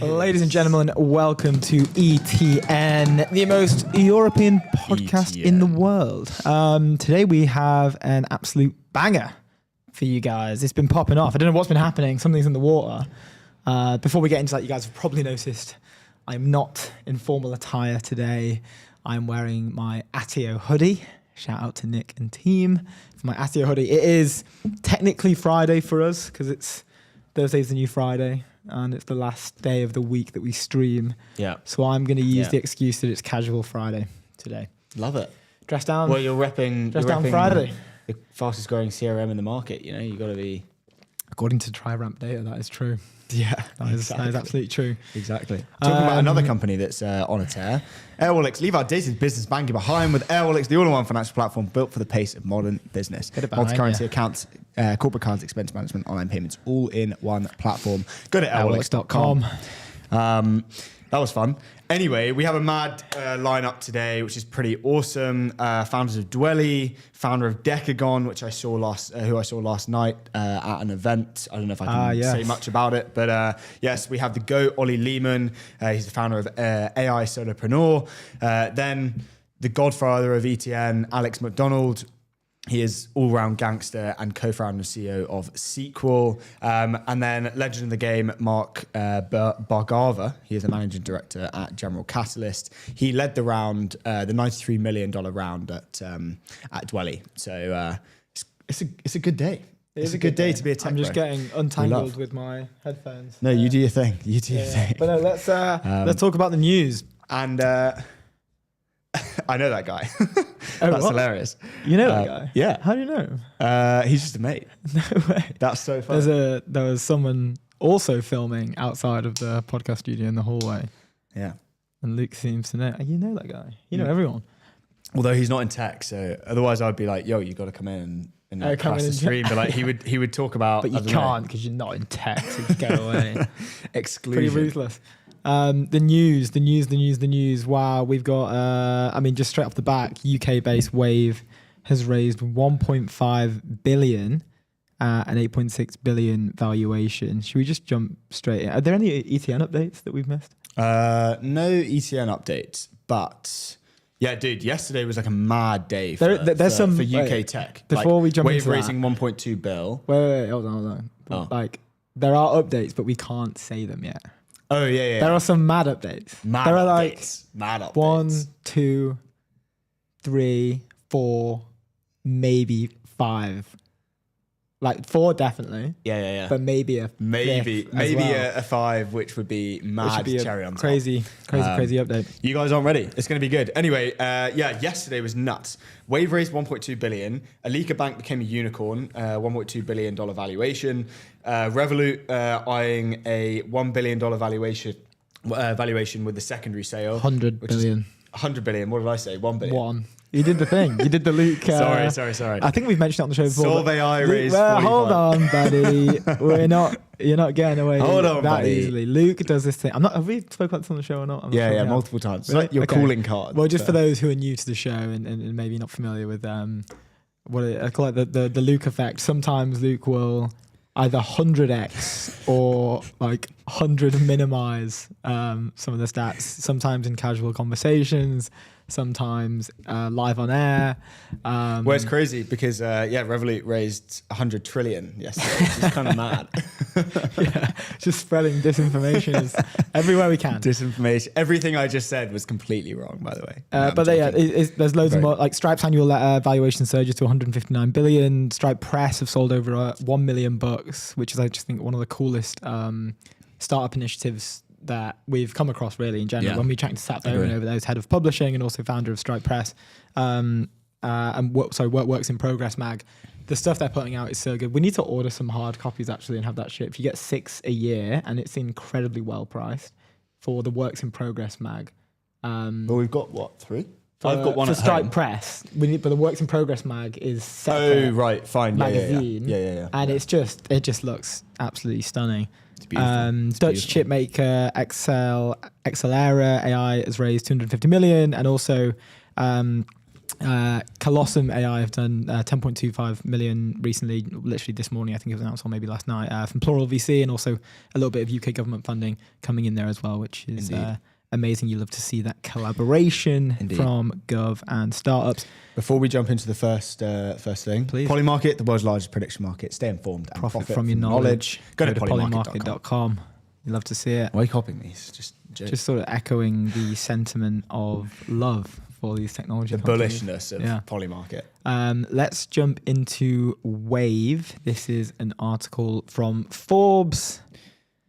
Ladies and gentlemen, welcome to ETN, the most European podcast in the world. Today we have an absolute banger for you guys. It's been popping off. I don't know what's been happening. Something's in the water. Before we get into that, you guys have probably noticed I'm not in formal attire today. I'm wearing my Attio hoodie. Shout out to Nick and team for my Attio hoodie. It is technically Friday for us because it's Thursday's the new Friday. And it's the last day of the week that we stream. Yeah. So I'm going to use the excuse that it's casual Friday today. Love it. Dress down. Well, you're repping Friday. The fastest growing CRM in the market. You know, you got to be. According to TriRamp data, that is true. Yeah, that is absolutely true. Exactly. Talking about another company that's on a tear. Airwallex, leave our dated business banking behind with Airwallex, the all-in-one financial platform built for the pace of modern business. Multi-currency accounts, corporate cards, expense management, online payments, all in one platform. Go to airwallex.com. That was fun. Anyway, we have a mad lineup today, which is pretty awesome. Founders of Dwelly, founder of Decagon, which who I saw last night at an event. I don't know if I can say much about it, but yes, we have the GOAT, Ollie Lehman. He's the founder of AI Solopreneur. Then the godfather of ETN, Alex McDonald. He is all-round gangster and co-founder and CEO of Sequel. And then legend of the game, Mark Bargava. He is the managing director at General Catalyst. He led the round, the $93 million round at Dwelly. So it's a good day. It's a good day to be a tech I'm just bro. getting untangled with my headphones. No, you do your thing. You do your thing. But no, let's talk about the news. And I know that guy. That's hilarious. You know that guy? Yeah. How do you know him? He's just a mate. No way. That's so funny. There was someone also filming outside of the podcast studio in the hallway. Yeah. And Luke seems to know. You know that guy. You know everyone. Although he's not in tech, so otherwise I'd be like, yo, you got to come in and crash the stream. But like he would talk about. But you can't because you're not in tech, so go away. Exclusion. Pretty ruthless. The news. Wow, we've got, just straight off the back, UK-based Wayve has raised 1.5 billion, an 8.6 billion valuation. Should we just jump straight in? Are there any ETN updates that we've missed? No ETN updates, but yeah, dude, yesterday was like a mad day for UK tech. Before we jump Wayve into raising 1.2 bill. Wait, hold on. Oh. Like, there are updates, but we can't say them yet. Oh, yeah. There are some mad updates. Mad updates. 1, 2, 3, 4, maybe 5. Like 4 definitely. Yeah. But maybe a a 5, which would be mad cherry on top. Crazy update. You guys aren't ready. It's going to be good. Anyway, yesterday was nuts. Wayve raised 1.2 billion. Alika Bank became a unicorn, $1.2 billion valuation. Revolut eyeing a $1 billion valuation with the secondary sale. 100 billion. 100 billion. What did I say? 1 billion. 1. You did the thing. You did the Luke. Sorry. I think we've mentioned it on the show before. Solve AI raised 45. Hold on, buddy. You're not getting away that easily. Luke does this thing. Have we spoken about this on the show or not? Yeah, multiple times. It's like your calling card. Well, just for those who are new to the show and maybe not familiar with what I call it, the Luke effect. Sometimes Luke will either 100x or like 100 minimize some of the stats. Sometimes in casual conversations. Sometimes live on air. Well, it's crazy because Revolut raised 100 trillion yesterday. It's kind of mad. Yeah, just spreading disinformation everywhere we can. Disinformation. Everything I just said was completely wrong, by the way. There's loads more. Like Stripe's annual valuation surges to 159 billion. Stripe Press have sold over 1 million books, which is I just think one of the coolest startup initiatives that we've come across really in general when we chatting to Sat Bowman over there, who's head of publishing and also founder of Stripe Press, and Works in Progress mag. The stuff they're putting out is so good. We need to order some hard copies actually and have that shit. If you get 6 a year and it's incredibly well priced for the Works in Progress mag. Well, we've got what, 3? I've got one for at Stripe home. Press. But the Works in Progress mag is separate. Oh right, fine. Magazine. Yeah. And it just looks absolutely stunning. It's beautiful. Dutch chip maker Accelera AI has raised 250 million, and also Colossum AI have done 10.25 million recently, literally this morning, I think it was announced, or maybe last night, from Plural VC, and also a little bit of UK government funding coming in there as well, which is amazing. You love to see that collaboration from Gov and startups. Before we jump into the first thing, please. Polymarket, the world's largest prediction market. Stay informed and profit from your knowledge. Go to polymarket.com. You love to see it. Why are you copying these? Just sort of echoing the sentiment of love for these technology companies. Bullishness of Polymarket. Let's jump into Wayve. This is an article from Forbes.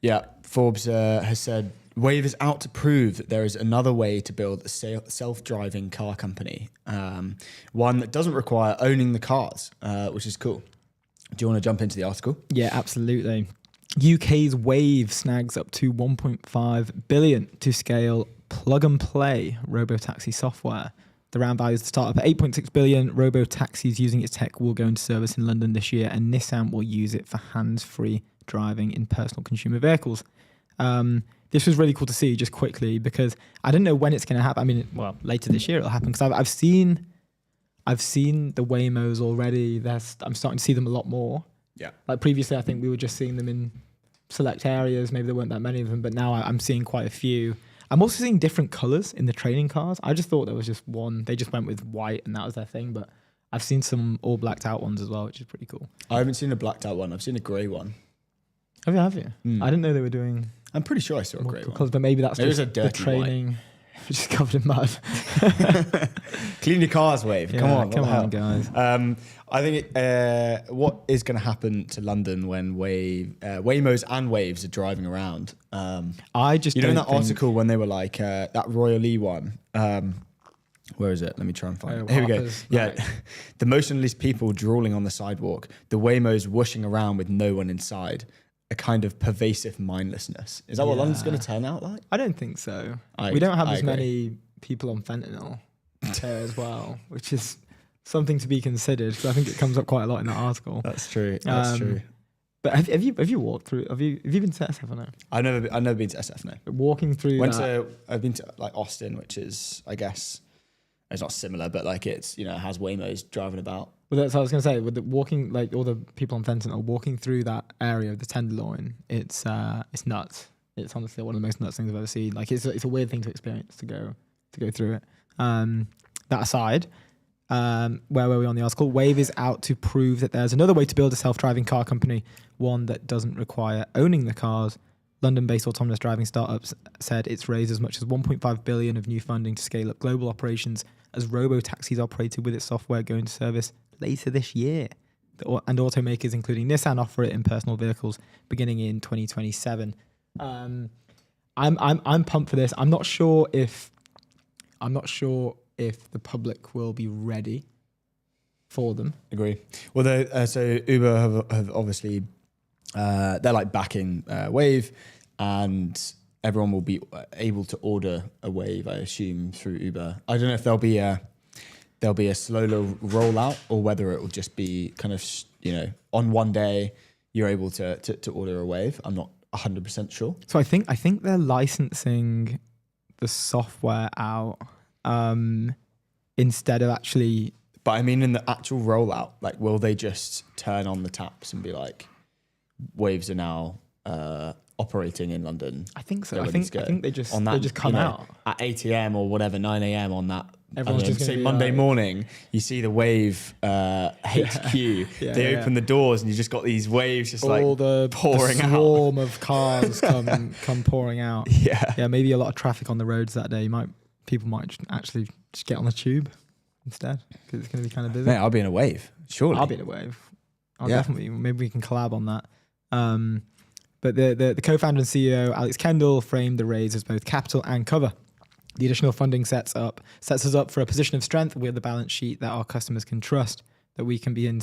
Yeah, Forbes has said Wayve is out to prove that there is another way to build a self-driving car company, one that doesn't require owning the cars, which is cool. Do you want to jump into the article? Yeah, absolutely. UK's Wayve snags up to 1.5 billion to scale plug-and-play robotaxi software. The round values the startup at 8.6 billion. Robotaxis using its tech will go into service in London this year, and Nissan will use it for hands-free driving in personal consumer vehicles. This was really cool to see, just quickly, because I don't know when it's going to happen. I mean, well, later this year it'll happen, because I've seen the Waymos already. I'm starting to see them a lot more. Yeah. Like previously, I think we were just seeing them in select areas. Maybe there weren't that many of them, but now I'm seeing quite a few. I'm also seeing different colors in the training cars. I just thought there was just one. They just went with white and that was their thing, but I've seen some all blacked out ones as well, which is pretty cool. I haven't seen a blacked out one. I've seen a grey one. Have you? I didn't know they were doing... I'm pretty sure I saw a grey one. But maybe that's maybe just a dirty the training. Just covered in mud. Clean your cars, Wayve. Yeah, come on, guys. I think what is going to happen to London when Waymos and Waves are driving around? I just in that article when they were like that Royal Lee one. Where is it? Let me try and find it. Here we go. Yeah, the motionless people drooling on the sidewalk. The Waymos whooshing around with no one inside. A kind of pervasive mindlessness. Is that what London's going to turn out like? I don't think so. We don't have as many people on fentanyl here as well, which is something to be considered, because I think it comes up quite a lot in that article. That's true. That's true. But have you walked through? Have you been to SF or no? I've never been to SF. No. Walking through. I've been to like Austin, which is, I guess, it's not similar, but like it's, it has Waymos driving about. Well, that's what I was going to say. With the walking, like all the people on fentanyl walking through that area of the Tenderloin, it's nuts. It's honestly one of the most nuts things I've ever seen. Like it's a weird thing to experience to go through it. That aside, where were we on the article? Wayve is out to prove that there's another way to build a self-driving car company, one that doesn't require owning the cars. London-based autonomous driving startups said it's raised as much as 1.5 billion of new funding to scale up global operations as robo-taxis operated with its software going to service later this year. And automakers including Nissan offer it in personal vehicles beginning in 2027. I'm pumped for this. I'm not sure if the public will be ready for them. Agree. Well, so Uber have obviously they're like backing Wayve, and everyone will be able to order a Wayve, I assume, through Uber. I don't know if there'll be a slower rollout, or whether it will just be kind of on one day you're able to order a Wayve. I'm not 100% sure. So I think they're licensing the software out instead of actually. But I mean, in the actual rollout, like, will they just turn on the taps and be like, Waves are now operating in London? I think so. I think they just come out at 8 a.m. or whatever, 9 a.m. on that. Everyone's just say Monday morning. You see the Wave HQ. They open the doors and you just got these waves just all like pouring out. The swarm of cars come pouring out. Yeah. Maybe a lot of traffic on the roads that day. People might actually just get on the tube instead, because it's going to be kind of busy. Mate, I'll be in a Wave. Surely, I'll be in a Wave. I'll definitely. Maybe we can collab on that. But the co-founder and CEO Alex Kendall framed the raise as both capital and cover. The additional funding sets us up for a position of strength with a balance sheet that our customers can trust, that we can be in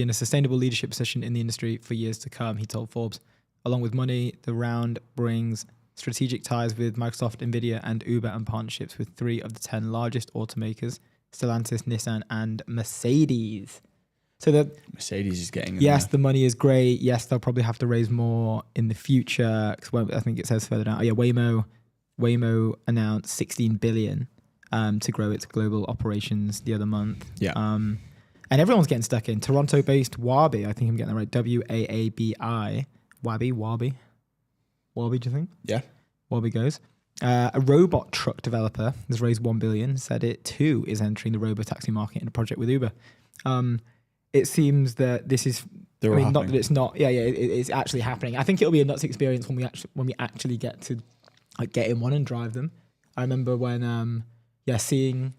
a sustainable leadership position in the industry for years to come, he told Forbes. Along with money, the round brings strategic ties with Microsoft, Nvidia, and Uber, and partnerships with 3 of the 10 largest automakers, Stellantis, Nissan, and Mercedes. So that Mercedes is getting the money is great. Yes, they'll probably have to raise more in the future, because I think it says further down. Waymo announced 16 billion to grow its global operations the other month. Yeah. And everyone's getting stuck in. Toronto-based Wabi, I think I'm getting that right, Waabi. Wabi, do you think? Yeah. Wabi goes. A robot truck developer has raised $1 billion, said it too is entering the robotaxi market in a project with Uber. It seems that this is, not that it's not, it's actually happening. I think it'll be a nuts experience when we actually get to get in one and drive them. I remember when, seeing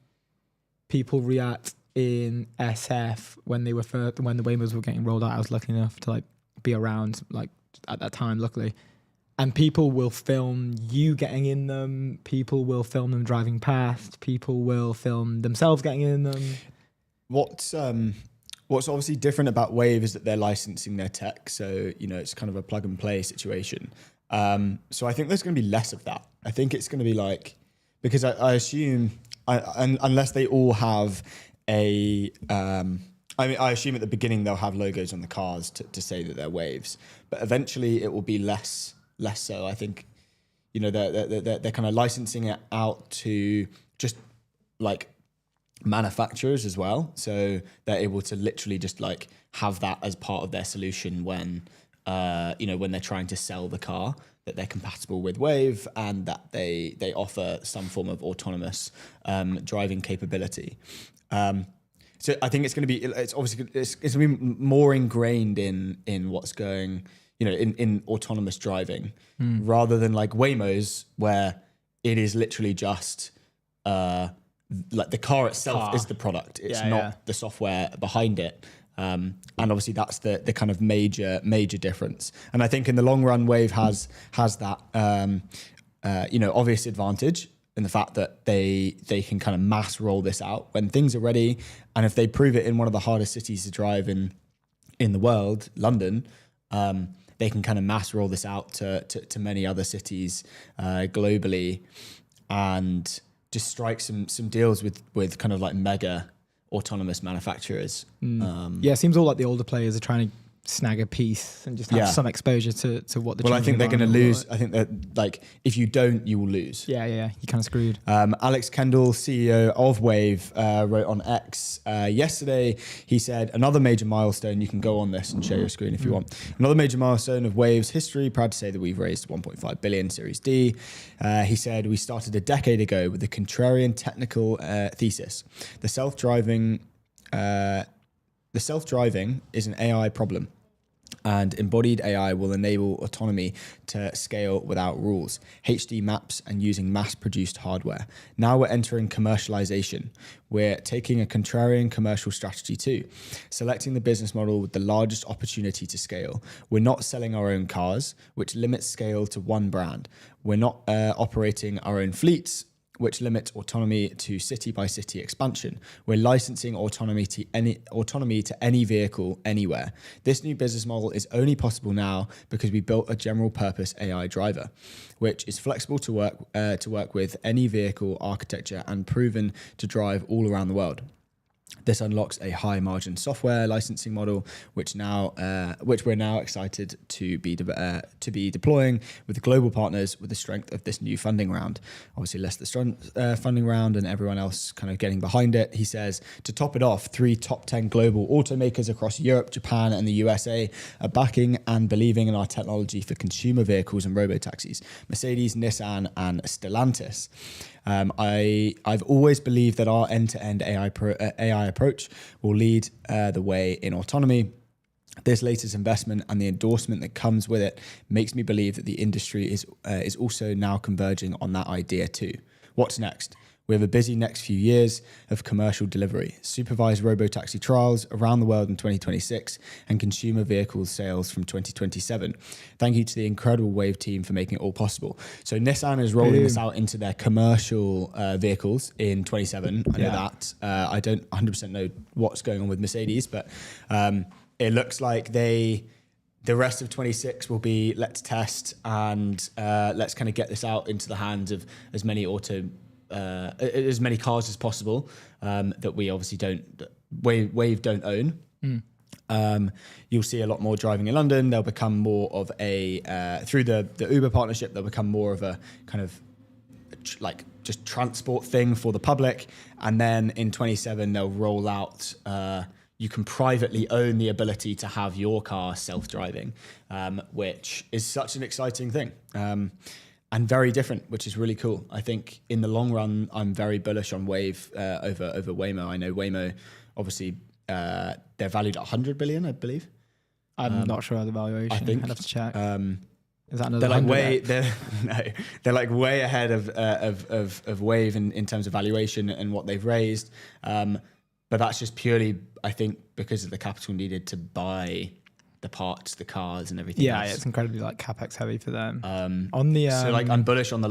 people react in SF when the Waymos were getting rolled out. I was lucky enough to be around at that time, luckily. And people will film you getting in them. People will film them driving past. People will film themselves getting in them. What's obviously different about Wayve is that they're licensing their tech. So, it's kind of a plug and play situation. So I think there's going to be less of that. I think it's going to be because I assume, unless they all have I assume at the beginning they'll have logos on the cars to say that they're Waves, but eventually it will be less so. I think, they're kind of licensing it out to just manufacturers as well. So they're able to literally just have that as part of their solution when they're trying to sell the car, that they're compatible with Wayve and that they offer some form of autonomous driving capability. So I think it's going to be, it's going to be more ingrained in what's going, in autonomous driving, rather than Waymos, where it is literally just the car itself is the product. It's not the software behind it. And obviously that's the kind of major difference. And I think in the long run, Wayve has that obvious advantage in the fact that they can kind of mass roll this out when things are ready. And if they prove it in one of the hardest cities to drive in the world, London, they can kind of mass roll this out to many other cities globally and just strike some deals with kind of mega autonomous manufacturers. It seems all the older players are trying to snag a piece and just have some exposure to what the. Well, I think they're going to lose. I think that if you don't, you will lose. Yeah, you're kind of screwed. Alex Kendall, CEO of Wayve, wrote on X yesterday. He said, "Another major milestone." You can go on this and share your screen if you want. Another major milestone of Wayve's history. Proud to say that we've raised 1.5 billion Series D. He said, "We started a decade ago with a contrarian technical thesis. The self-driving is an AI problem. And embodied AI will enable autonomy to scale without rules, HD maps, and using mass-produced hardware. Now we're entering commercialization. We're taking a contrarian commercial strategy too, selecting the business model with the largest opportunity to scale. We're not selling our own cars, which limits scale to one brand. We're not operating our own fleets, which limits autonomy to city-by-city expansion. We're licensing autonomy to any vehicle anywhere. This new business model is only possible now because we built a general-purpose AI driver, which is flexible to work with any vehicle architecture and proven to drive all around the world. This unlocks a high-margin software licensing model, which we're now excited to be deploying with global partners with the strength of this new funding round. Obviously, less the funding round and everyone else kind of getting behind it. He says, to top it off, 3 top 10 global automakers across Europe, Japan, and the USA are backing and believing in our technology for consumer vehicles and robotaxis: Mercedes, Nissan, and Stellantis. I've always believed that our end-to-end AI approach will lead the way in autonomy. This latest investment and the endorsement that comes with it makes me believe that the industry is also now converging on that idea too. What's next? We have a busy next few years of commercial delivery, supervised robotaxi trials around the world in 2026, and consumer vehicle sales from 2027. Thank you to the incredible Wayve team for making it all possible. So Nissan is rolling this out into their commercial vehicles in 27. I know that. I don't 100% know what's going on with Mercedes, but it looks like the rest of 26 will be let's test and let's kind of get this out into the hands of as many cars as possible that we obviously Wayve don't own. You'll see a lot more driving in London. They'll become more of through the Uber partnership, they'll become more of a kind of just transport thing for the public. And then in 27, they'll roll out, you can privately own the ability to have your car self-driving, which is such an exciting thing. And very different, which is really cool. I think in the long run, I'm very bullish on Wayve over Waymo. I know Waymo, obviously, they're valued at 100 billion, I believe. I'm not sure of the valuation. I think I'd have to check. Is that another? They're like way ahead of Wayve in terms of valuation and what they've raised. But that's just purely, I think, because of the capital needed to buy the parts, the cars, and everything. Yeah, else. it's incredibly like capex heavy for them. So like I'm bullish on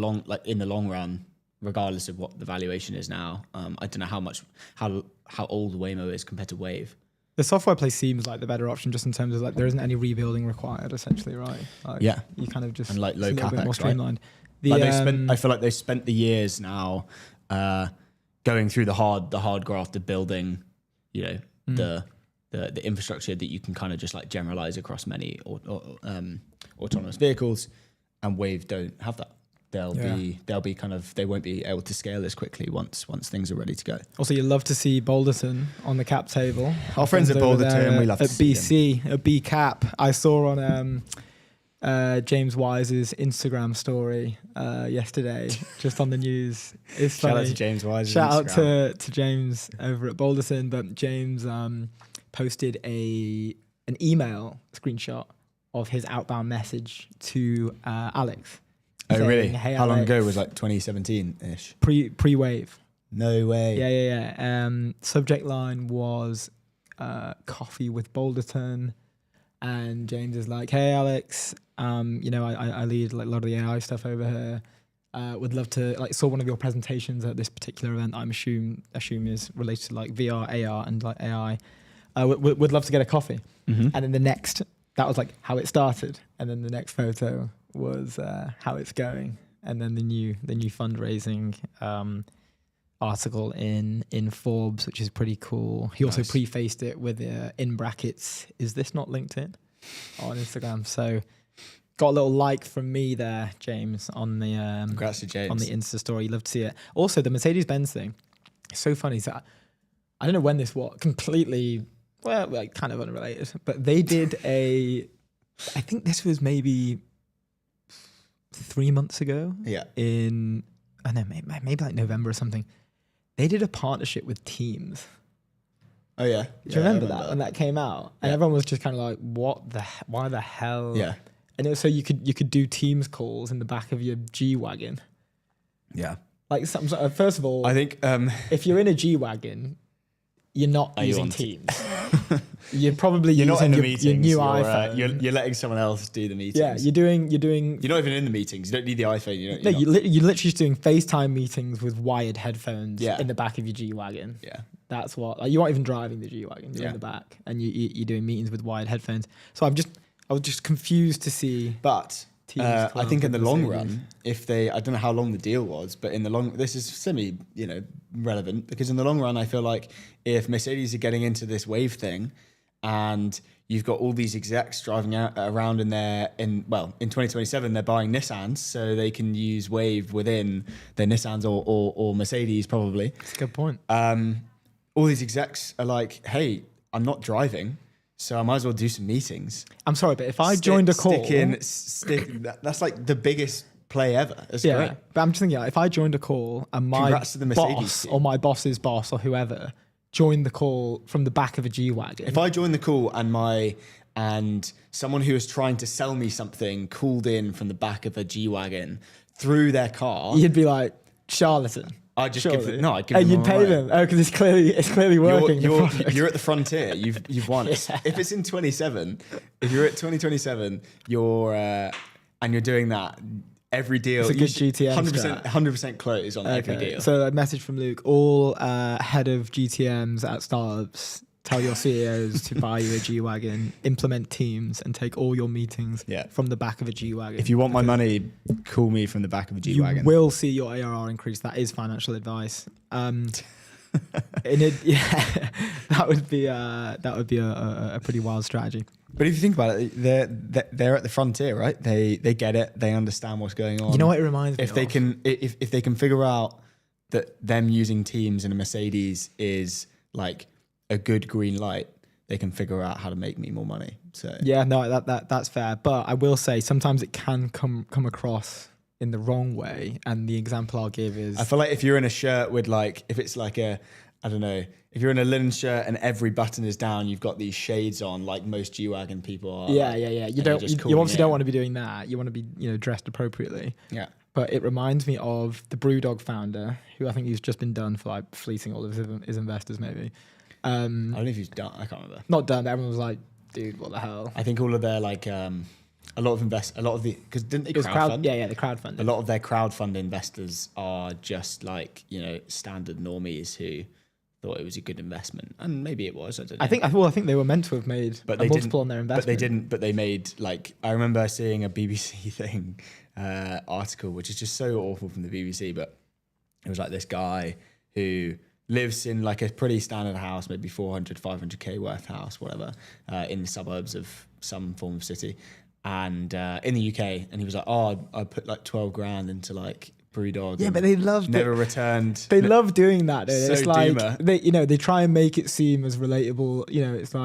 in the long run, regardless of what the valuation is now. I don't know how old Waymo is compared to Wayve. The software play seems like the better option, just in terms of like there isn't any rebuilding required, essentially, right? Like, yeah, you kind of just and like low capex, bit more streamlined. Right? I feel like they've spent the years now going through the hard graft of building, the infrastructure that you can kind of just like generalize across many autonomous vehicles, and Wayve don't have that. They won't be able to scale as quickly once things are ready to go. Also, you love to see Boulderton on the cap table. Our friends at Boulderton, we love to see BC, a B cap. I saw on James Wise's Instagram story yesterday, just on the news. It's funny. Shout out to James Wise. Shout out to James over at Boulderton. But James posted an email screenshot of his outbound message to Alex. Oh, saying, really? Hey, How long Alex, ago was like 2017-ish? Pre-Wayve. No way. Yeah. Subject line was coffee with Boulderton. And James is like, hey, Alex, I lead like a lot of the AI stuff over here. Would love to, like, saw one of your presentations at this particular event I'm assume is related to like VR, AR, and like AI. Would love to get a coffee. Mm-hmm. And then that was like how it started. And then the next photo was how it's going. And then the new fundraising article in Forbes, which is pretty cool. He also prefaced it with in brackets, "Is this not LinkedIn?" on Instagram. So got a little like from me there, James, on the congrats to James on the Insta story. Love to see it. Also, the Mercedes-Benz thing, it's so funny. So I don't know when this was completely, well, like kind of unrelated, but they did I think this was maybe 3 months ago. Yeah. I don't know, maybe like November or something. They did a partnership with Teams. Oh yeah. Do you remember that when that came out? And everyone was just kind of like, why the hell? Yeah. And it was so you could do Teams calls in the back of your G-Wagon. Yeah. Like, first of all, I think if you're in a G-Wagon, you're not using Teams. You're probably you're using not in the your meetings. new iPhone. You're letting someone else do the meetings. Yeah, you're doing. You're not even in the meetings. You don't need the iPhone. You're literally just doing FaceTime meetings with wired headphones in the back of your G-Wagon. Yeah, that's what. Like, you aren't even driving the G-Wagon. You're in the back, and you're doing meetings with wired headphones. So I was just confused to see. But I think in the long run, I don't know how long the deal was, but in the long, this is semi, relevant, because in the long run, I feel like if Mercedes are getting into this Wayve thing, and you've got all these execs driving around in 2027, they're buying Nissans, so they can use Wayve within their Nissans or Mercedes probably. That's a good point. All these execs are like, hey, I'm not driving, so I might as well do some meetings. I'm sorry, but if I joined a call... That's like the biggest play ever. That's great. But I'm just thinking, if I joined a call and my Congrats to the Mercedes boss team. or my boss's boss or whoever joined the call from the back of a G-Wagon... If I joined the call and someone who was trying to sell me something called in from the back of a G-Wagon through their car... You'd be like, charlatan. I'd just give them and you'd pay them. Oh, because it's clearly working. You're at the frontier. You've won. Yeah. If it's in 27, if you're at 2027, and you're doing that, every deal, it's a good GTM 100% close on every deal. So a message from Luke: all head of GTMs at startups, tell your CEOs to buy you a G-Wagon, implement Teams, and take all your meetings from the back of a G-Wagon. If you want my money, call me from the back of a G-Wagon. You will see your ARR increase. That is financial advice. That would be a pretty wild strategy. But if you think about it, they're at the frontier, right? They get it. They understand what's going on. You know what it reminds me of? If they can figure out that them using Teams in a Mercedes is like a good green light, they can figure out how to make me more money. So yeah, no, that's fair. But I will say sometimes it can come across in the wrong way. And the example I'll give is, I feel like if you're in a shirt with like, if it's like a, I don't know, if you're in a linen shirt and every button is down, you've got these shades on, like most G-Wagon people are. Yeah. You obviously don't want to be doing that. You want to be, dressed appropriately. Yeah. But it reminds me of the Brewdog founder, who I think he's just been done for like fleecing all of his investors, maybe. I don't know if he's done. I can't remember. Not done. Everyone was like, "Dude, what the hell?" I think all of their like, a lot of the, because didn't they crowdfund? Yeah, they crowdfunded. A lot of their crowdfund investors are just like standard normies who thought it was a good investment, and maybe it was. I don't know. I think they were meant to have made a multiple on their investment, but they didn't. But they made like, I remember seeing a BBC thing article, which is just so awful from the BBC, but it was like this guy who lives in like a pretty standard house, maybe 500k worth house, whatever, in the suburbs of some form of city, and in the UK. And he was like, "Oh, I put like 12 grand into like Brewdog." Yeah, but they love never returned. They love doing that. Don't they? So it's like doomer. they try and make it seem as relatable. It's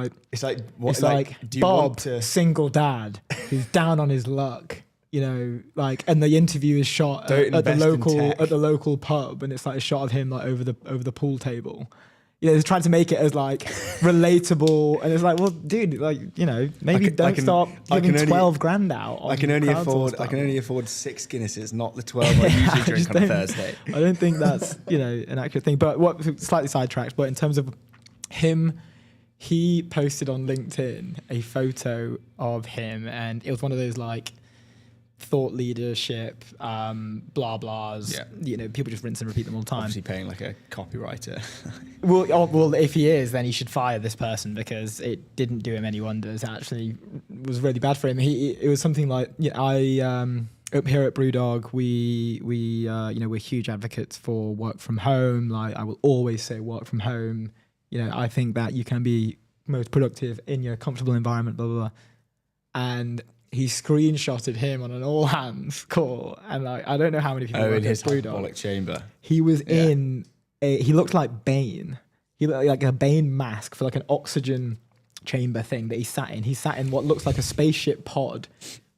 like what, it's like do you Bob, want to single dad, who's down on his luck. And the interview is shot at the local pub, and it's like a shot of him like over the pool table. They're trying to make it as like relatable, and it's like, well, dude, like maybe don't start giving 12 grand out. I can only afford 6 Guinnesses, not the 12 I usually drink on a Thursday. I don't think that's an accurate thing. But what slightly sidetracked. But in terms of him, he posted on LinkedIn a photo of him, and it was one of those like thought leadership, blah blahs. Yeah. People just rinse and repeat them all the time. Obviously paying like a copywriter. Well, if he is, then he should fire this person because it didn't do him any wonders. It actually was really bad for him. It was something like, up here at Brewdog, we're huge advocates for work from home. Like I will always say work from home. I think that you can be most productive in your comfortable environment, blah, blah, blah. And he screenshotted him on an all hands call, and like I don't know how many people in his Brewdog. hyperbolic chamber. He was he looked like Bane. He looked like a Bane mask for like an oxygen chamber thing that he sat in. He sat in what looks like a spaceship pod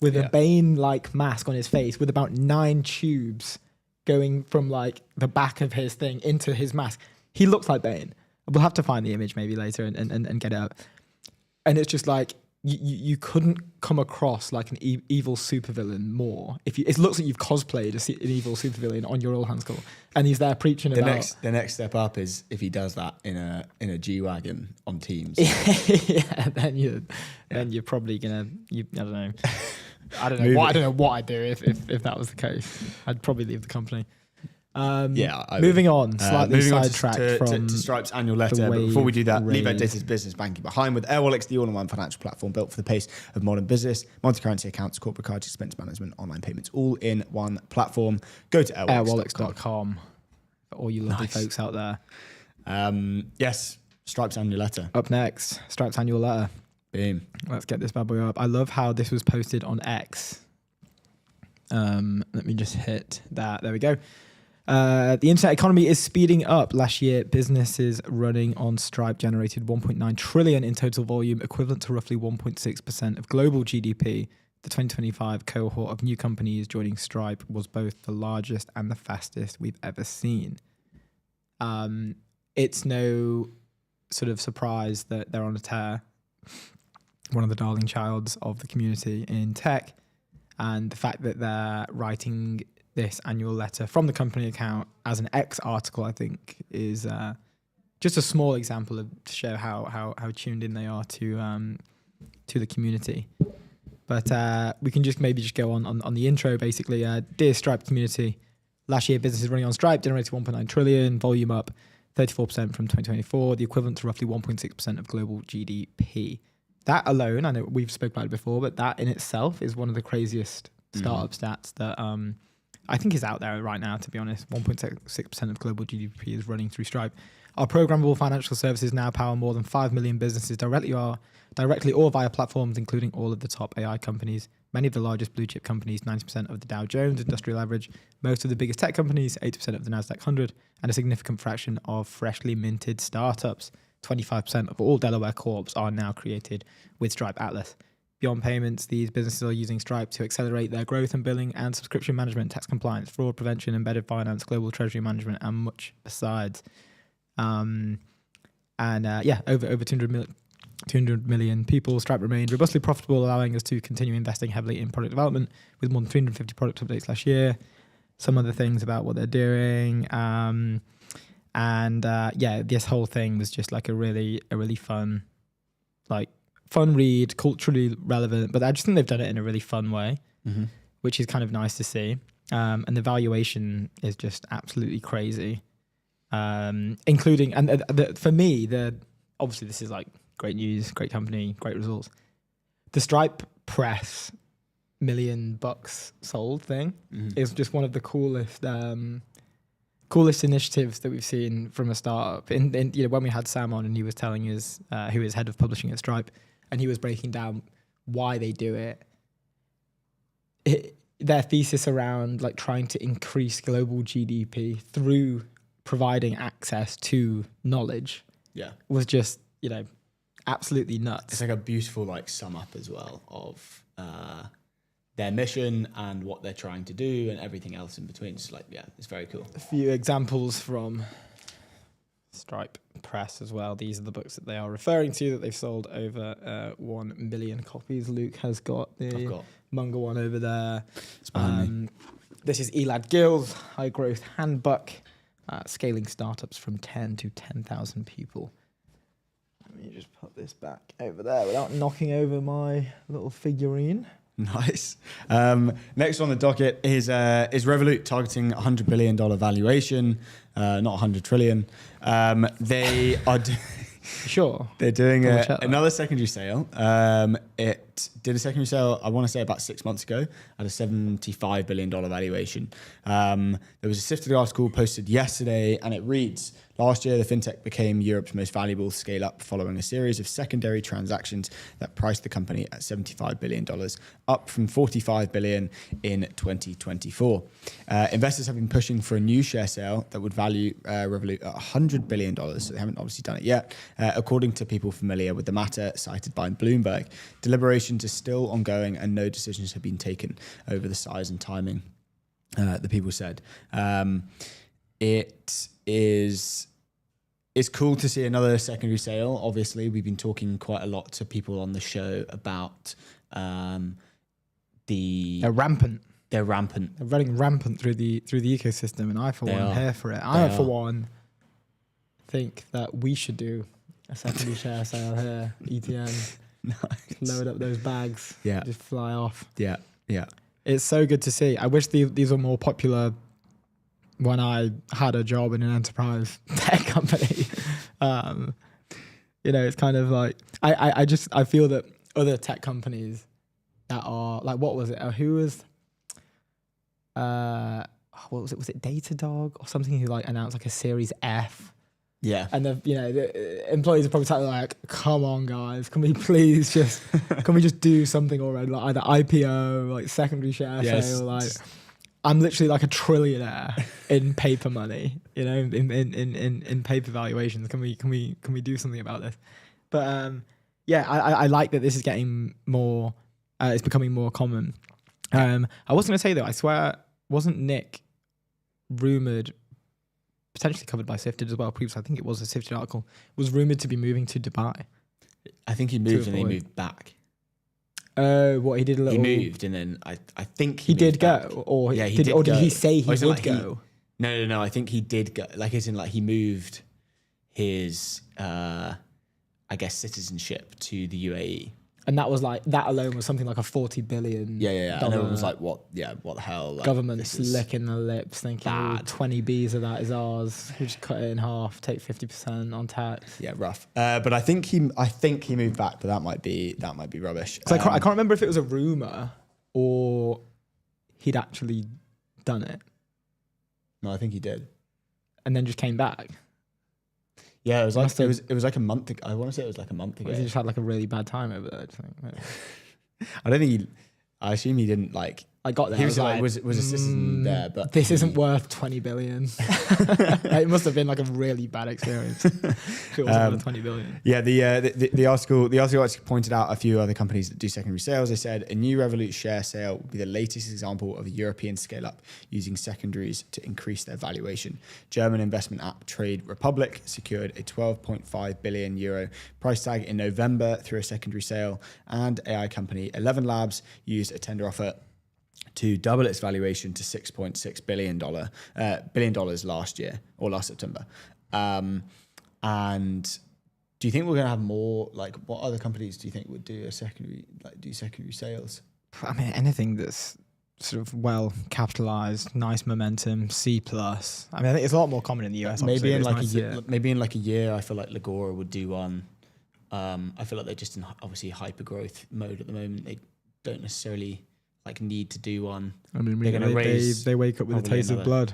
with a Bane like mask on his face with about 9 tubes going from like the back of his thing into his mask. He looks like Bane. We'll have to find the image maybe later and get it up. And it's just like, you couldn't come across like an evil supervillain more. It looks like you've cosplayed an evil supervillain on your all hands call, and he's there preaching the about. The next step up is if he does that in a G-Wagon on Teams. Then you're probably gonna. I don't know what I'd do if that was the case. I'd probably leave the company. Moving on, slightly sidetracked from to Stripe's annual letter. But before we do that, leave our data's business banking behind with Airwallex, the all-in-one financial platform built for the pace of modern business, multi-currency accounts, corporate cards, expense management, online payments, all in one platform. Go to airwallex.com for all you lovely folks out there. Yes, Stripe's annual letter. Up next, Stripe's annual letter. Boom. Let's get this bad boy up. I love how this was posted on X. Let me just hit that. There we go. The internet economy is speeding up. Last year, businesses running on Stripe generated 1.9 trillion in total volume, equivalent to roughly 1.6% of global GDP. The 2025 cohort of new companies joining Stripe was both the largest and the fastest we've ever seen. It's no sort of surprise that they're on a tear. One of the darling childs of the community in tech, and the fact that they're writing this annual letter from the company account as an X article, I think, is just a small example to show how tuned in they are to the community. But we can just go on the intro, basically. Dear Stripe community, last year businesses running on Stripe generated 1.9 trillion, volume up 34% from 2024, the equivalent to roughly 1.6% of global GDP. That alone, I know we've spoken about it before, but that in itself is one of the craziest startup stats I think is out there right now, to be honest. 1.6% of global GDP is running through Stripe. Our programmable financial services now power more than 5 million businesses directly or via platforms, including all of the top AI companies, many of the largest blue chip companies, 90% of the Dow Jones Industrial Average, most of the biggest tech companies, 80% of the NASDAQ 100, and a significant fraction of freshly minted startups. 25% of all Delaware corps are now created with Stripe Atlas. Beyond payments, these businesses are using Stripe to accelerate their growth and billing and subscription management, tax compliance, fraud prevention, embedded finance, global treasury management, and much besides. Over 200 million people. Stripe remained robustly profitable, allowing us to continue investing heavily in product development with more than 350 product updates last year. Some other things about what they're doing. This whole thing was just like a really fun read, culturally relevant, but I just think they've done it in a really fun way, which is kind of nice to see. And the valuation is just absolutely crazy. Including, for me, obviously this is like great news, great company, great results. The Stripe Press $1 million sold thing is just one of the coolest initiatives that we've seen from a startup. When we had Sam on and he was telling us who is head of publishing at Stripe, and he was breaking down why they do it. Their thesis around like trying to increase global GDP through providing access to knowledge was just, absolutely nuts. It's like a beautiful like sum up as well of their mission and what they're trying to do and everything else in between. It's like, it's very cool. A few examples from Stripe Press as well. These are the books that they are referring to that they've sold over 1 million copies. Luke has got the Munger one over there. This is Elad Gil's High Growth Handbook, scaling startups from 10 to 10,000 people. Let me just put this back over there without knocking over my little figurine. Nice. Next on the docket is Revolut targeting $100 billion valuation, not 100 trillion. They are sure. They're doing another secondary sale. It did a secondary sale, I want to say about 6 months ago, at a $75 billion valuation. There was a sifted article posted yesterday, and it reads, last year, the fintech became Europe's most valuable scale-up following a series of secondary transactions that priced the company at $75 billion, up from $45 billion in 2024. Investors have been pushing for a new share sale that would value Revolut at $100 billion, so they haven't obviously done it yet, according to people familiar with the matter cited by Bloomberg. Deliberations are still ongoing and no decisions have been taken over the size and timing, the people said. It's cool to see another secondary sale. Obviously, we've been talking quite a lot to people on the show about They're rampant. They're rampant. They're running rampant through the ecosystem, and I for one am here for it. I for one think that we should do a secondary share sale here. ETN. Nice. Load up those bags. Yeah. Just fly off. Yeah. Yeah. It's so good to see. I wish these were more popular when I had a job in an enterprise tech company. It's kind of like I feel that other tech companies that are like, what was it? Who was what was it? Was it Datadog or something who like announced like a Series F? Yeah. And the employees are probably sat there like, come on guys, can we please just do something already? Like either IPO, like secondary share sale, like I'm literally like a trillionaire in paper money, in paper valuations. Can we do something about this? But I like that this is getting more, it's becoming more common. I was going to say though, I swear, wasn't Nick rumored, potentially covered by Sifted as well previously, I think it was a Sifted article, was rumored to be moving to Dubai? I think he moved and he moved back. What he did a little. He moved and then I think he did back. go, or yeah, he did go. Did he say he would go? No. I think he did go. Like as in, like he moved his, I guess, citizenship to the UAE. And that was like, that alone was something like a 40 billion. Yeah. And everyone was like, what the hell? Like, government's licking the lips, thinking 20 Bs of that is ours. We just cut it in half, take 50% on tax. Yeah, rough. But I think he moved back, but that might be rubbish. I can't remember if it was a rumor or he'd actually done it No, I think he did. and then just came back? Yeah, it was like Must have- it was like a month ago. I want to say it was like a month Or ago. has he just had like a really bad time over there? Do you think? Maybe. I don't think he. I assume he didn't like. I got there. He I was like was assistant there, but this isn't worth 20 billion. It must have been like a really bad experience. If it wasn't worth 20 billion. Yeah, the article actually pointed out a few other companies that do secondary sales. They said a new Revolut share sale would be the latest example of a European scale up using secondaries to increase their valuation. German investment app Trade Republic secured a 12.5 billion euro price tag in November through a secondary sale, and AI company 11 Labs used a tender offer to double its valuation to $6.6 billion last year or last September. And do you think we're going to have more? Like, what other companies do you think would do secondary sales? I mean, anything that's sort of well capitalized, nice momentum, C plus. I mean, I think it's a lot more common in the US. Maybe in like nice a year. Maybe in like a year, I feel like Legora would do one. I feel like they're just in obviously hyper growth mode at the moment. They don't necessarily like need to do one. I mean, they're going to raise. They wake up with a taste of blood.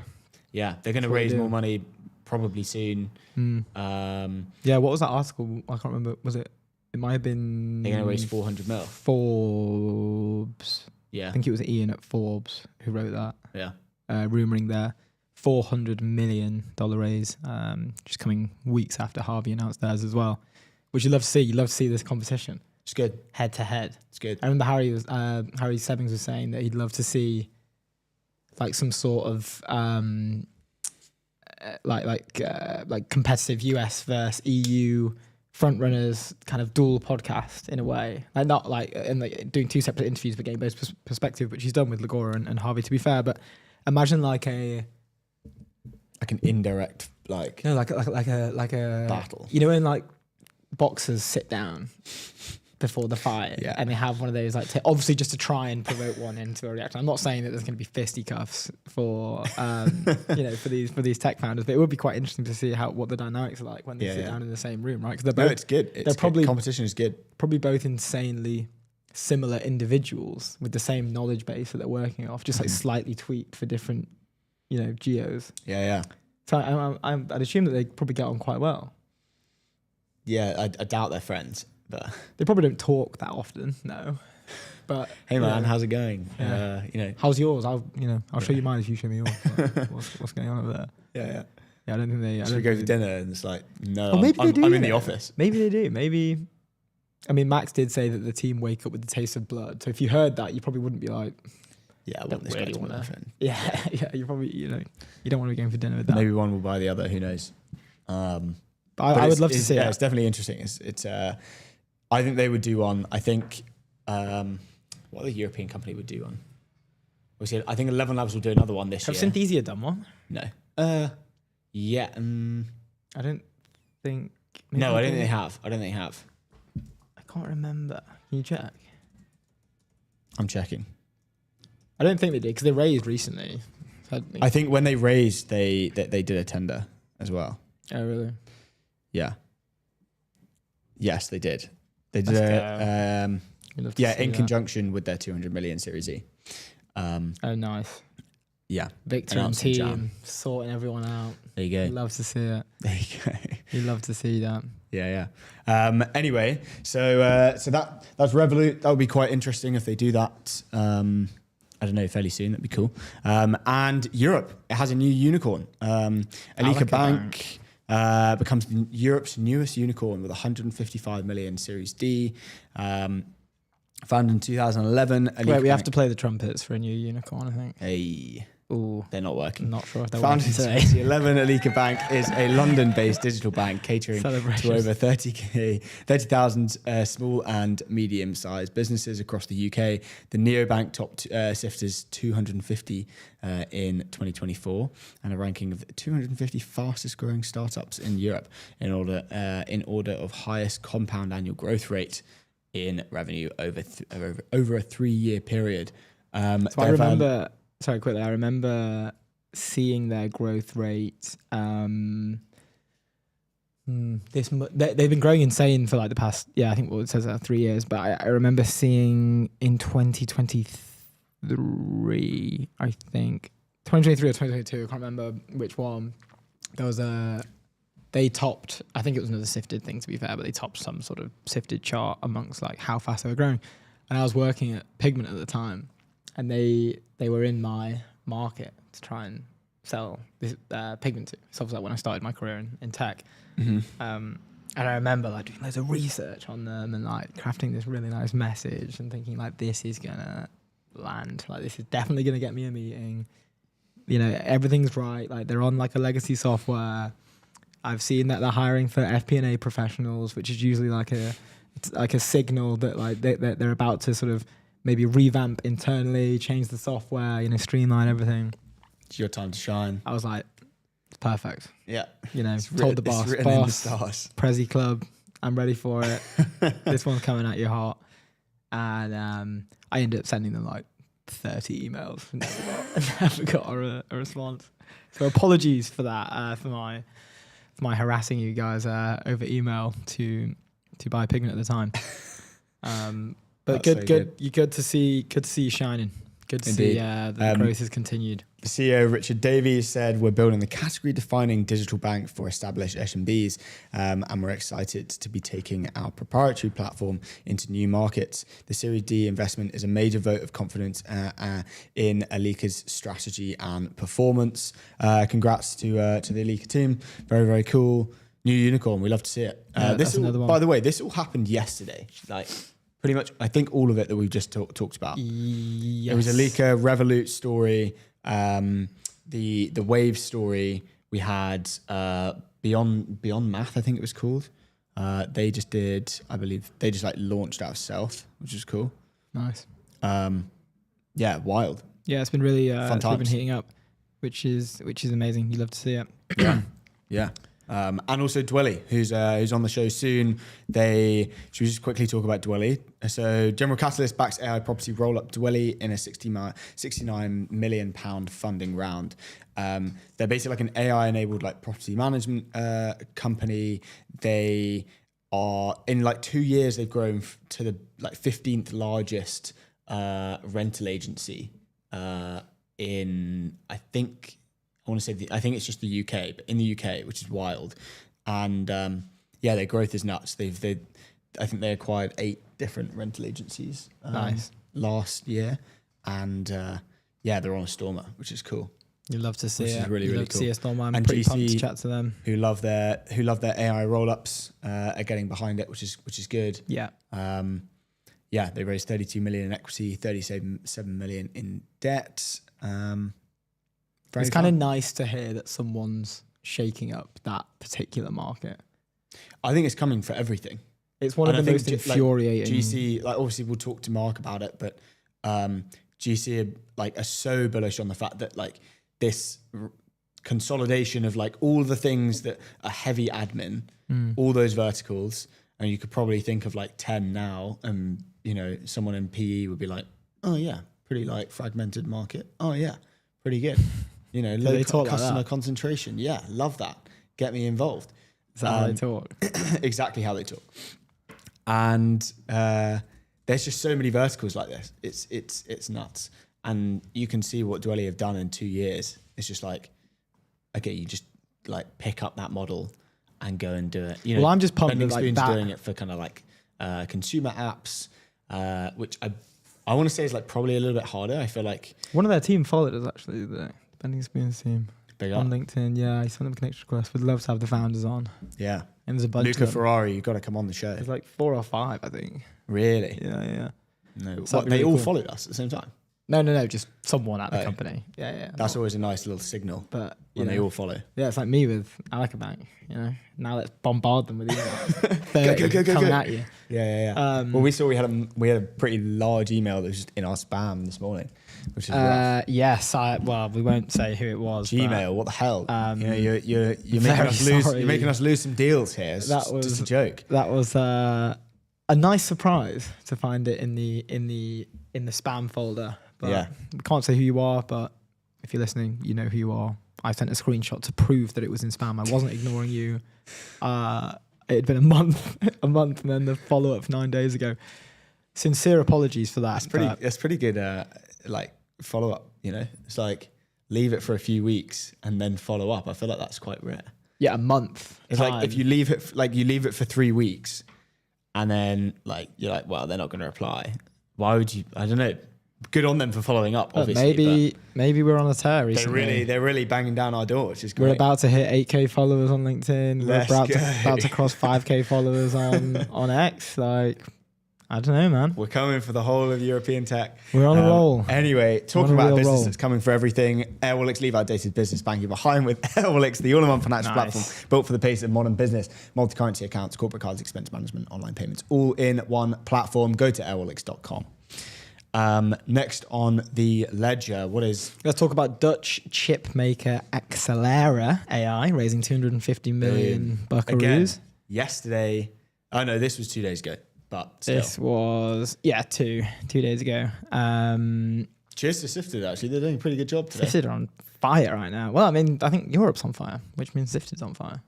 Yeah, they're going to raise more money probably soon. Yeah, what was that article? I can't remember. Was it? It might have been. They're going to raise 400 mil. Forbes. Yeah, I think it was Ian at Forbes who wrote that. Yeah, rumoring their $400 million raise, just coming weeks after Harvey announced theirs as well, which you love to see. You love to see this competition. It's good. Head to head. It's good. I remember Harry Sebbings was saying that he'd love to see like some sort of like competitive US versus EU frontrunners kind of dual podcast in a way, like not like and like doing two separate interviews but getting both perspective, which he's done with Legora and Harvey, to be fair. But imagine like an indirect like a battle. You know, when like boxers sit down before the fight, yeah, and they have one of those like obviously just to try and provoke one into a reaction. I'm not saying that there's going to be fisticuffs for for these tech founders, but it would be quite interesting to see what the dynamics are like when they sit down in the same room, right? Because they're both it's good. They're probably competition is good. Probably both insanely similar individuals with the same knowledge base that they're working off, just like slightly tweaked for different geos. Yeah. So I'd assume that they probably get on quite well. Yeah, I doubt they're friends. But they probably don't talk that often, no. But hey man, how's it going? Yeah. How's yours? I'll show you mine if you show me yours. Like, what's going on over there? Yeah. I don't think they. Should we go for dinner? And it's like, no, maybe they do. I'm in the office. Maybe they do. Maybe. I mean, Max did say that the team wake up with the taste of blood. So if you heard that, you probably wouldn't be like, yeah, I want this guy to be my friend. Yeah. You probably you don't want to be going for dinner with that. Maybe one will buy the other. Who knows? But I would love to see it. Yeah, it's definitely interesting. It's I think they would do one. I think what the European company would do one. I think 11 Labs will do another one this year. Have Synthesia done one? No. Yeah. I don't think. No, I don't think they have. I can't remember. Can you check? I'm checking. I don't think they did because they raised recently. I think when they raised, they did a tender as well. Oh really? Yeah. Yes, they did. They did in conjunction with their 200 million Series E. Oh, nice. Yeah. Victor and team sorting everyone out. There you go. You love to see it. There you go. You love to see that. Yeah. Anyway, so that's Revolut. That would be quite interesting if they do that. I don't know, fairly soon. That'd be cool. And Europe, it has a new unicorn. Alika Bank becomes Europe's newest unicorn with 155 million Series D. Founded in 2011. Wait, we have to play the trumpets for a new unicorn, I think. Hey. Ooh, they're not working. I'm not sure if they're Founded working today. in 2011, Alika Bank is a London-based digital bank catering to over 30,000 small and medium-sized businesses across the UK. The neobank topped Sifter's 250 in 2024 and a ranking of 250 fastest-growing startups in Europe in order of highest compound annual growth rate in revenue over a 3-year period. So I remember. Sorry, quickly. I remember seeing their growth rate. They've been growing insane for like the past, I think it says 3 years. But I remember seeing in 2023, I think 2023 or 2022, I can't remember which one. There was they topped, I think it was another sifted thing to be fair, but they topped some sort of sifted chart amongst like how fast they were growing. And I was working at Pigment at the time, and they were in my market to try and sell this Pigment to. So obviously like when I started my career in tech. And I remember like doing loads of research on them and like crafting this really nice message and thinking like this is gonna land, like this is definitely gonna get me a meeting. You know, everything's right. Like they're on like a legacy software. I've seen that they're hiring for FP&A professionals, which is usually like a signal that like they're about to sort of maybe revamp internally, change the software, you know, streamline everything. It's your time to shine. I was like, it's perfect. Yeah. You know, told the boss, Prezi Club, I'm ready for it. This one's coming at your heart. And I ended up sending them like 30 emails. Never got a response. So apologies for that, for my harassing you guys over email to buy Pigment at the time. But good. You're good to see you shining. Good to see the growth has continued. The CEO, Richard Davies, said we're building the category-defining digital bank for established SMBs, and we're excited to be taking our proprietary platform into new markets. The Series D investment is a major vote of confidence in Alika's strategy and performance. Congrats to the Alika team. Very, very cool. New unicorn. We love to see it. This all, by the way, this all happened yesterday. Like pretty much, I think all of it that we've just talked about. Yes. It was Alika, Revolut story. The Wayve story. We had Beyond Math, I think it was called. They just did, I believe, they just like launched out of stealth, which is cool. Nice. Yeah, wild. Yeah, it's been really Fun been heating up, which is amazing. You love to see it. Yeah. And also Dwelly, who's on the show soon. Should we just quickly talk about Dwelly? So General Catalyst backs AI property roll-up Dwelly in a £69 million funding round. They're basically like an AI-enabled like property management company. They are, in like 2 years, they've grown to the like 15th largest rental agency in, I think it's just the UK, but in the UK, which is wild. And their growth is nuts. I think they acquired 8 different rental agencies last year. And they're on a stormer, which is cool. You love to see it. Which is really, really cool. See a stormer. I'm and pretty GC, pumped to chat to them. Who love their AI roll-ups, are getting behind it, which is good. Yeah. They raised 32 million in equity, 37 million in debt. It's kind of nice to hear that someone's shaking up that particular market. I think it's coming for everything. It's one of the most infuriating. GC, like obviously we'll talk to Mark about it, but GC are so bullish on the fact that like this consolidation of like all the things that are heavy admin, all those verticals, and you could probably think of like 10 now, and you know someone in PE would be like, oh yeah, pretty like fragmented market. Oh yeah, pretty good. You know, low customer concentration. Yeah, love that. Get me involved. Is that how they talk? Exactly how they talk. And there's just so many verticals like this. It's nuts. And you can see what Dwelly have done in 2 years. It's just like, okay, you just like pick up that model and go and do it. You know, I'm just pumped that like that. Doing it for kind of like consumer apps, which I want to say is like probably a little bit harder. I feel like one of their team followed us actually today. Bending Spoons team. Big on up. LinkedIn. Yeah, he sent them a connection request. We'd love to have the founders on. Yeah. And there's a bunch Luca of them. Ferrari, you've got to come on the show. There's like 4 or 5, I think. Really? Yeah. No. They really all followed us at the same time? No, just someone at the company. Yeah. That's always a nice little signal. But when they all follow. Yeah, it's like me with Alika Bank, you know. Now let's bombard them with emails. Go, coming at you. Yeah. Well, we saw we had a pretty large email that was just in our spam this morning, which is rough. Yes. We won't say who it was. Gmail. What the hell? You're making us lose. You're making us lose some deals here. It's just a joke. That was a nice surprise to find it in the spam folder. But we can't say who you are, but if you're listening, you know who you are. I sent a screenshot to prove that it was in spam. I wasn't ignoring you. It had been a month, and then the follow-up 9 days ago. Sincere apologies for that. That's pretty good. Like follow-up. You know, it's like leave it for a few weeks, and then follow up. I feel like that's quite rare. Yeah, a month. It's like if you leave it for 3 weeks, and then like you're like, well, they're not going to reply. Why would you? I don't know. Good on them for following up. Obviously, maybe we're on a tear recently. They're really banging down our door, which is great. We're about to hit 8K followers on LinkedIn. We're about to cross 5K followers on X. Like, I don't know, man. We're coming for the whole of European tech. We're on a roll. Anyway, talking about a business that's coming for everything, Airwallex, leave outdated business banking behind with Airwallex, the all-in-one financial platform built for the pace of modern business. Multi-currency accounts, corporate cards, expense management, online payments, all in one platform. Go to airwallex.com. Next on the ledger, let's talk about Dutch chip maker Accelera AI raising 250 million buckaroos. Again, yesterday. Oh no, this was 2 days ago. But still. This was, 2 days ago. Cheers to Sifted, actually. They're doing a pretty good job today. Sifted are on fire right now. Well, I mean, I think Europe's on fire, which means Sifted's on fire.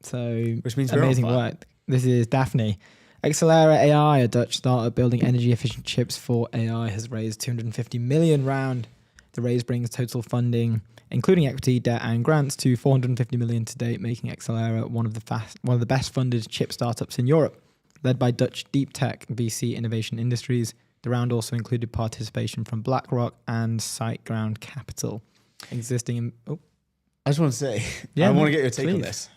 So, which means amazing work. This is Daphne. Accelera AI, a Dutch startup building energy-efficient chips for AI, has raised 250 million round. The raise brings total funding, including equity, debt, and grants, to 450 million to date, making Accelera one of the best-funded chip startups in Europe. Led by Dutch deep tech VC Innovation Industries, the round also included participation from BlackRock and SiteGround Capital. I just want to say, I want to get your take on this.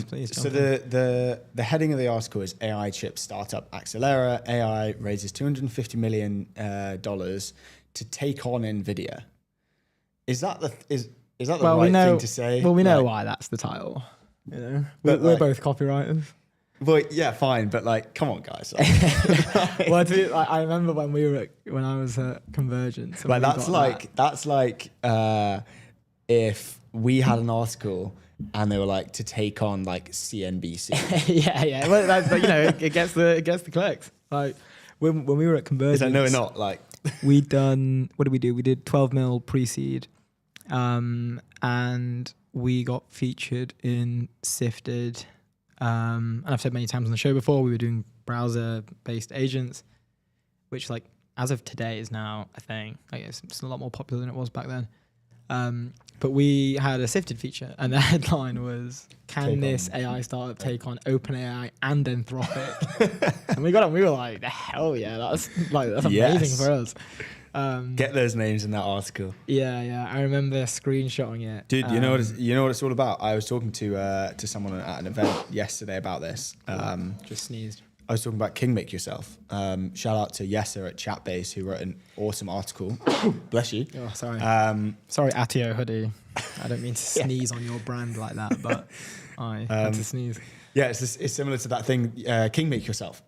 Please. So the heading of the article is AI chip startup Accelera. AI raises $250 million to take on NVIDIA. Is that the right thing to say? Well, we know why that's the title. You know, we're both copywriters. Well, yeah, fine, but like, come on, guys. Well, I remember when I was at Convergence. Like that's like if we had an article and they were like to take on like CNBC. yeah. Well, that's like, it gets the clicks. Like when we were at Convergence. No, we're not like. We'd done. What did we do? We did 12 mil pre-seed, and we got featured in Sifted. And I've said many times on the show before, we were doing browser-based agents, which, like, as of today is now a thing. Like, it's a lot more popular than it was back then. But we had a Sifted feature, and the headline was, "Can this AI startup take on OpenAI and Anthropic?" And we got it. We were like, "The hell yeah! That's amazing for us." Get those names in that article. Yeah. I remember screenshotting it. Dude, you know what it's all about? I was talking to someone at an event yesterday about this. Just sneezed. I was talking about King Make Yourself. Shout out to Yesser at Chatbase, who wrote an awesome article. Bless you. Oh, sorry. Sorry, Atio Hoodie. I don't mean to sneeze on your brand like that, but I had to sneeze. Yeah, it's similar to that thing, King Make Yourself.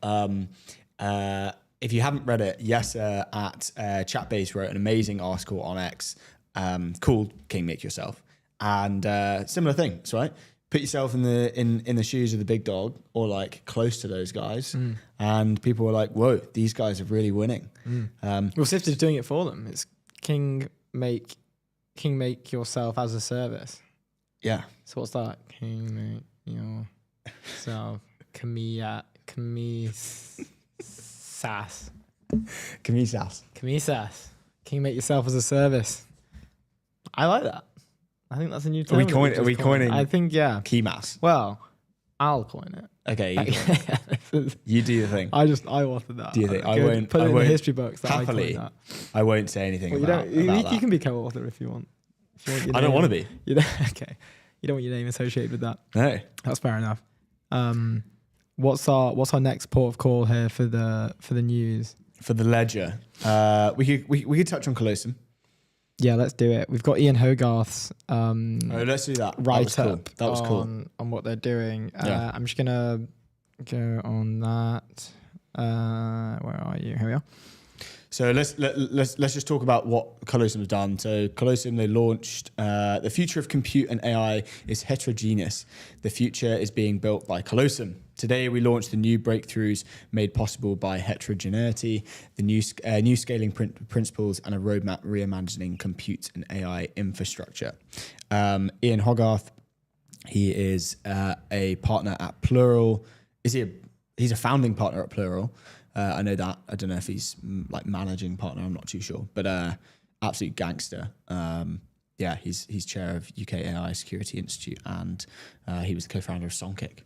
If you haven't read it, Yesser at Chatbase wrote an amazing article on X called King Make Yourself. And similar things, right? Put yourself in the shoes of the big dog or like close to those guys. And people were like, whoa, these guys are really winning. Well, Sifted's doing it for them. It's King Make Yourself as a service. Yeah. So what's that? King Make Yourself. Camisas. King Make Yourself as a service. I like that. I think that's a new term. Are we coining? I think, yeah. Keymas. Well, I'll coin it. Okay. You do your thing. I authored that. Do you think? I won't put it in the history books. Happily, I won't say anything about that. You can be co-author if you want. I don't want to be. Okay. You don't want your name associated with that. No. That's fair enough. What's our next port of call here for the news? For the ledger, we could touch on Colosseum. Yeah, let's do it. We've got Ian Hogarth's let's do that. Write-up That was cool. On what they're doing. Yeah. I'm just gonna go on that. Where are you? Here we are. So let's just talk about what Colosseum has done. So Colosseum, they launched the future of compute and AI is heterogeneous. The future is being built by Colosseum. Today we launched the new breakthroughs made possible by heterogeneity, the new scaling principles, and a roadmap reimagining compute and AI infrastructure. Ian Hogarth, he is a partner at Plural. He's a founding partner at Plural. I know that. I don't know if he's like managing partner. I'm not too sure, but absolute gangster. Yeah, he's chair of UK AI Security Institute, and he was the co-founder of Songkick.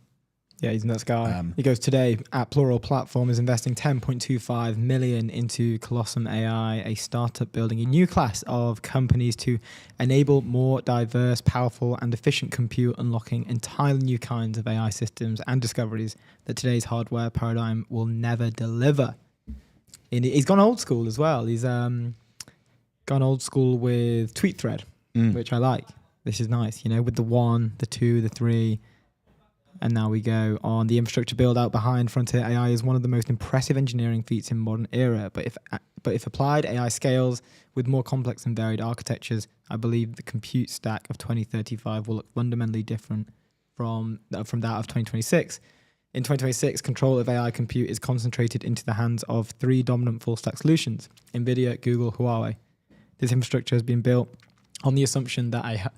Yeah, he's a nuts guy. He goes, today, at Plural Platform is investing 10.25 million into Colossum AI, a startup building a new class of companies to enable more diverse, powerful, and efficient compute, unlocking entirely new kinds of AI systems and discoveries that today's hardware paradigm will never deliver. And he's gone old school as well. He's gone old school with TweetThread, which I like. This is nice, with the 1, the 2, the 3. And now we go on. The infrastructure build out behind Frontier AI is one of the most impressive engineering feats in modern era. But if applied AI scales with more complex and varied architectures, I believe the compute stack of 2035 will look fundamentally different from that of 2026. In 2026, control of AI compute is concentrated into the hands of 3 dominant full stack solutions: NVIDIA, Google, Huawei. This infrastructure has been built on the assumption that a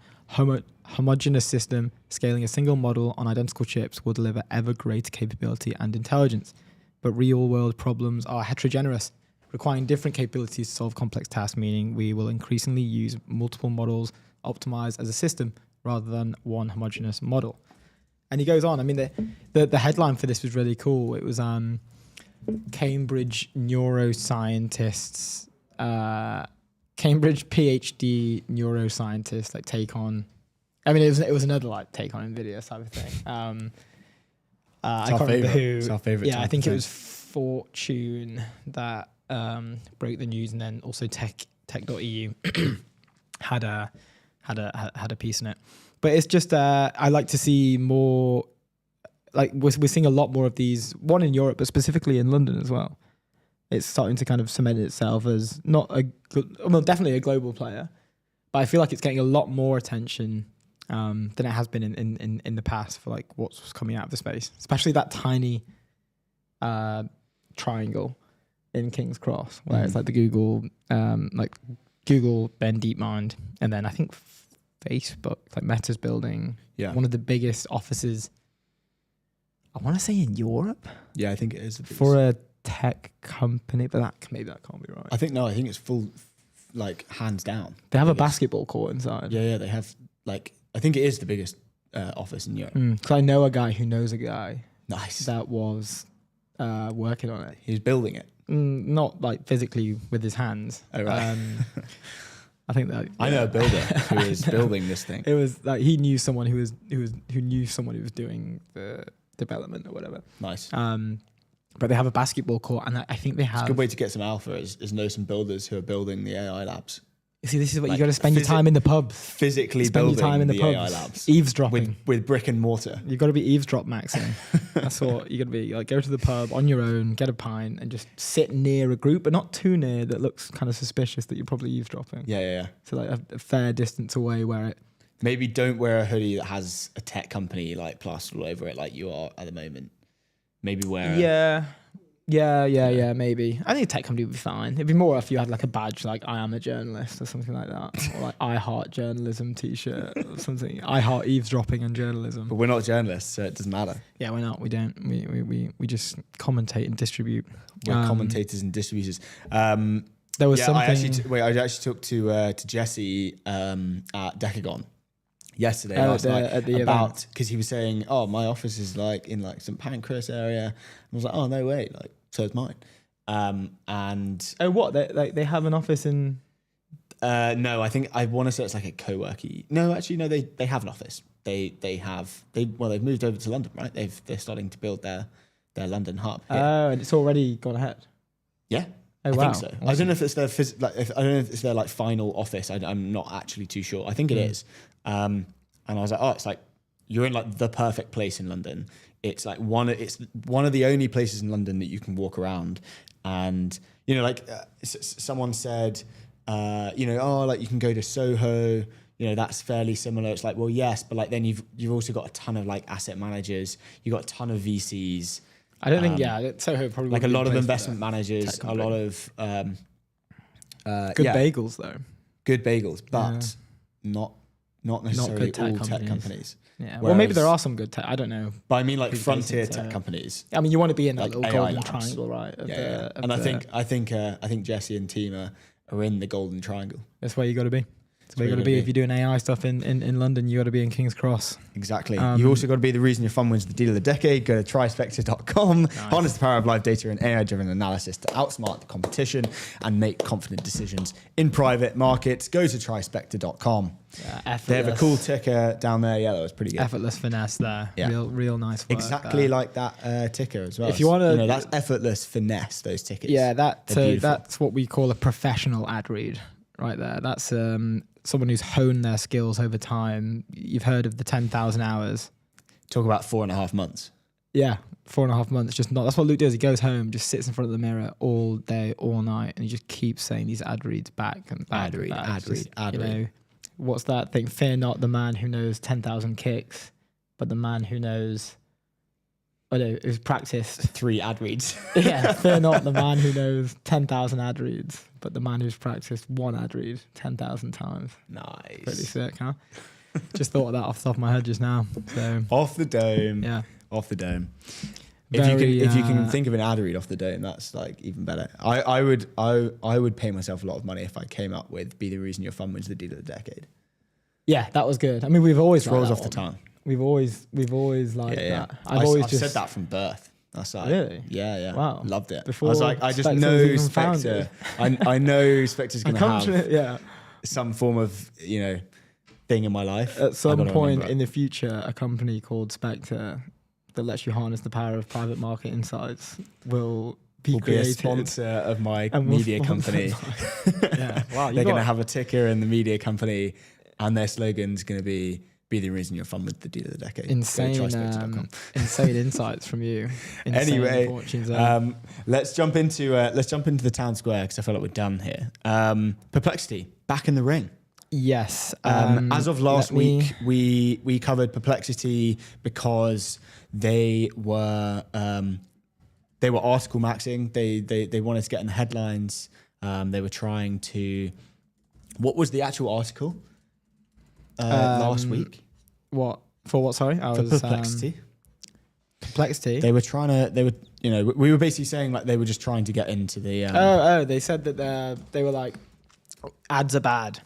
homogeneous system scaling a single model on identical chips will deliver ever greater capability and intelligence. But real world problems are heterogeneous, requiring different capabilities to solve complex tasks, meaning we will increasingly use multiple models optimized as a system rather than one homogeneous model. And he goes on. I mean, the headline for this was really cool. It was Cambridge neuroscientists, Cambridge PhD neuroscientists take on. I mean, it was another take on NVIDIA type of thing. I can't remember who. It's our favorite. Yeah, I think it was Fortune that broke the news, and then also tech.eu had a piece in it. But it's just I like to see more. We're seeing a lot more of these. One in Europe, but specifically in London as well. It's starting to kind of cement itself as definitely a global player, but I feel like it's getting a lot more attention than it has been in the past for what's coming out of the space, especially that tiny triangle in King's Cross, where it's the Google, Google, then DeepMind, and then I think Facebook, Meta's building one of the biggest offices, I want to say in Europe. Yeah, I think it is for a tech company, but maybe that can't be right. I think it's full, hands down. They have a basketball court inside. Yeah, they have I think it is the biggest office in Europe. Because I know a guy who knows a guy. Nice. That was working on it. He was building it. Not physically with his hands. Oh right. I think that I know a builder who is building this thing. It was he knew someone who knew someone who was doing the development or whatever. Nice. But they have a basketball court, and I think they have. It's a good way to get some alpha is know some builders who are building the AI labs. See, this is what you got to spend your time in the pub. Physically spend building your time in the AI labs. Eavesdropping. With brick and mortar. You've got to be eavesdrop maxing. That's what you got to be. Go to the pub on your own, get a pint, and just sit near a group, but not too near that looks kind of suspicious that you're probably eavesdropping. Yeah. So a fair distance away where it... Maybe don't wear a hoodie that has a tech company plastered all over it like you are at the moment. Maybe wear... Yeah, maybe. I think a tech company would be fine. It'd be more if you had a badge I am a journalist or something like that. Or I heart journalism t-shirt or something. I heart eavesdropping and journalism. But we're not journalists, so it doesn't matter. Yeah, we're not. We don't. We just commentate and distribute. We're commentators and distributors. There was something... I actually talked to Jesse at Decagon yesterday last night at the about, because he was saying, oh, my office is in St Pancras area. And I was like, oh, no way, so is mine. And what they have an office in... no, I want to say it's a co-worky. No, actually, no, they have an office. They've moved over to London, right? They're starting to build their London hub here. Oh, and it's already gone ahead. Yeah. Oh, I wow. think so. Awesome. I don't know if it's their I don't know if it's their final office. I'm not actually too sure. I think it is. And I was like, oh, it's you're in the perfect place in London. It's one of the only places in London that you can walk around, and someone said, you can go to Soho. That's fairly similar. It's well, yes, but then you've also got a ton of asset managers. You've got a ton of VCs. I don't think Soho probably a lot of investment managers, a lot of good bagels though. Good bagels, but not necessarily all tech companies. Yeah. Well, maybe there are some good tech. I don't know. But I mean, frontier tech companies. I mean, you want to be in that little AI golden labs. triangle, right? I think Jesse and team are in the golden triangle. That's where you got to be. So you got to be, if you're doing AI stuff in London, you got to be in King's Cross. Exactly. You've also got to be the reason your fund wins the deal of the decade. Go to trispector.com, harness the power of live data and AI-driven analysis to outsmart the competition and make confident decisions in private markets. Go to trispector.com. Yeah, they have a cool ticker down there. Yeah, that was pretty good. Effortless finesse there. Yeah. Real nice work. Exactly like that ticker as well. If you want to, that's effortless finesse, those tickets. Yeah, that's what we call a professional ad read right there. That's someone who's honed their skills over time. You've heard of the 10,000 hours. Talk about 4.5 months. Yeah, 4.5 months. Just not. That's what Luke does. He goes home, just sits in front of the mirror all day, all night, and he just keeps saying these ad reads back and back. Ad read. What's that thing? Fear not the man who knows 10,000 kicks, but the man who knows. Oh no, who's practiced 3 ad reads. Yeah, fear not the man who knows 10,000 ad reads, but the man who's practiced 1 ad read 10,000 times. Nice. Pretty sick, huh? Just thought of that off the top of my head just now. So off the dome. Yeah. Off the dome. If you can think of an ad read off the dome, that's like even better. I would pay myself a lot of money if I came up with "Be the reason your fund wins the deal of the decade." Yeah, that was good. I mean, we've always rolls off the tongue. We've always liked that. I've said that from birth. That's like, really? Yeah. Wow. Loved it. Before I was like, I just know Spectre. I know Spectre's going to have some form of, thing in my life. At some point in the future, a company called Spectre that lets you harness the power of private market insights will be a sponsor of my media company. Yeah. Wow. They're going to have a ticker in the media company, and their slogan's going to be the reason your fund with the deal of the decade." Insane insights from you. Anyway, let's jump into the town square because I feel like we're done here. Perplexity back in the ring. Yes. As of last week, we covered Perplexity because they were article maxing. They wanted to get in the headlines. They were trying to. What was the actual article last week? What for? What? Sorry, for Perplexity. Perplexity. They were trying to. We were basically saying like they were just trying to get into the. They said that they were like ads are bad.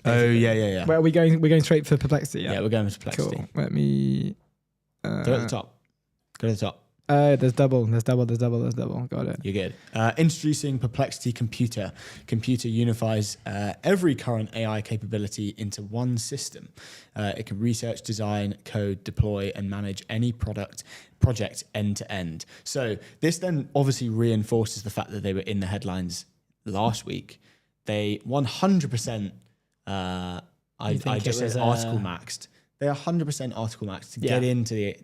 Oh yeah. Where are we going? We're going straight for Perplexity. Yeah, we're going for Perplexity. Cool. Let me. Go at the top. Go to the top. There's double. Got it. You're good. Introducing Perplexity Computer. Computer unifies every current AI capability into one system. It can research, design, code, deploy, and manage any project end to end. So this then obviously reinforces the fact that they were in the headlines last week. They 100%. I just said article maxed. They 100% article maxed to get into the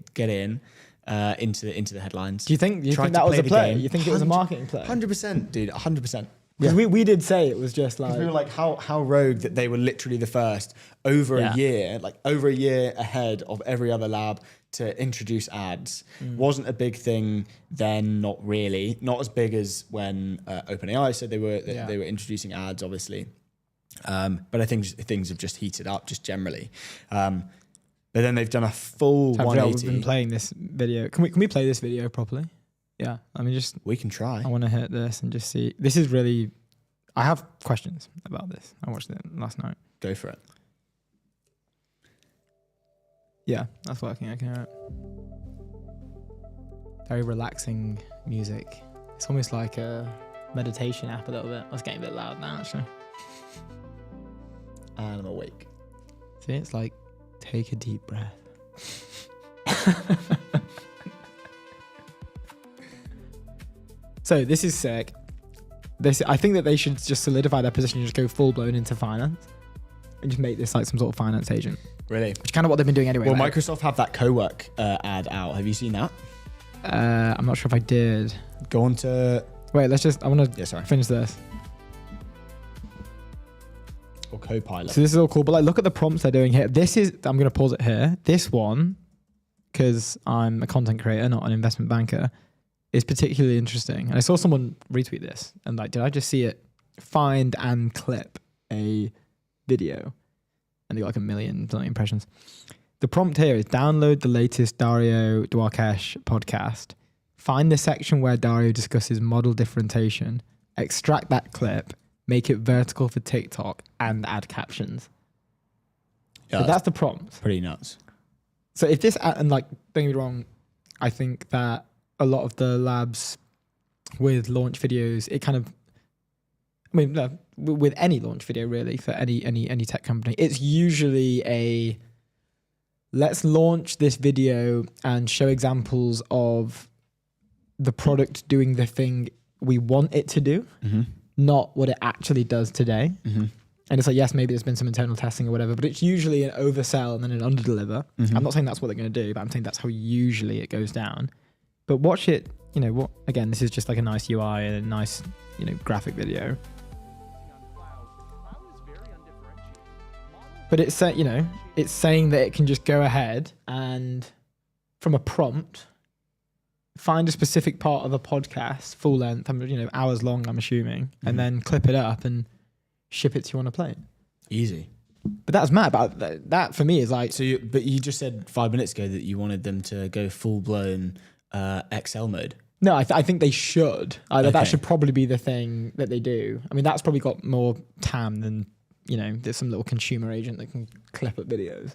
headlines. Do you think that was a play? You think it was a marketing play? 100%, dude. 100%. Because we did say it was just like we were like how rogue that they were literally the first over a year ahead of every other lab to introduce ads. Wasn't a big thing then, not really, not as big as when OpenAI said they were introducing ads, obviously. But I think things have just heated up just generally. But then they've done a full 180. We've been playing this video. Can we play this video properly? Yeah. I mean, we can try. I want to hit this and just see. This is really. I have questions about this. I watched it last night. Go for it. Yeah, that's working. I can hear it. Very relaxing music. It's almost like a meditation app a little bit. I was getting a bit loud now, actually. And I'm awake. See, it's like. Take a deep breath. So this is sick. I think that they should just solidify their position and just go full blown into finance and just make this like some sort of finance agent. Really? Which is kind of what they've been doing anyway. Well, right? Microsoft have that co-work ad out. Have you seen that? I'm not sure if I did. Go on to... Wait, I want to finish this. Or Copilot. So this is all cool, but like look at the prompts they're doing here. I'm going to pause it here. This one, because I'm a content creator, not an investment banker, is particularly interesting. And I saw someone retweet this and like, did I just see it? Find and clip a video. And they got like 1 million something impressions. The prompt here is download the latest Dario Duarkesh podcast. Find the section where Dario discusses model differentiation. Extract that clip. Make it vertical for TikTok and add captions. So that's the prompt. Pretty nuts. So if this, and like, don't get me wrong, I think that a lot of the labs with launch videos, it kind of, I mean, with any launch video really for any tech company, it's usually let's launch this video and show examples of the product doing the thing we want it to do, not what it actually does today. And it's like, yes, maybe there's been some internal testing or whatever, but it's usually an oversell and then an underdeliver. I'm not saying that's what they're going to do, but I'm saying that's how usually it goes down. But watch it, again, this is just like a nice UI and a nice, graphic video. But it's saying that it can just go ahead and from a prompt, find a specific part of a podcast, full length, hours long, I'm assuming, and then clip it up and ship it to you on a plane. Easy. But that's mad. But that for me is like... But you just said 5 minutes ago that you wanted them to go full-blown Excel mode. No, I think they should. That should probably be the thing that they do. I mean, that's probably got more TAM than, there's some little consumer agent that can clip up videos.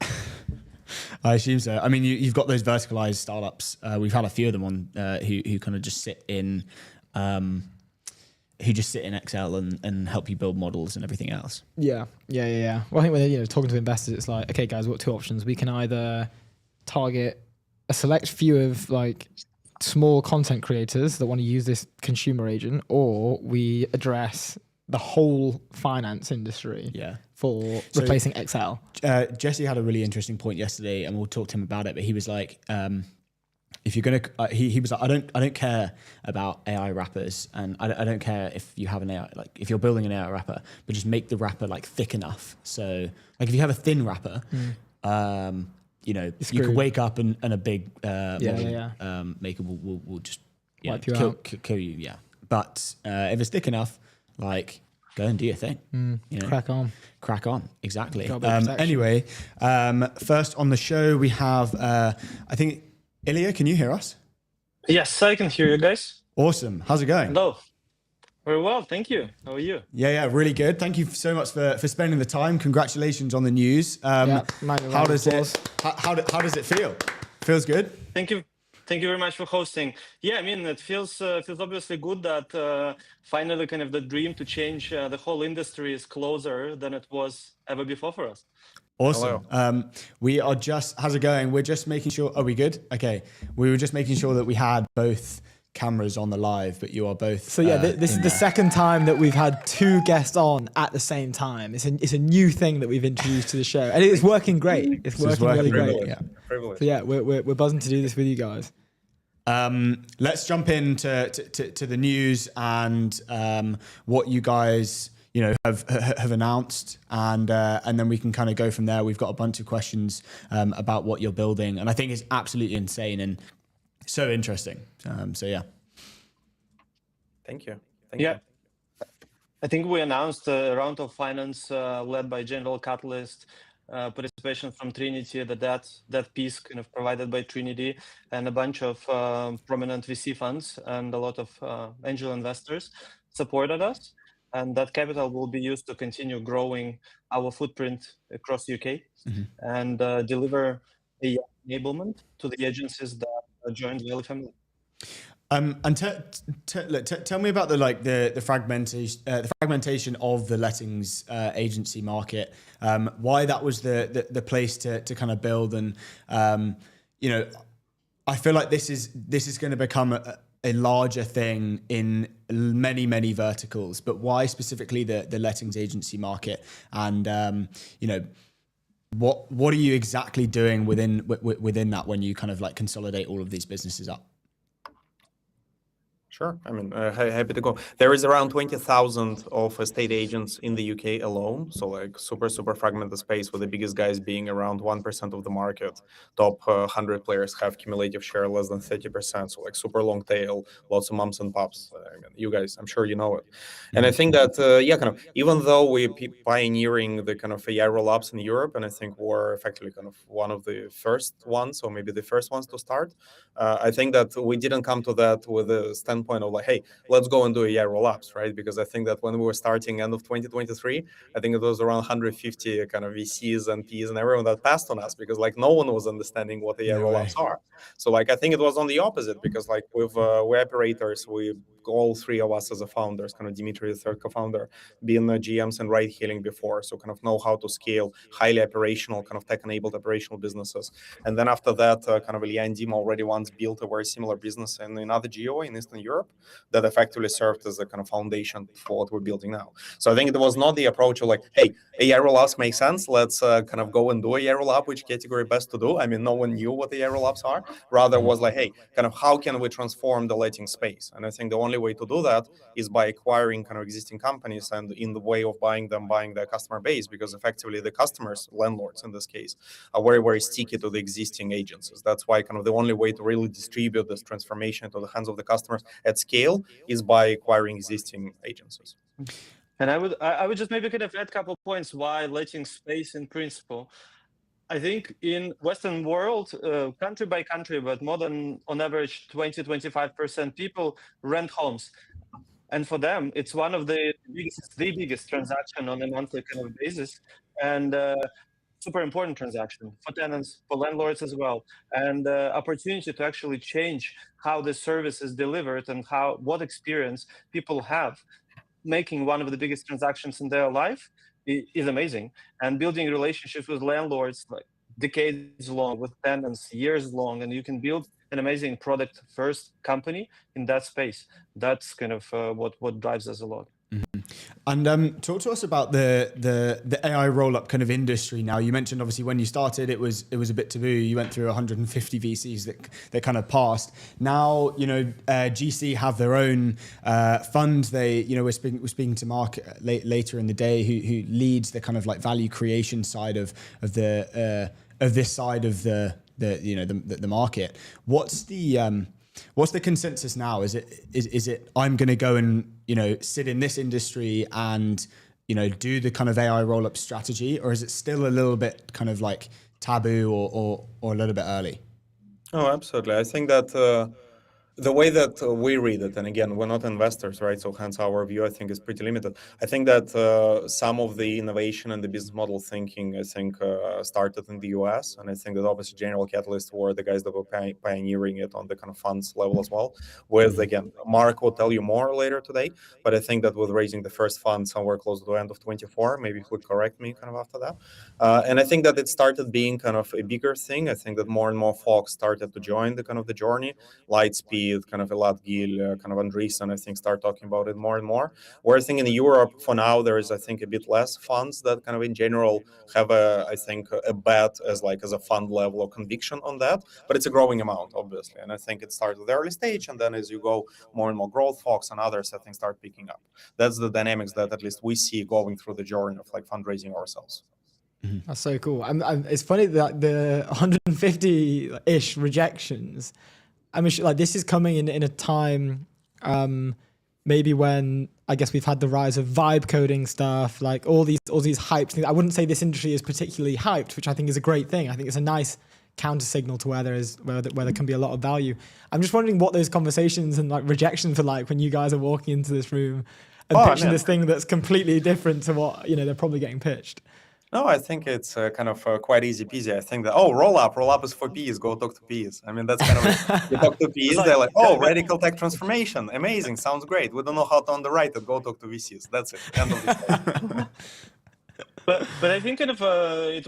I assume so. I mean, you've got those verticalized startups. We've had a few of them on who kind of just sit in... who just sit in Excel and help you build models and everything else. Yeah. Well, I think when they're talking to investors, it's like, okay, guys, we've got two options. We can either target a select few of like small content creators that want to use this consumer agent, or we address the whole finance industry for replacing Excel. Jesse had a really interesting point yesterday, and we'll talk to him about it. But he was like, if you're gonna, he was like, I don't care about AI wrappers, and I don't care if you have an AI, like if you're building an AI wrapper, but just make the wrapper like thick enough. So like if you have a thin wrapper, you could wake up and a big maker will just wipe you out, kill you. Yeah, but if it's thick enough, like go and do your thing. Crack on. Exactly. Anyway, first on the show we have I think. Ilya, can you hear us? Yes, I can hear you guys. Awesome. How's it going? Hello. Very well, thank you. How are you? Yeah, really good. Thank you so much for spending the time. Congratulations on the news. How does it feel? Feels good? Thank you very much for hosting. Yeah, I mean, it feels obviously good that finally kind of the dream to change the whole industry is closer than it was ever before for us. Awesome. We are just, how's it going? We're just making sure, are we good? Okay. We were just making sure that we had both cameras on the live, but you are both. So yeah, this is the second time that we've had two guests on at the same time. It's a new thing that we've introduced to the show, and it's working great. It's working really great. Yeah. So yeah, we're buzzing to do this with you guys. Let's jump into the news and what you guys have announced, and then we can kind of go from there. We've got a bunch of questions about what you're building, and I think it's absolutely insane and so interesting. So yeah. Thank you. I think we announced a round of finance led by General Catalyst, participation from Trinity, that piece kind of provided by Trinity, and a bunch of prominent VC funds and a lot of angel investors supported us. And that capital will be used to continue growing our footprint across UK and deliver AI enablement to the agencies that joined the Wayve family. And tell me about the fragmentation of the lettings agency market. Why that was the place to kind of build, and I feel like this is going to become a larger thing in many verticals, but why specifically the lettings agency market? And what are you exactly doing within that when you kind of like consolidate all of these businesses up? Sure. I mean, happy to go. There is around 20,000 of estate agents in the UK alone. So like super fragmented space, with the biggest guys being around 1% of the market. Top 100 players have cumulative share less than 30%. So like super long tail, lots of mums and pops. I mean, you guys, I'm sure you know it. And I think that, kind of, even though we're pioneering the kind of AI roll-ups in Europe, and I think we're effectively kind of one of the first ones, or maybe the first ones to start, I think that we didn't come to that with a standpoint point of like, hey, let's go and do AI rollups, right? Because I think that when we were starting end of 2023, I think it was around 150 kind of VCs and Ps and everyone that passed on us because like no one was understanding what AI rollups are. So like I think it was on the opposite because like with we operators, we all three of us as a founders, kind of Dimitri, the third co-founder, being GMs and ride hailing before, so kind of know how to scale highly operational, kind of tech-enabled operational businesses. And then after that, kind of Ilya and Dima already once built a very similar business in another geo in Eastern Europe that effectively served as a kind of foundation for what we're building now. So I think it was not the approach of like, hey, AI rollups make sense. Let's kind of go and do AI rollup, which category best to do. I mean, no one knew what AI rollups are. Rather was like, hey, kind of how can we transform the letting space? And I think the only way to do that is by acquiring kind of existing companies and in the way of buying their customer base, because effectively the customers, landlords in this case, are very, very sticky to the existing agencies. That's why kind of the only way to really distribute this transformation to the hands of the customers at scale is by acquiring existing agencies. And I would just maybe kind of add a couple points why letting space in principle. I think in Western world, country by country, but more than on average 20-25% people rent homes. And for them, it's one of the biggest transaction on a monthly kind of basis. And super important transaction for tenants, for landlords as well. And opportunity to actually change how the service is delivered and what experience people have making one of the biggest transactions in their life is amazing. And building relationships with landlords like decades long, with tenants years long, and you can build an amazing product first company in that space. That's kind of what drives us a lot. Mm-hmm. And talk to us about the AI roll-up kind of industry now. You mentioned obviously when you started, it was a bit taboo. You went through 150 VCs that kind of passed. Now, GC have their own fund. They, we're speaking to Mark later in the day, who leads the kind of like value creation side of this side of the market. What's the consensus now? Is it I'm going to go and sit in this industry and do the kind of AI roll-up strategy, or is it still a little bit kind of like taboo or a little bit early? Oh, absolutely. I think that the way that we read it, and again, we're not investors, right? So hence our view, I think, is pretty limited. I think that some of the innovation and the business model thinking, I think, started in the US. And I think that obviously General Catalyst were the guys that were pioneering it on the kind of funds level as well. With, again, Mark will tell you more later today. But I think that with raising the first fund somewhere close to the end of 24, maybe he would correct me kind of after that. And I think that it started being kind of a bigger thing. I think that more and more folks started to join the kind of the journey. Lightspeed, kind of Elad Gil, kind of Andreessen, I think, start talking about it more and more. Where I think in Europe, for now, there is, I think, a bit less funds that kind of in general have I think, a bet as a fund level of conviction on that. But it's a growing amount, obviously. And I think it started at the early stage. And then as you go, more and more growth folks and others, I think, start picking up. That's the dynamics that at least we see going through the journey of like fundraising ourselves. That's so cool. It's funny that the 150-ish rejections, I'm sure like this is coming in a time maybe when I guess we've had the rise of vibe coding stuff, like all these hyped things. I wouldn't say this industry is particularly hyped, which I think is a great thing. I think it's a nice counter signal to where there can be a lot of value. I'm just wondering what those conversations and like rejections are like when you guys are walking into this room and pitching this thing that's completely different to what they're probably getting pitched. No, I think it's kind of quite easy peasy. I think that, roll-up is for Ps, go talk to Ps. I mean, that's kind of, you talk to Ps, they're like, radical tech transformation, amazing, sounds great. We don't know how to underwrite it, go talk to VCs. That's it, end of the story. But I think kind of it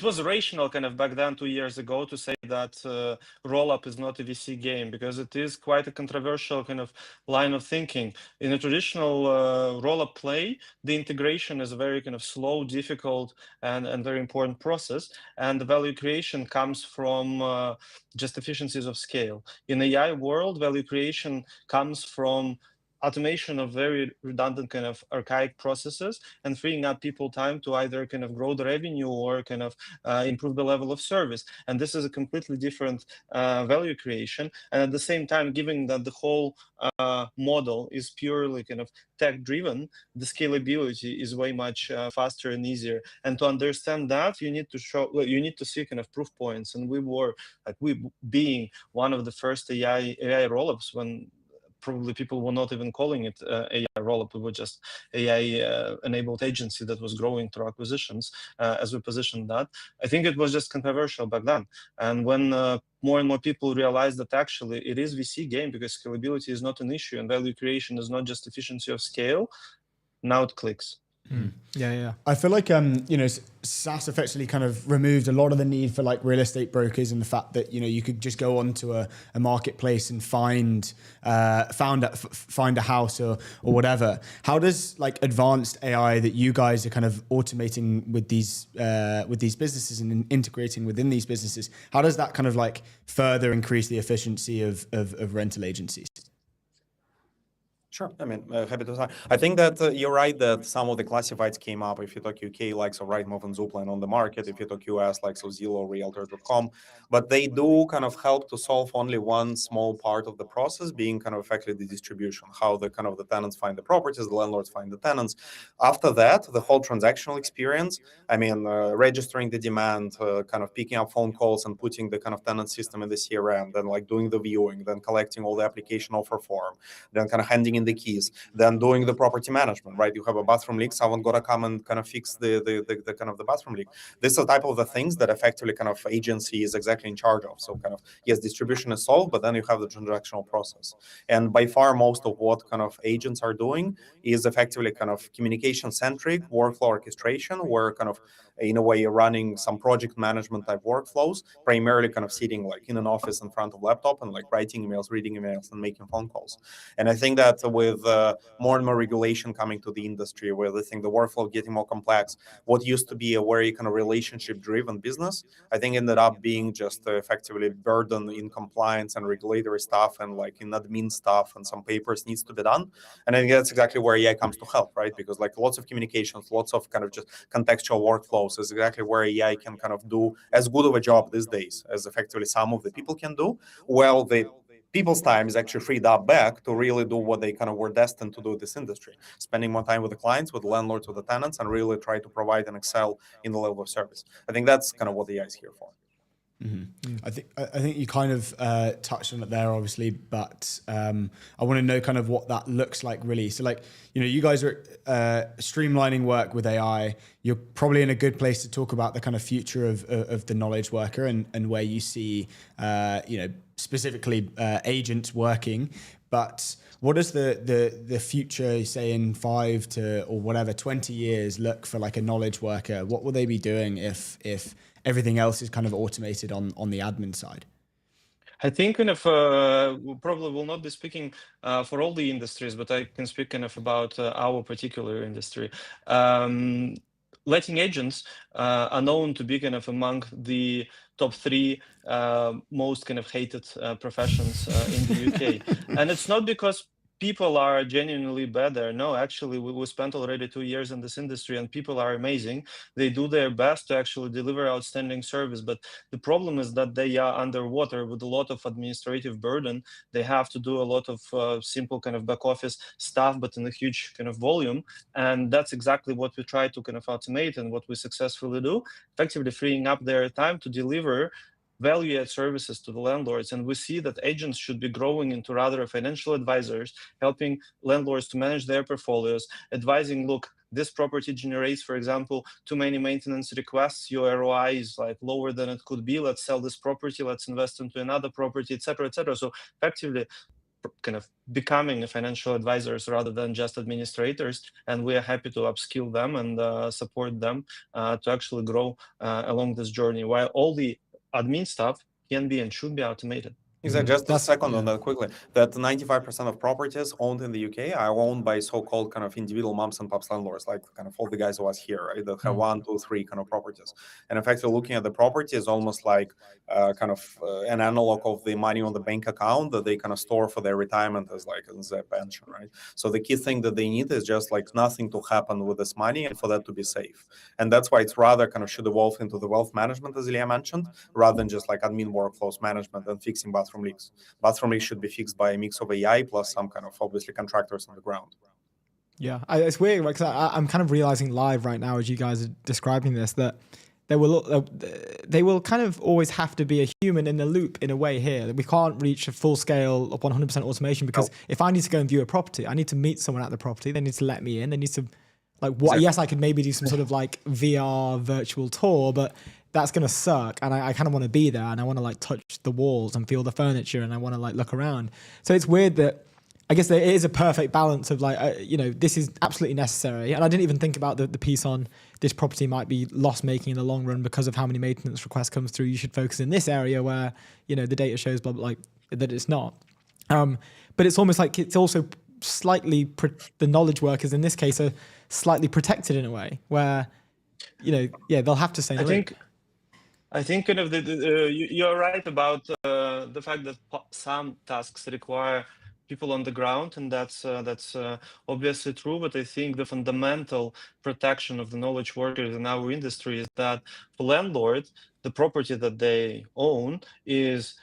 was rational kind of back then 2 years ago to say that roll-up is not a VC game, because it is quite a controversial kind of line of thinking. In a traditional roll-up play, the integration is a very kind of slow, difficult, and very important process. And the value creation comes from just efficiencies of scale. In the AI world, value creation comes from automation of very redundant kind of archaic processes and freeing up people time to either kind of grow the revenue or kind of improve the level of service. And this is a completely different value creation. And at the same time, given that the whole model is purely kind of tech driven, the scalability is way much faster and easier. And to understand that, you need to see kind of proof points. And we being one of the first AI rollups, when probably people were not even calling it AI rollup. It was just AI enabled agency that was growing through acquisitions as we positioned that. I think it was just controversial back then. And when more and more people realize that actually it is VC game, because scalability is not an issue and value creation is not just efficiency of scale, now it clicks. Yeah. I feel like SaaS effectively kind of removed a lot of the need for like real estate brokers, and the fact that you could just go onto a marketplace and find a house or whatever. How does like advanced AI that you guys are kind of automating with these businesses and integrating within these businesses, how does that kind of like further increase the efficiency of rental agencies? Sure. I mean, happy to start. I think that you're right that some of the classifieds came up. If you talk UK, like so Rightmove and Zoopla on the market. If you talk US, like so Zillow, Realtor.com. But they do kind of help to solve only one small part of the process, being kind of effectively the distribution, how the kind of the tenants find the properties, the landlords find the tenants. After that, the whole transactional experience, I mean, registering the demand, kind of picking up phone calls and putting the kind of tenant system in the CRM, then like doing the viewing, then collecting all the application offer form, then kind of handing in the keys, then doing the property management, right? You have a bathroom leak, someone gotta come and kind of fix the kind of the bathroom leak. This is the type of the things that effectively kind of agency is exactly in charge of. So kind of, yes, distribution is solved, but then you have the transactional process. And by far most of what kind of agents are doing is effectively kind of communication centric workflow orchestration, where kind of in a way running some project management type workflows, primarily kind of sitting like in an office in front of laptop and like writing emails, reading emails, and making phone calls. And I think that with more and more regulation coming to the industry, where I think the workflow getting more complex, what used to be a very kind of relationship driven business, I think ended up being just effectively burden in compliance and regulatory stuff and like in admin stuff, and some papers needs to be done. And I think that's exactly where AI comes to help, right? Because like lots of communications, lots of kind of just contextual workflows is exactly where AI can kind of do as good of a job these days as effectively some of the people can do. Well, the people's time is actually freed up back to really do what they kind of were destined to do in this industry, spending more time with the clients, with the landlords, with the tenants, and really try to provide and excel in the level of service. I think that's kind of what AI is here for. Mm-hmm. I think you kind of touched on it there, obviously, but I want to know kind of what that looks like, really. So, like, you guys are streamlining work with AI. You're probably in a good place to talk about the kind of future of the knowledge worker and where you see, specifically agents working. But what does the future, say in 5 to or whatever 20 years, look for like a knowledge worker? What will they be doing if everything else is kind of automated on the admin side? I think kind of we probably will not be speaking for all the industries, but I can speak kind of about our particular industry. Letting agents are known to be kind of among the top 3 most kind of hated professions in the UK. And it's not because people are genuinely better. No, actually, we spent already 2 years in this industry and people are amazing. They do their best to actually deliver outstanding service. But the problem is that they are underwater with a lot of administrative burden. They have to do a lot of simple kind of back office stuff, but in a huge kind of volume. And that's exactly what we try to kind of automate and what we successfully do, effectively freeing up their time to deliver value-add services to the landlords. And we see that agents should be growing into rather financial advisors, helping landlords to manage their portfolios, advising, look, this property generates, for example, too many maintenance requests, your ROI is like lower than it could be, let's sell this property, let's invest into another property, etc., etc. So effectively kind of becoming financial advisors rather than just administrators, and we are happy to upskill them and support them to actually grow along this journey, while all the admin stuff can be and should be automated. Exactly. Just a second on that quickly. That 95% of properties owned in the UK are owned by so-called kind of individual mums and pops landlords, like kind of all the guys who was here, right? That have 1, 2, 3 kind of properties. And in fact, looking at the property is almost like an analog of the money on the bank account that they kind of store for their retirement as their pension, right? So the key thing that they need is just like nothing to happen with this money and for that to be safe. And that's why it's rather kind of should evolve into the wealth management, as Ilya mentioned, rather than just like admin workflows management and fixing bathroom leaks. Bathroom leaks should be fixed by a mix of AI plus some kind of obviously contractors on the ground. Yeah, it's weird because I'm kind of realizing live right now as you guys are describing this that they will kind of always have to be a human in the loop in a way here. We can't reach a full scale of 100% automation because if I need to go and view a property, I need to meet someone at the property. They need to let me in. They need to yes, I could maybe do some sort of like VR virtual tour, but that's going to suck. And I kind of want to be there and I want to like touch the walls and feel the furniture and I want to like look around. So it's weird that I guess there is a perfect balance of like, this is absolutely necessary. And I didn't even think about the piece on this property might be loss making in the long run because of how many maintenance requests comes through. You should focus in this area where, the data shows that it's not. But it's almost like it's also slightly, the knowledge workers in this case are slightly protected in a way where, they'll have to say no. I think kind of you're right about the fact that some tasks require people on the ground, and that's obviously true. But I think the fundamental protection of the knowledge workers in our industry is that for landlords, the property that they own is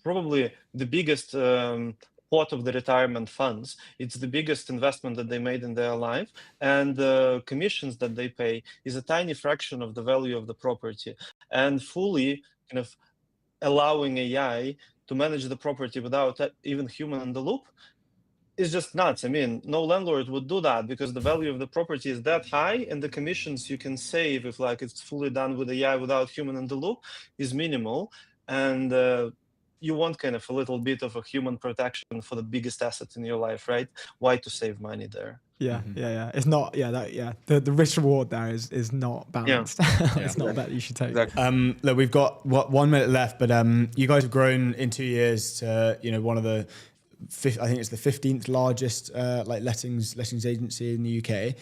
probably the biggest pot of the retirement funds. It's the biggest investment that they made in their life, and the commissions that they pay is a tiny fraction of the value of the property. And fully kind of allowing AI to manage the property without even human in the loop is just nuts. I mean, no landlord would do that because the value of the property is that high, and the commissions you can save if it's fully done with AI without human in the loop is minimal. And you want kind of a little bit of a human protection for the biggest asset in your life, right? Why to save money there? Yeah. It's not. The risk reward there is not balanced. It's not a bet you should take. Exactly. Look, we've got 1 minute left, but you guys have grown in 2 years to one of the I think it's the 15th largest lettings agency in the UK.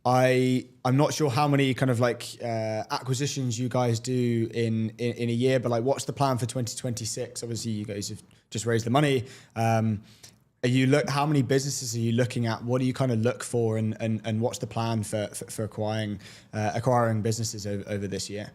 I'm not sure how many kind of acquisitions you guys do in a year, but what's the plan for 2026? Obviously, you guys have just raised the money. How many businesses are you looking at? What do you kind of look for, and what's the plan for acquiring businesses over this year?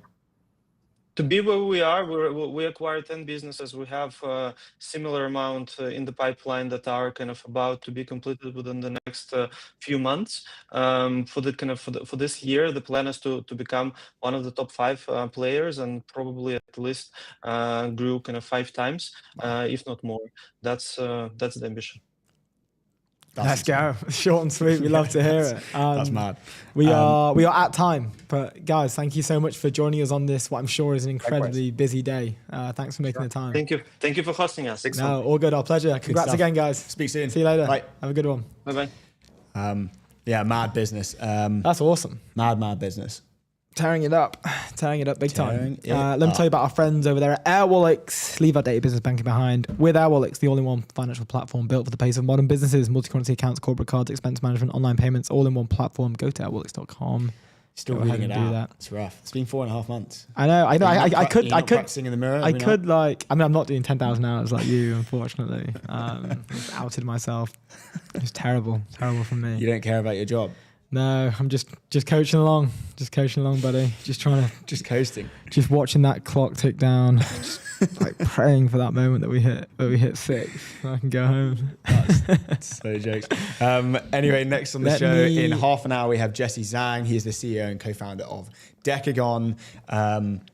To be where we are, we acquired 10 businesses. We have a similar amount in the pipeline that are kind of about to be completed within the next few months. For this year, the plan is to become one of the top 5 players, and probably at least grew kind of 5 times, if not more. That's the ambition. Let's go. Short and sweet. We love to hear it. That's mad. We are at time, but guys, thank you so much for joining us on this, what I'm sure is an incredibly busy day. Thanks for making the time. Thank you for hosting us. No, all good. Our pleasure. Congrats again, guys. Speak soon. See you later. Bye. Have a good one. Bye-bye. Mad business. That's awesome. Mad business. Tearing it up big time. Let me tell you about our friends over there at Airwallex. Leave our data business banking behind with Airwallex, the all-in-one financial platform built for the pace of modern businesses, multi-currency accounts, corporate cards, expense management, online payments, all in one platform. Go to airwallex.com. Still reading it out. It's rough. It's been 4.5 months. I know. I could practicing in the mirror. I'm not doing 10,000 hours like you, unfortunately. I've outed myself. It's terrible from me. You don't care about your job. No, I'm just coaching along, buddy. Just coasting. Just watching that clock tick down, just praying for that moment that we hit 6, and I can go home. That's so jokes. Anyway, next on the show in half an hour we have Jesse Zhang. He is the CEO and co-founder of Decagon.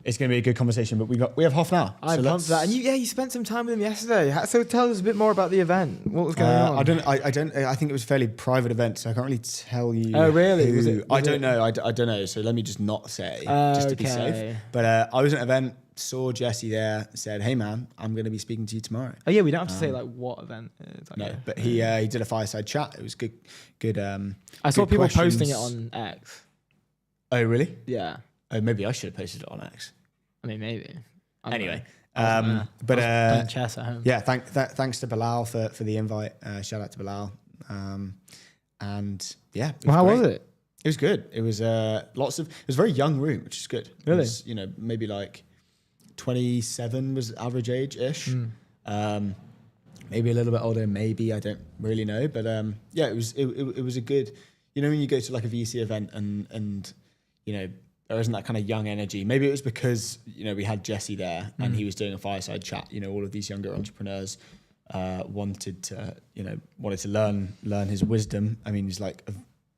It's going to be a good conversation, but we have half an hour. I love that. And you spent some time with him yesterday. So tell us a bit more about the event. What was going on? I think it was a fairly private event, so I can't really tell you. Oh, really? I don't know. I don't know. So let me just not say, just to be safe. But I was at an event, saw Jesse there, said, "Hey man, I'm going to be speaking to you tomorrow." Oh yeah, we don't have to say what event it is. No, but he did a fireside chat. It was good. I saw people posting it on X. Oh really? Yeah. Oh, maybe I should have posted it on X. I mean, maybe. Anyway, Playing chess at home. Yeah, thanks to Bilal for the invite. Shout out to Bilal. And yeah, How was it? It was good. It was it was a very young room, which is good. Really? It was, maybe like 27 was average age-ish. Maybe a little bit older, maybe, I don't really know. But yeah, it was a good, when you go to like a VC event and there isn't that kind of young energy. Maybe it was because, we had Jesse there and he was doing a fireside chat. All of these younger entrepreneurs wanted to learn his wisdom. I mean, he's like a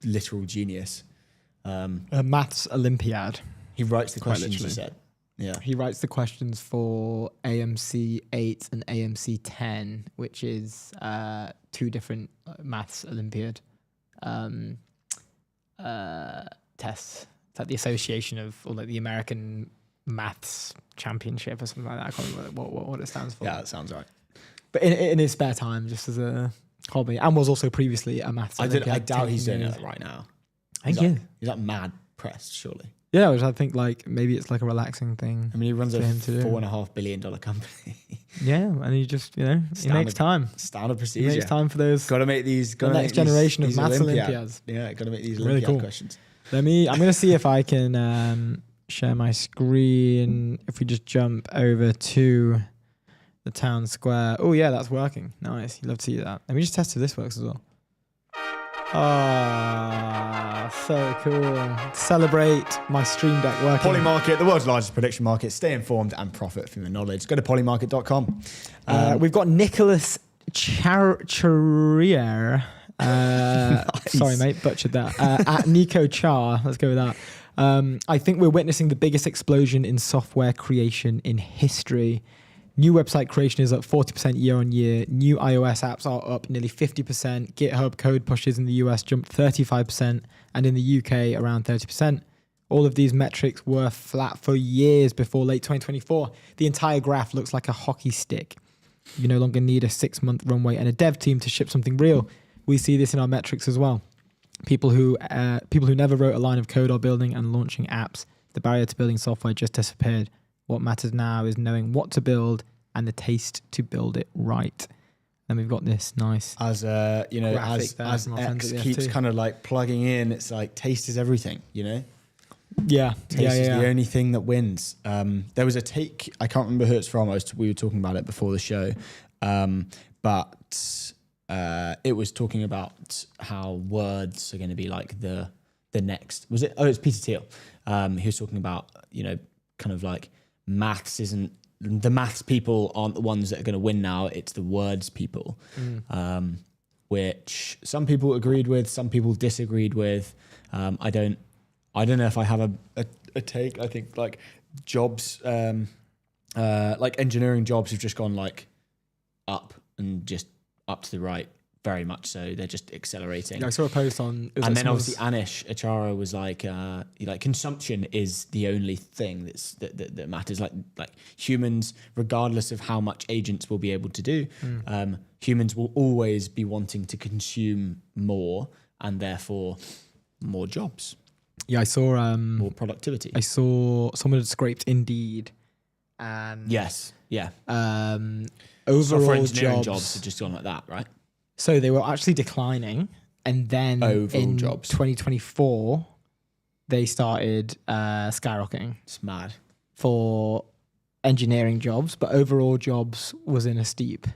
literal genius. A maths Olympiad. He writes the questions, literally. he said. Yeah. He writes the questions for AMC 8 and AMC 10, which is 2 different maths Olympiad tests. It's like the association of, or like the American Maths Championship or something like that. I can't remember what it stands for. Yeah, that sounds right. But in his spare time, just as a hobby, and was also previously a maths Olympiad. I doubt he's doing years. it right now. I think He's like mad pressed, surely. Yeah, which I think like maybe it's like a relaxing thing. I mean, he runs a for him to do. $4.5 billion company. Yeah, and he just, he makes time. Standard He procedure. makes time for those. Got to make these. The next generation of maths Olympiads. Yeah, got to make these Really Olympiad cool. questions. I'm going to see if I can share my screen. If we just jump over to the town square. Oh yeah, that's working. Nice. You'd love to see that. Let me just test if this works as well. Ah, so cool. Celebrate my Stream Deck working. Polymarket, the world's largest prediction market. Stay informed and profit from the knowledge. Go to polymarket.com. We've got Nicholas Charrier. Nice. Sorry, mate, butchered that. At Nico Char, let's go with that. I think we're witnessing the biggest explosion in software creation in history. New website creation is up 40% year on year. New iOS apps are up nearly 50%. GitHub code pushes in the US jumped 35%, and in the UK around 30%. All of these metrics were flat for years before late 2024. The entire graph looks like a hockey stick. You no longer need a 6-month runway and a dev team to ship something real. We see this in our metrics as well. People who never wrote a line of code are building and launching apps. The barrier to building software just disappeared. What matters now is knowing what to build and the taste to build it right. And we've got this nice as graphic there as from our friends X at the keeps FT. kind of like plugging in, it's like taste is evering. Yeah, Taste is the only thing that wins. There was a take, I can't remember who it's from. We were talking about it before the show, but it was talking about how words are going to be like the next. Was it? Oh, it's Peter Thiel. He was talking about kind of like maths isn't. The maths people aren't the ones that are going to win now. It's the words people, which some people agreed with, some people disagreed with. I don't know if I have a take. I think like jobs, like engineering jobs have just gone like up and just up to the right, very much so. They're just accelerating. Yeah, I saw a post on... And then obviously Anish Achara was like consumption is the only thing that matters. Like humans, regardless of how much agents will be able to do, humans will always be wanting to consume more and therefore more jobs. Yeah, I saw... more productivity. I saw someone had scraped Indeed and... Yes, yeah. Overall Software engineering jobs have just gone like that, right? So they were actually declining, and then Overall in jobs. 2024, they started skyrocketing It's mad. for engineering jobs, but overall jobs was in a steep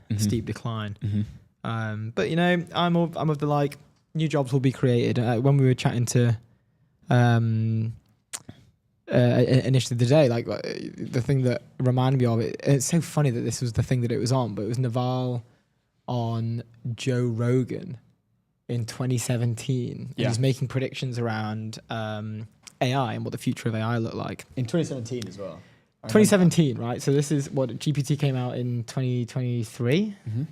decline. Mm-hmm. But I'm of the like new jobs will be created. When we were chatting to initially today, like the thing that reminded me of it, it's so funny that this was the thing that it was on, but it was Naval on Joe Rogan in 2017. And he's making predictions around AI and what the future of AI look like. In 2017 as well. 2017, right? So this is what GPT came out in 2023. Mm-hmm.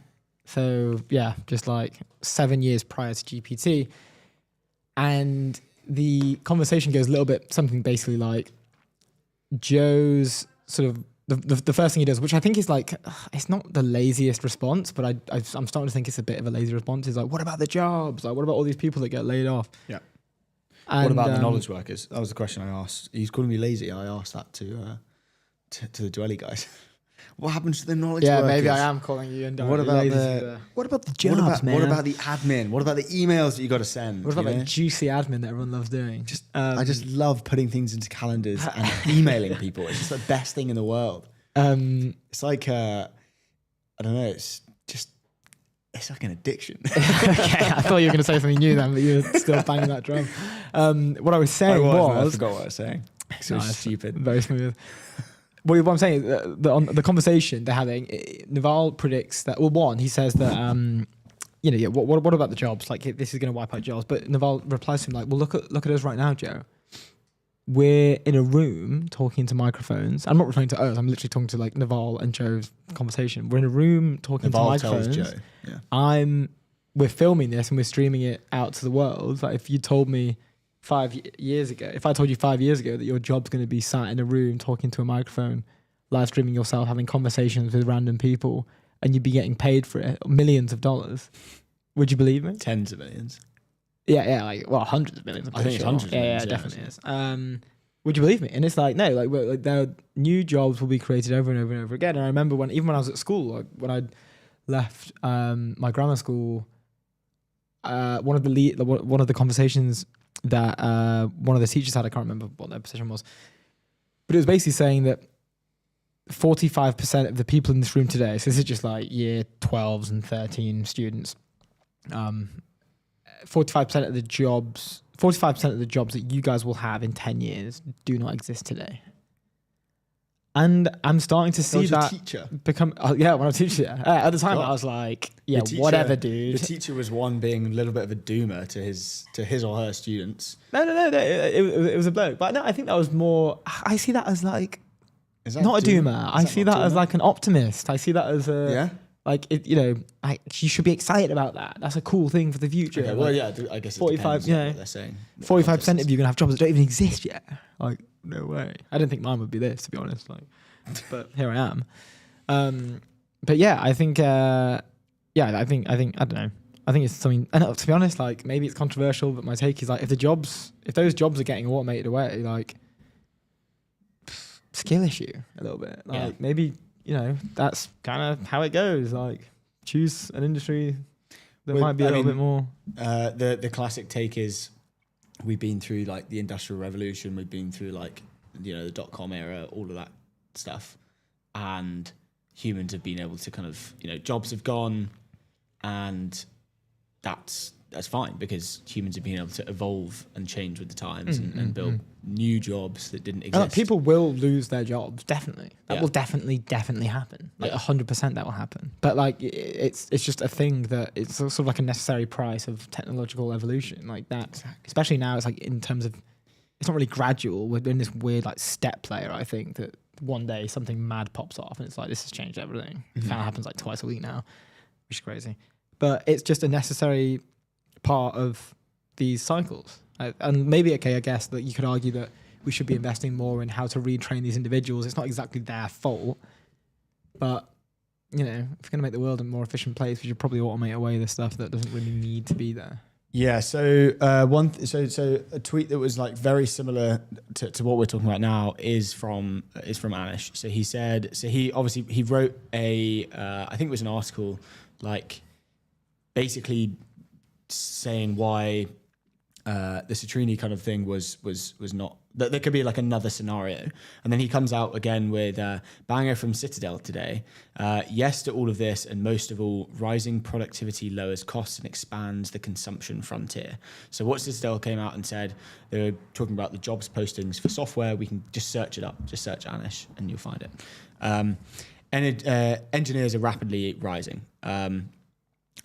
So yeah, just like 7 years prior to GPT. And the conversation goes a little bit something basically like Joe's sort of the first thing he does, which I think is like, it's not the laziest response, but I'm starting to think it's a bit of a lazy response. Is like, what about the jobs? Like, what about all these people that get laid off? Yeah. And, what about the knowledge workers? That was the question I asked. He's calling me lazy. I asked that to the Dwelly guys. What happens to the knowledge Yeah, workers? maybe I am calling you indirectly What about lazy the there. what about the jobs, what man? about the admin? What about the emails that you got to send? What about you know? that juicy admin that everyone loves doing? I just love putting things into calendars and emailing people. It's just the best thing in the world. It's like I don't know. It's like an addiction. Okay, I thought you were going to say something new then, but you were still banging that drum. What I was saying I was... forgot what I was saying. So stupid. Very smooth. What I'm saying, on the conversation they're having, Naval predicts that, well, one, he says that, what about the jobs? Like, this is going to wipe out jobs. But Naval replies to him like, well, look at us right now, Joe. We're in a room talking to microphones. I'm not referring to us. I'm literally talking to like Naval and Joe's conversation. We're in a room talking Naval to microphones. tells Joe. Yeah. We're filming this and we're streaming it out to the world. Like, if you told me 5 years ago, if I told you 5 years ago that your job's going to be sat in a room talking to a microphone, live streaming yourself, having conversations with random people, and you'd be getting paid for it, millions of dollars, would you believe me? Tens of millions. Yeah, hundreds of millions. I think it's hundreds of millions. Yeah, definitely is. Would you believe me? And it's like, no, there new jobs will be created over and over and over again. And I remember when I was at school, like when I left my grammar school, one of the conversations that one of the teachers had, I can't remember what their position was, but it was basically saying that 45% of the people in this room today, so this is just like year 12s and 13 students, 45% of the jobs that you guys will have in 10 years do not exist today. And I'm starting to see that teacher. become, when I was teaching. At the time, I was like, whatever, dude. The teacher was one being a little bit of a doomer to his or her students. No. It was a bloke. But no, I think that was more, I see that as like, not a doomer. I see that as like an optimist. I see that as like, you should be excited about that. That's a cool thing for the future. Okay, well, I guess it 45, depends on what they're saying. 45% of you are going to have jobs that don't even exist yet. Like, no way. I didn't think mine would be this, to be honest. Like, but here I am. But yeah, I think, I don't know. I think it's something, and to be honest, like, maybe it's controversial, but my take is like, if those jobs are getting automated away, like, skill issue a little bit. Like, maybe, that's kind of how it goes. Like, choose an industry that might be a little bit more. The classic take is, we've been through like the Industrial Revolution, we've been through like, the .com era, all of that stuff, and humans have been able to kind of, jobs have gone, and that's fine, because humans have been able to evolve and change with the times and build new jobs that didn't exist. People will lose their jobs, definitely. That will definitely happen. Like 100% that will happen. But like, it's just a thing that it's sort of like a necessary price of technological evolution. Like that, especially now, it's like in terms of, it's not really gradual. We're in this weird like step player, I think, that one day something mad pops off and it's like, this has changed everything. It kind of happens like twice a week now, which is crazy. But it's just a necessary part of these cycles. And maybe, I guess that you could argue that we should be investing more in how to retrain these individuals. It's not exactly their fault, but if you're going to make the world a more efficient place, we should probably automate away the stuff that doesn't really need to be there. Yeah. So a tweet that was like very similar to what we're talking about now is from Anish. So he said, he wrote I think it was an article, like basically saying why the Citrini kind of thing was not, that there could be like another scenario. And then he comes out again with banger from Citadel today. Yes to all of this, and most of all, rising productivity lowers costs and expands the consumption frontier. So what Citadel came out and said, they were talking about the jobs postings for software. We can just search it up, just search Anish and you'll find it. Engineers are rapidly rising.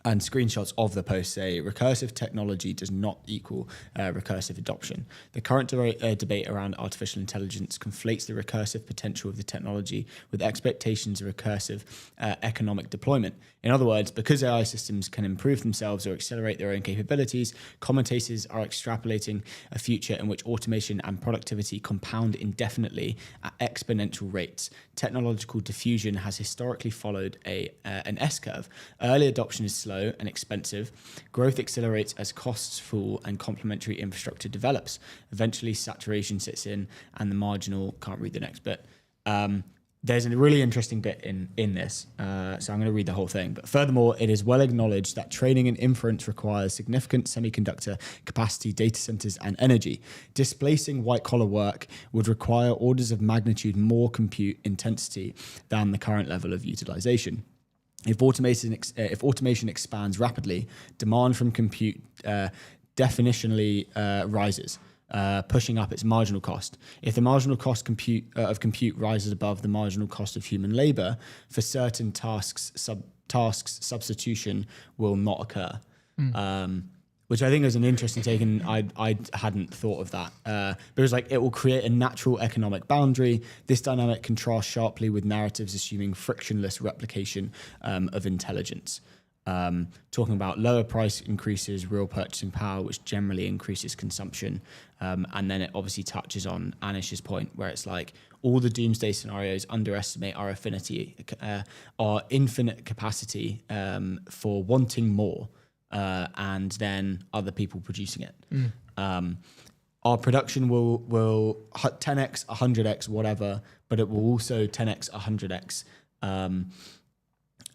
And screenshots of the post say recursive technology does not equal recursive adoption. The current debate around artificial intelligence conflates the recursive potential of the technology with expectations of recursive economic deployment. In other words, because AI systems can improve themselves or accelerate their own capabilities, commentators are extrapolating a future in which automation and productivity compound indefinitely at exponential rates. Technological diffusion has historically followed an S-curve. Early adoption is slow and expensive. Growth accelerates as costs fall and complementary infrastructure develops. Eventually, saturation sits in and the marginal, can't read the next bit, there's a really interesting bit in this, so I'm going to read the whole thing. But furthermore, it is well acknowledged that training and inference requires significant semiconductor capacity, data centers, and energy. Displacing white-collar work would require orders of magnitude more compute intensity than the current level of utilization. If automation expands rapidly, demand from compute definitionally rises, pushing up its marginal cost. If the marginal cost of compute rises above the marginal cost of human labor, for certain tasks, substitution will not occur. Which I think is an interesting take, and I hadn't thought of that. But it was like, it will create a natural economic boundary. This dynamic contrasts sharply with narratives assuming frictionless replication of intelligence. Talking about lower price increases real purchasing power, which generally increases consumption. And then it obviously touches on Anish's point, where it's like all the doomsday scenarios underestimate our our infinite capacity for wanting more, and then other people producing it. Our production will 10x, 100x, whatever, but it will also 10x, 100x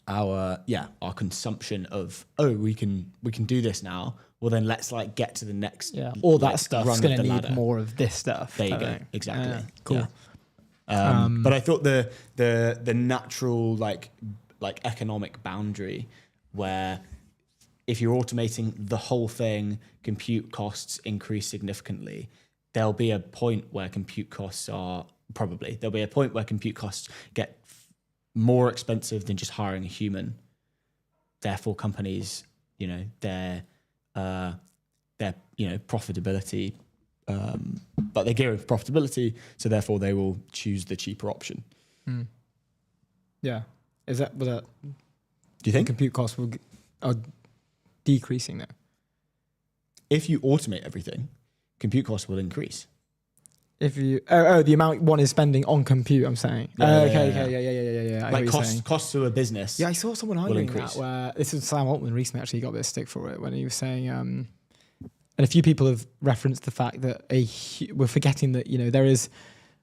our consumption of, we can do this now. Well, then let's like get to the next. Yeah, all that like, stuff's going to need more of this stuff. There you go. Exactly. Cool. Yeah. But I thought the natural like economic boundary where if you're automating the whole thing, compute costs increase significantly. There'll be a point where compute costs get more expensive than just hiring a human. Therefore, companies, their profitability, but they're gearing for profitability, so therefore they will choose the cheaper option. Yeah, was that? Do you think compute costs are decreasing now? If you automate everything, compute costs will increase. If you the amount one is spending on compute, I'm saying. Yeah. Like costs to a business. Yeah, I saw someone arguing that. Where this is Sam Altman recently actually got a bit of stick for it when he was saying, and a few people have referenced the fact that we're forgetting that there is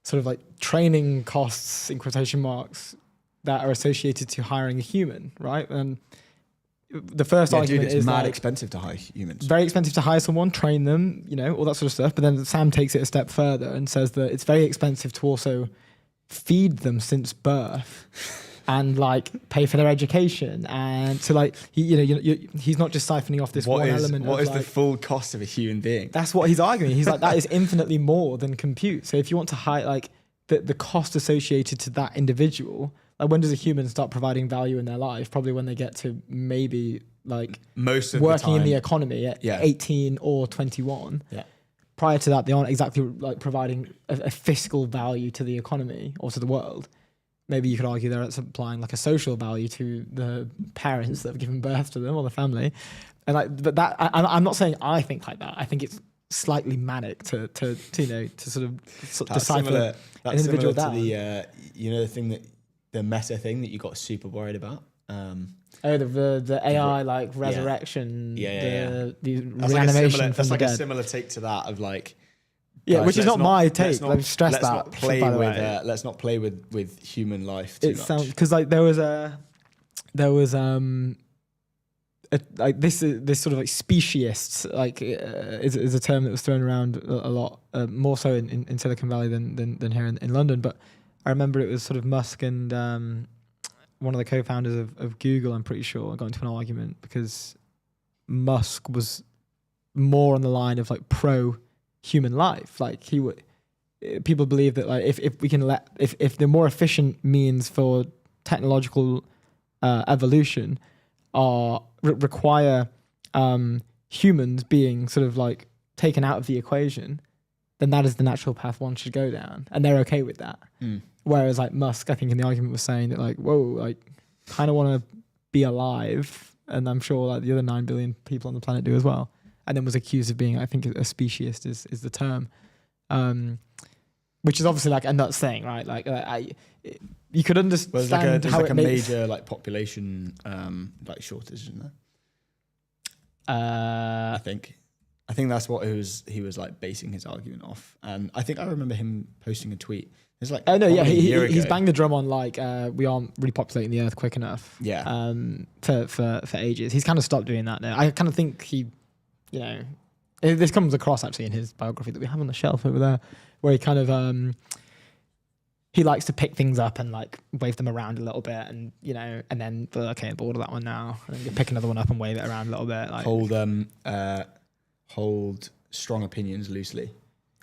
sort of like training costs in quotation marks that are associated to hiring a human, right? And the first argument is mad expensive to hire humans. Very expensive to hire someone, train them, all that sort of stuff. But then Sam takes it a step further and says that it's very expensive to also feed them since birth and like pay for their education. And so like, he's not just siphoning off this element. What is the full cost of a human being? That's what he's arguing. He's like, that is infinitely more than compute. So if you want to hire like the cost associated to that individual, like when does a human start providing value in their life? Probably when they get to maybe like most of working the time in the economy at 18 or 21. Yeah. Prior to that, they aren't exactly like providing a fiscal value to the economy or to the world. Maybe you could argue they're supplying like a social value to the parents that have given birth to them or the family. And like, but that I'm not saying I think like that. I think it's slightly manic to sort of decipher an individual down. To the thing that. The meta thing that you got super worried about. The AI like resurrection, the reanimation from the dead. A similar take to that of like, which is not my take. Let's stress that. Let's not play with human life too much. Because like there was this sort of like speciesists like is a term that was thrown around a lot, more so in Silicon Valley than here in London, but. I remember it was sort of Musk and one of the co-founders of Google, I'm pretty sure, got into an argument because Musk was more on the line of like pro-human life. Like people believe that like if we can if the more efficient means for technological evolution require humans being sort of like taken out of the equation, then that is the natural path one should go down, and they're okay with that. Whereas like Musk, I think in the argument was saying that like, whoa, like kind of want to be alive, and I'm sure like the other 9 billion people on the planet do as well. And then was accused of being, I think, a speciesist is the term, which is obviously like a nuts thing, right? Like you could understand there's how like it a makes major like population like shortage, isn't there? I think that's what he was like basing his argument off. And I think I remember him posting a tweet It's like no, yeah, probably a year he's ago. banged the drum on like we aren't repopulating the earth quick enough. Yeah. For ages, he's kind of stopped doing that now. I kind of think he, you know, this comes across actually in his biography that we have on the shelf over there, where he kind of he likes to pick things up and like wave them around a little bit, and you know, and then okay, bored of that one now, and then you pick another one up and wave it around a little bit. Like Hold strong opinions loosely,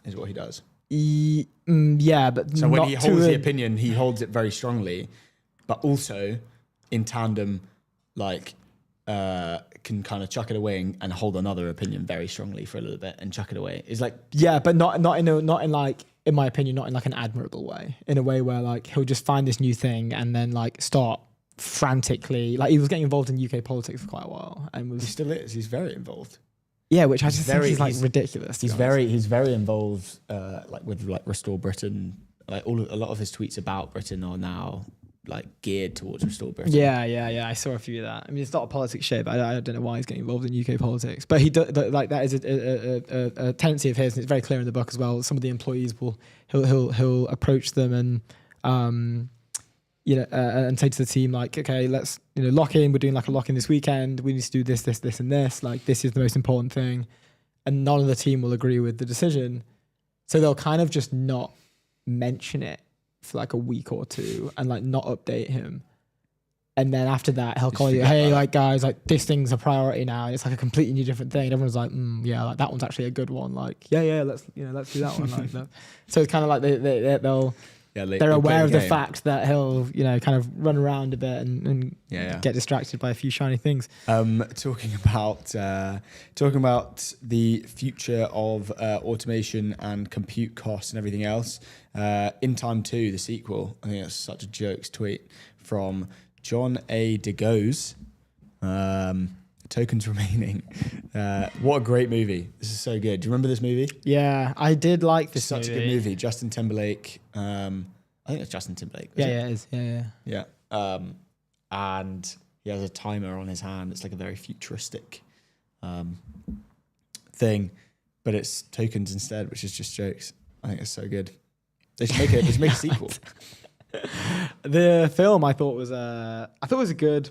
is what he does. Yeah, but So when not he to holds the a- opinion, he holds it very strongly, but also in tandem, like can kind of chuck it away and hold another opinion very strongly for a little bit and chuck it away. It's like yeah, but not in like, in my opinion, not in like an admirable way. In a way where like he'll just find this new thing and then like start frantically, like he was getting involved in UK politics for quite a while and he was still is. He's very involved. yeah, which I just think very- is like he's- ridiculous. to He's be honest. he's very involved, like with like Restore Britain. Like a lot of his tweets about Britain are now like geared towards Restore Britain. Yeah. I saw a few of that. I mean, it's not a politics shit, but I don't know why he's getting involved in UK politics. But he does, like that is a tendency of his, and it's very clear in the book as well. Some of the employees he'll approach them and and say to the team like, okay, let's lock in. We're doing like a lock in this weekend. We need to do this, and this. Like this is the most important thing, and none of the team will agree with the decision, so they'll kind of just not mention it for like a week or two and like not update him. And then after that, he'll call you, hey, like guys, like this thing's a priority now. And it's like a completely new different thing. And everyone's like, yeah, like that one's actually a good one. Like, yeah, let's do that one. Like that. So it's kind of like they're aware of the fact that he'll, kind of run around a bit and get distracted by a few shiny things. Talking about the future of automation and compute costs and everything else. In Time 2, the sequel, I think that's such a jokes tweet from John A. DeGoes. Tokens Remaining. What a great movie. This is so good. Do you remember this movie? Yeah, I did like this Such a good movie. Justin Timberlake. I think it's Justin Timberlake. Yeah, it is. Yeah. And he has a timer on his hand. It's like a very futuristic thing, but it's tokens instead, which is just jokes. I think it's so good. They should make a sequel. The film I thought was a good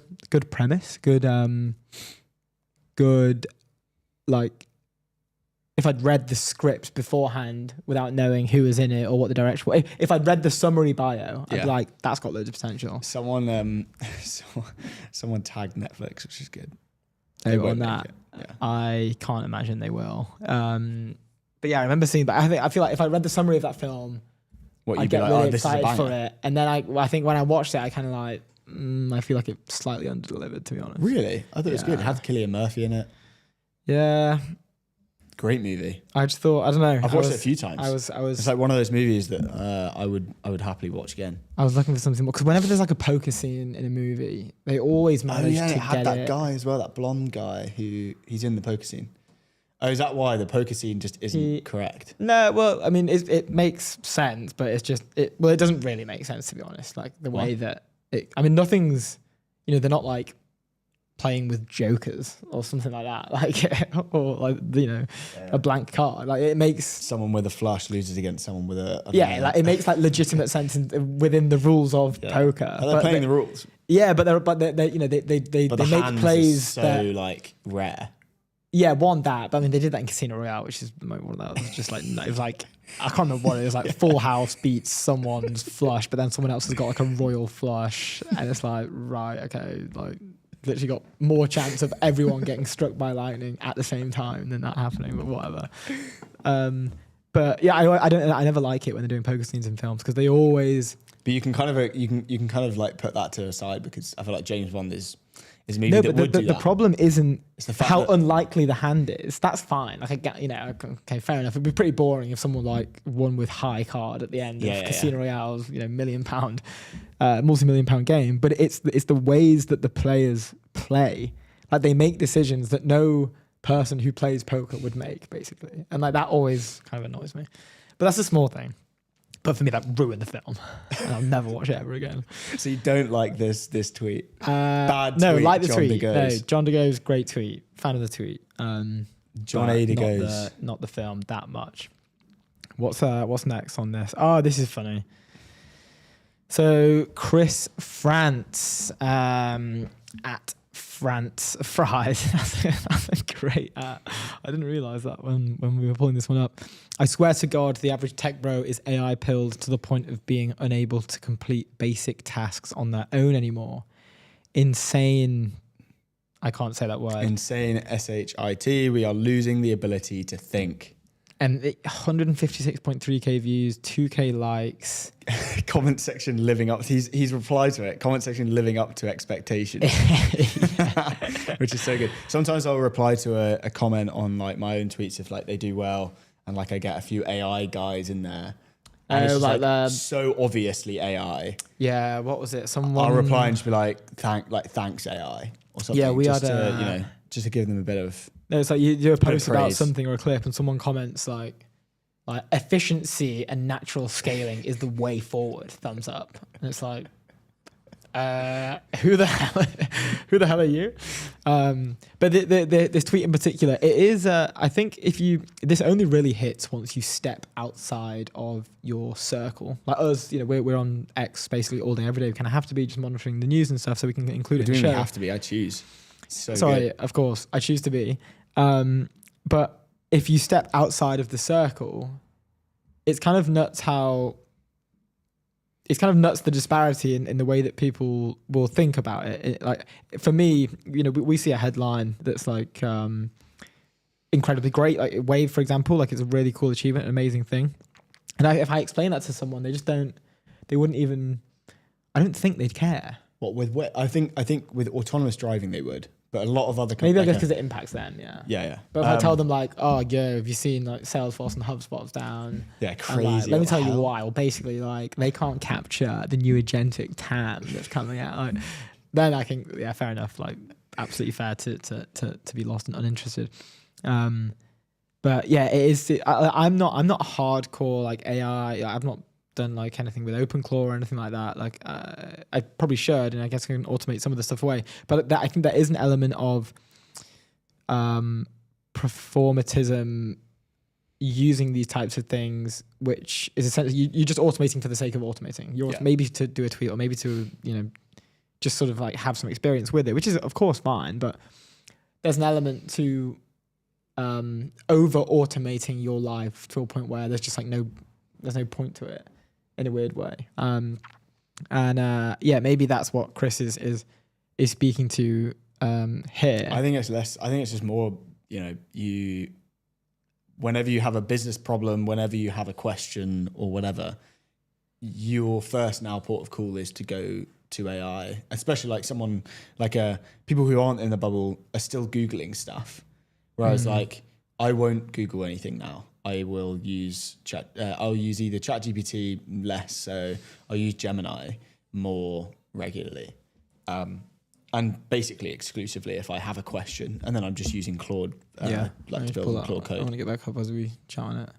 premise, good like if I'd read the script beforehand without knowing who was in it or what the direction was. If I'd read the summary bio, I'd be like, that's got loads of potential. Someone tagged Netflix, which is good. They on that. Yeah. I can't imagine they will. But yeah, I remember seeing. But I feel like if I read the summary of that film, I'd get really excited for it. And then I think when I watched it, I kind of like, I feel like it slightly underdelivered, to be honest. Really? I thought it was good. It had Cillian Murphy in it. Yeah. Great movie. I just thought, I don't know. I've watched it a few times. I was. It's like one of those movies that I would happily watch again. I was looking for something more because whenever there's like a poker scene in a movie, they always manage to it had get that it. guy as well, that blonde guy he's in the poker scene. Oh, is that why the poker scene just isn't correct? No, well, I mean, it makes sense, but it's just it doesn't really make sense, to be honest. Like the way that nothing's, they're not like playing with jokers or something like that, like or like a blank card. Like it makes someone with a flush loses against someone with a like it makes like legitimate sense within the rules of poker. Are they playing the rules? Yeah, but they make plays so that, like rare. Yeah, one that, but I mean they did that in Casino Royale, which is one of those. It's just like it was like I can't remember what it was. Like full house beats someone's flush, but then someone else has got like a royal flush, and it's like right, okay, like literally got more chance of everyone getting struck by lightning at the same time than that happening, but whatever. But yeah, I never like it when they're doing poker scenes in films because they always. But you can kind of like put that to the side because I feel like James Bond is a movie no, that but would do the that. problem isn't It's the fact how that- unlikely the hand is. That's fine. Like I get, okay, fair enough. It'd be pretty boring if someone like won with high card at the end of Casino Royale's, £1 million, multi-million pound game. But it's the ways that the players play. Like they make decisions that no person who plays poker would make, basically, and like that always kind of annoys me. But that's a small thing. But for me, that ruined the film, and I'll never watch it ever again. So you don't like this tweet? Bad tweet, like the John tweet. DeGoes. No, John DeGoes, great tweet. Fan of the tweet. John but A. DeGoes. Not the film that much. What's next on this? Oh, this is funny. So Chris France at France Fries. That's great. I didn't realize that when we were pulling this one up. I swear to God, the average tech bro is AI pilled to the point of being unable to complete basic tasks on their own anymore. Insane. I can't say that word. Insane SHIT. We are losing the ability to think. And 156.3k views, 2k likes. Comment section living up. He's replied to it. Comment section living up to expectations, which is so good. Sometimes I'll reply to a comment on like my own tweets if like they do well, and like I get a few AI guys in there. And it's just, like so obviously AI. Yeah, what was it? Someone. I'll reply and just be like, thanks AI or something. Yeah, we just had to, just to give them a bit of. No, it's like you do a post about praise. something or a clip, and someone comments like efficiency and natural scaling is the way forward. Thumbs up. And it's like, who the hell are you? But this tweet in particular, it is. I think this only really hits once you step outside of your circle. Like us, we're on X basically all day, every day. We kind of have to be just monitoring the news and stuff, so we can include it in the show. Have to be. I choose. Sorry, of course, I choose to be. But if you step outside of the circle, it's kind of nuts the disparity in the way that people will think about it. Like for me, we see a headline that's like incredibly great, like Wayve, for example, like it's a really cool achievement, an amazing thing. And if I explain that to someone, they wouldn't even, I don't think they'd care. What with I think with autonomous driving they would, but a lot of other maybe I guess because it impacts them, yeah. Yeah. But if I tell them like, oh yeah, have you seen like Salesforce and HubSpot's down? Yeah, crazy. Like, let me tell you why. Well, basically, like they can't capture the new agentic TAM that's coming out. Like, then I think, yeah, fair enough. Like, absolutely fair to be lost and uninterested. But yeah, it is. I'm not hardcore like AI. I've not done like anything with OpenClaw or anything like that. Like I probably should, and I guess I can automate some of the stuff away. But I think there is an element of performatism using these types of things, which is essentially you're just automating for the sake of automating. You're maybe to do a tweet or maybe to just sort of like have some experience with it, which is of course fine. But there's an element to over automating your life to a point where there's just like there's no point to it in a weird way. Maybe that's what Chris is speaking to here. I think it's just more, whenever you have a business problem, whenever you have a question or whatever, your first now port of call is to go to AI, especially like someone like people who aren't in the bubble are still Googling stuff. Whereas like I won't Google anything now. I will use I'll use either ChatGPT less, so I'll use Gemini more regularly, and basically exclusively if I have a question, and then I'm just using Claude, to build Claude code. I want to get back up as we chat on it.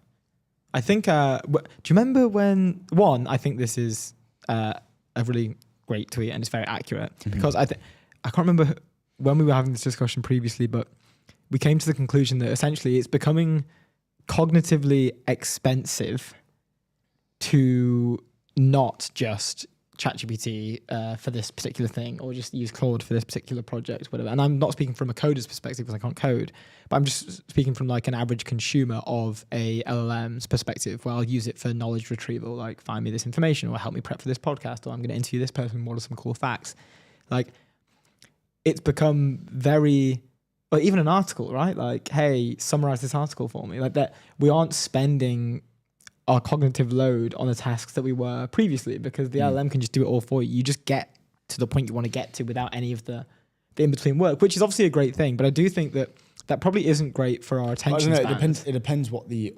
I think. Do you remember when I think this is a really great tweet and it's very accurate because I can't remember when we were having this discussion previously, but we came to the conclusion that essentially it's becoming cognitively expensive to not just ChatGPT for this particular thing or just use Claude for this particular project, whatever. And I'm not speaking from a coder's perspective because I can't code, but I'm just speaking from like an average consumer of a LLM's perspective where I'll use it for knowledge retrieval, like find me this information or help me prep for this podcast or I'm going to interview this person, what are some cool facts? Like it's become very... Or even an article, right? Like, hey, summarize this article for me. Like that, we aren't spending our cognitive load on the tasks that we were previously because the LLM can just do it all for you. You just get to the point you want to get to without any of the in-between work, which is obviously a great thing. But I do think that probably isn't great for our attention spans. It depends what the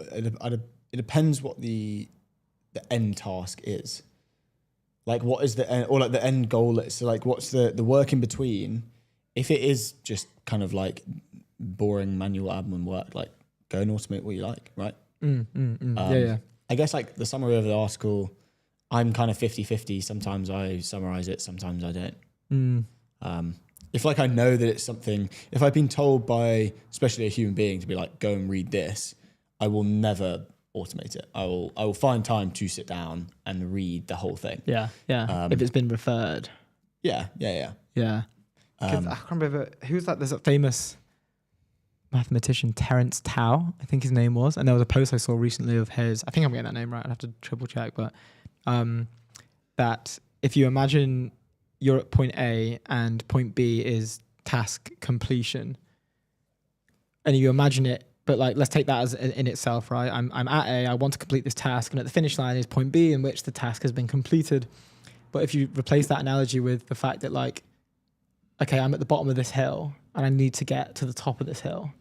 end task is. Like, what is the end, or like the end goal is? So, like, what's the work in between? If it is just kind of like boring manual admin work, like go and automate what you like, right? I guess like the summary of the article, I'm kind of 50-50. Sometimes I summarize it, sometimes I don't. If like I know that it's something, if I've been told by especially a human being to be like, go and read this, I will never automate it. I will find time to sit down and read the whole thing. Yeah. If it's been referred. Yeah. 'Cause I can't remember who's that. There's a famous mathematician, Terence Tao, I think his name was, and there was a post I saw recently of his. I think I'm getting that name right. I'd have to triple check, but that if you imagine you're at point A and point B is task completion, and you imagine it, but like let's take that as in itself, right? I'm at A, I want to complete this task, and at the finish line is point B in which the task has been completed. But if you replace that analogy with the fact that like, okay, I'm at the bottom of this hill and I need to get to the top of this hill.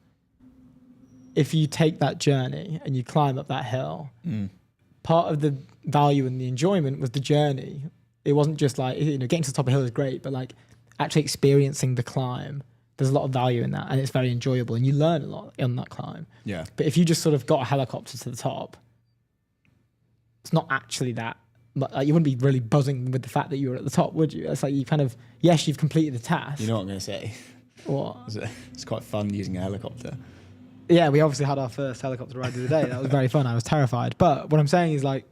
If you take that journey and you climb up that hill, part of the value and the enjoyment was the journey. It wasn't just like, getting to the top of the hill is great, but like actually experiencing the climb, there's a lot of value in that, and it's very enjoyable and you learn a lot on that climb. Yeah. But if you just sort of got a helicopter to the top, it's not actually that. Like, you wouldn't be really buzzing with the fact that you were at the top, would you? It's like you kind of, yes, you've completed the task. You know what I'm going to say? What? It's quite fun using a helicopter. Yeah, we obviously had our first helicopter ride of the day. That was very fun. I was terrified. But what I'm saying is like...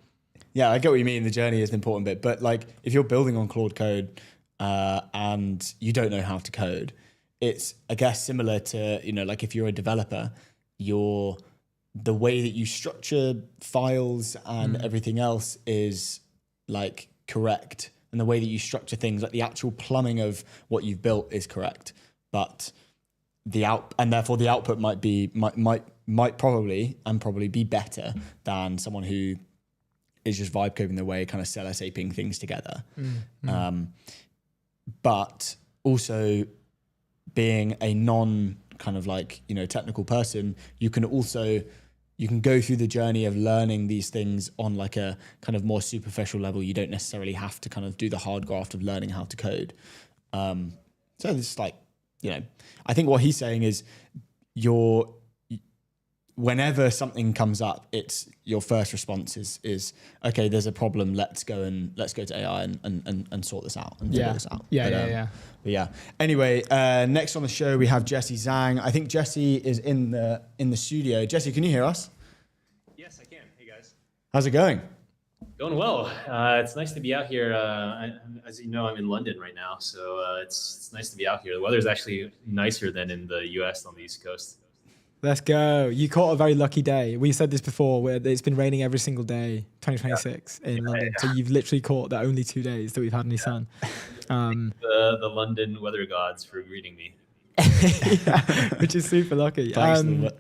Yeah, I get what you mean. The journey is an important bit. But like if you're building on Claude Code and you don't know how to code, it's, I guess, similar to, like if you're a developer, the way that you structure files and everything else is like correct. And the way that you structure things, like the actual plumbing of what you've built is correct. But and therefore the output might probably be better than someone who is just vibe coding their way, kind of sellotapeing things together. But also being a non kind of like, technical person, you can go through the journey of learning these things on like a kind of more superficial level. You don't necessarily have to kind of do the hard graft of learning how to code. So it's like, I think what he's saying is whenever something comes up, it's your first response is okay, there's a problem. Let's go to AI and sort this out and figure this out. But yeah. Anyway, next on the show we have Jesse Zhang. I think Jesse is in the studio. Jesse, can you hear us? Yes, I can. Hey guys. How's it going? Going well. It's nice to be out here. As you know, I'm in London right now, so it's nice to be out here. The weather's actually nicer than in the US on the East Coast. Let's go. You caught a very lucky day. We said this before, where it's been raining every single day, 2026 in London. So you've literally caught the only 2 days that we've had any sun. The London weather gods for greeting me. Which is super lucky. We're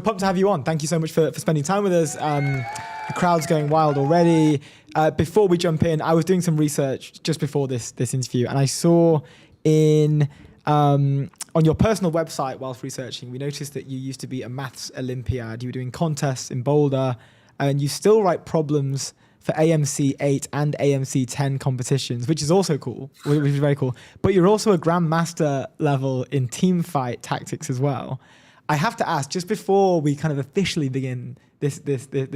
pumped to have you on. Thank you so much for spending time with us. The crowd's going wild already. Before we jump in, I was doing some research just before this interview, and I saw on your personal website whilst researching, we noticed that you used to be a maths Olympiad. You were doing contests in Boulder, and you still write problems for AMC 8 and AMC 10 competitions, which is also cool, which is very cool. But you're also a grandmaster level in team fight tactics as well. I have to ask, just before we kind of officially begin this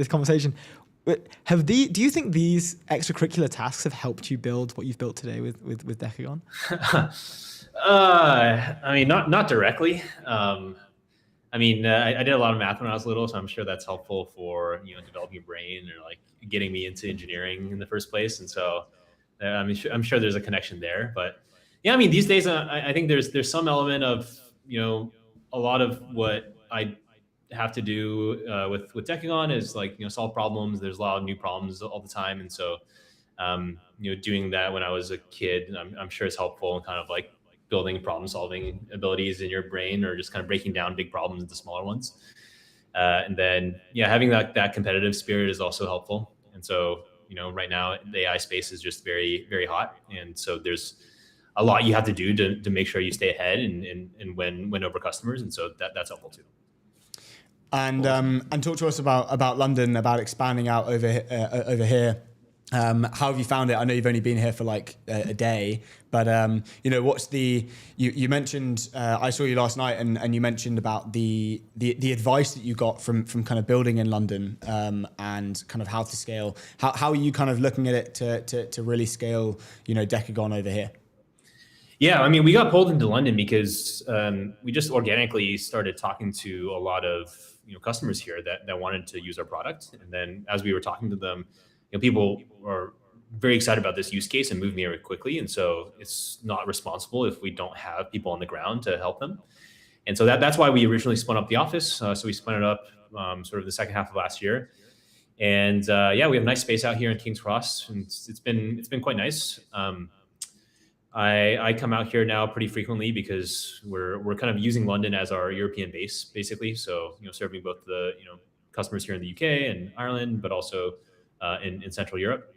conversation, do you think these extracurricular tasks have helped you build what you've built today with Decagon? I mean, not directly. I did a lot of math when I was little, so I'm sure that's helpful for developing a brain or like getting me into engineering in the first place. And so, I'm sure there's a connection there. But yeah, I mean, these days I think there's some element of a lot of what I have to do with Decagon is like solve problems. There's a lot of new problems all the time, and so doing that when I was a kid, I'm sure it's helpful and kind of like building problem-solving abilities in your brain, or just kind of breaking down big problems into smaller ones. And then, having that competitive spirit is also helpful. And so, right now the AI space is just very, very hot. And so there's a lot you have to do to make sure you stay ahead and win over customers. And so that's helpful too. And talk to us about London, about expanding out over here. How have you found it? I know you've only been here for like a day, but what's you mentioned, I saw you last night and you mentioned about the advice that you got from kind of building in London, and kind of how to scale. How are you kind of looking at it to really scale, Decagon over here? Yeah, I mean, we got pulled into London because we just organically started talking to a lot of customers here that wanted to use our product, and then as we were talking to them, people are very excited about this use case and moving very quickly, and so it's not responsible if we don't have people on the ground to help them, and so that's why we originally spun up the office. So we spun it up sort of the second half of last year, and yeah, we have a nice space out here in King's Cross, and it's been quite nice. I come out here now pretty frequently because we're kind of using London as our European base, basically. So serving both the customers here in the UK and Ireland, but also in Central Europe.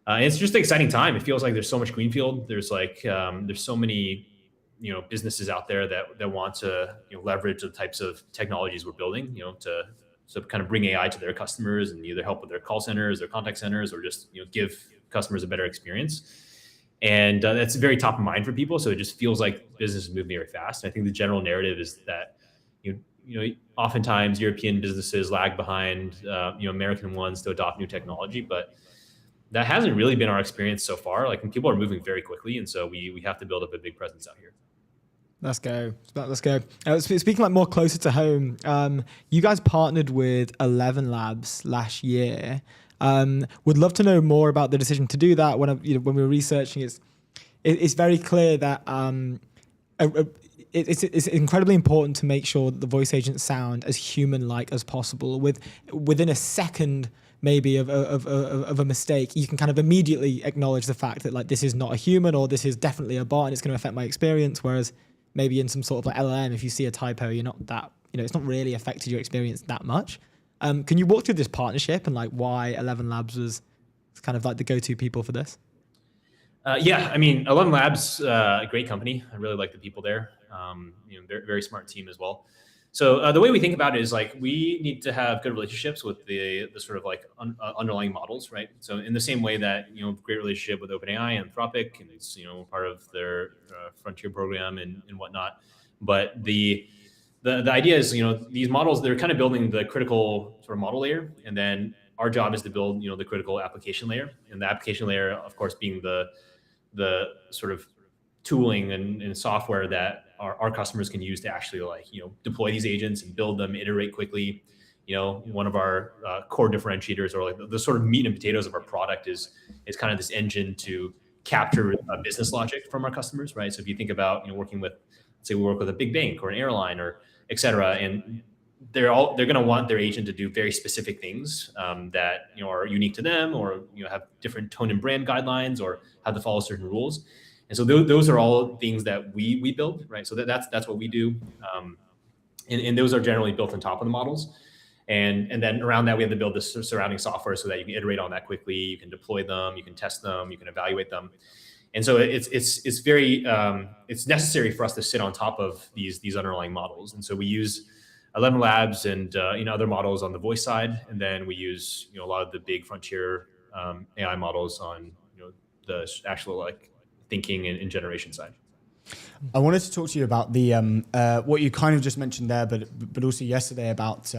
And it's just an exciting time. It feels like there's so much greenfield. There's so many businesses out there that want to leverage the types of technologies we're building, to kind of bring AI to their customers and either help with their call centers, their contact centers, or just give customers a better experience. And that's very top of mind for people. So it just feels like business is moving very fast. I think the general narrative is that oftentimes European businesses lag behind American ones to adopt new technology, but that hasn't really been our experience so far. Like, people are moving very quickly, and so we have to build up a big presence out here. Let's go. Speaking like more closer to home, you guys partnered with 11 Labs last year. Would love to know more about the decision to do that. When we were researching, it's very clear that it's incredibly important to make sure that the voice agents sound as human-like as possible. Within a second, maybe of a mistake, you can kind of immediately acknowledge the fact that like this is not a human, or this is definitely a bot, and it's going to affect my experience. Whereas maybe in some sort of like LLM, if you see a typo, you're not that it's not really affected your experience that much. Can you walk through this partnership and like why 11 Labs was kind of like the go-to people for this? Yeah, I mean, 11 Labs, a great company. I really like the people there. Very, very smart team as well. So the way we think about it is like we need to have good relationships with the sort of like underlying models, right? So in the same way that great relationship with OpenAI and Anthropic, and it's part of their frontier program and whatnot. But the idea is these models, they're kind of building the critical sort of model layer, and then our job is to build the critical application layer, and the application layer, of course, being the sort of tooling and software that our customers can use to actually deploy these agents and build them, iterate quickly. One of our core differentiators, or like the sort of meat and potatoes of our product is kind of this engine to capture business logic from our customers, right? So if you think about working with, say we work with a big bank or an airline or et cetera, and they're going to want their agent to do very specific things that are unique to them, or have different tone and brand guidelines, or have to follow certain rules. And so those are all things that we build, right? So that's what we do, and those are generally built on top of the models, and then around that we have to build this surrounding software so that you can iterate on that quickly, you can deploy them, you can test them, you can evaluate them. And so it's very it's necessary for us to sit on top of these underlying models. And so we use 11 Labs and other models on the voice side, and then we use a lot of the big frontier AI models on the actual like thinking and generation side. I wanted to talk to you about the what you kind of just mentioned there, but also yesterday about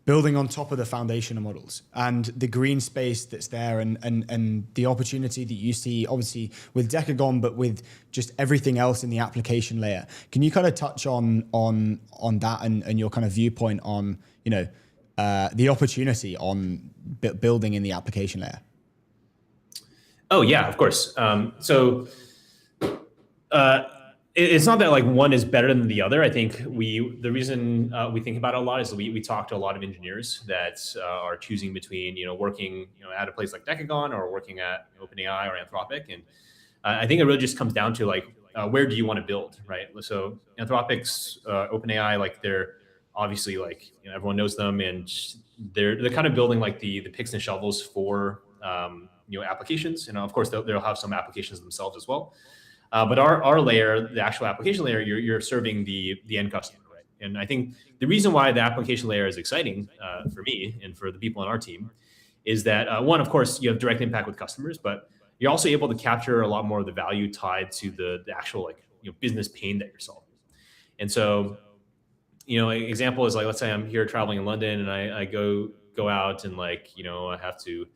building on top of the foundational models and the green space that's there, and the opportunity that you see, obviously with Decagon, but with just everything else in the application layer. Can you kind of touch on that and your kind of viewpoint on the opportunity on building in the application layer? Oh yeah, of course. It's not that like one is better than the other. I think the reason we think about it a lot is we talk to a lot of engineers that are choosing between working at a place like Decagon or working at OpenAI or Anthropic, and I think it really just comes down to like where do you want to build, right? So Anthropic's OpenAI, like they're obviously like everyone knows them, and they're kind of building like the picks and shovels for applications, and of course they'll have some applications themselves as well. But our layer, the actual application layer, you're serving the end customer, right? And I think the reason why the application layer is exciting for me and for the people on our team is that one, of course, you have direct impact with customers, but you're also able to capture a lot more of the value tied to the actual like business pain that you're solving. And so, an example is like, let's say I'm here traveling in London and I go out and like I have to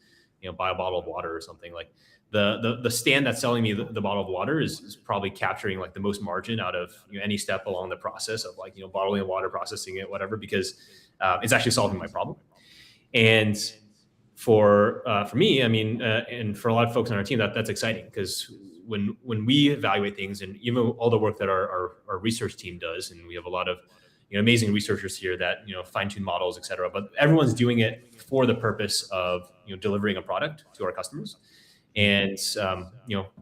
buy a bottle of water or something. Like the stand that's selling me the bottle of water is probably capturing like the most margin out of any step along the process of like bottling the water, processing it, whatever, because it's actually solving my problem. And for me, I mean, and for a lot of folks on our team, that's exciting, because when we evaluate things, and even all the work that our research team does, and we have a lot of amazing researchers here that fine-tune models, et cetera, but everyone's doing it for the purpose of delivering a product to our customers. And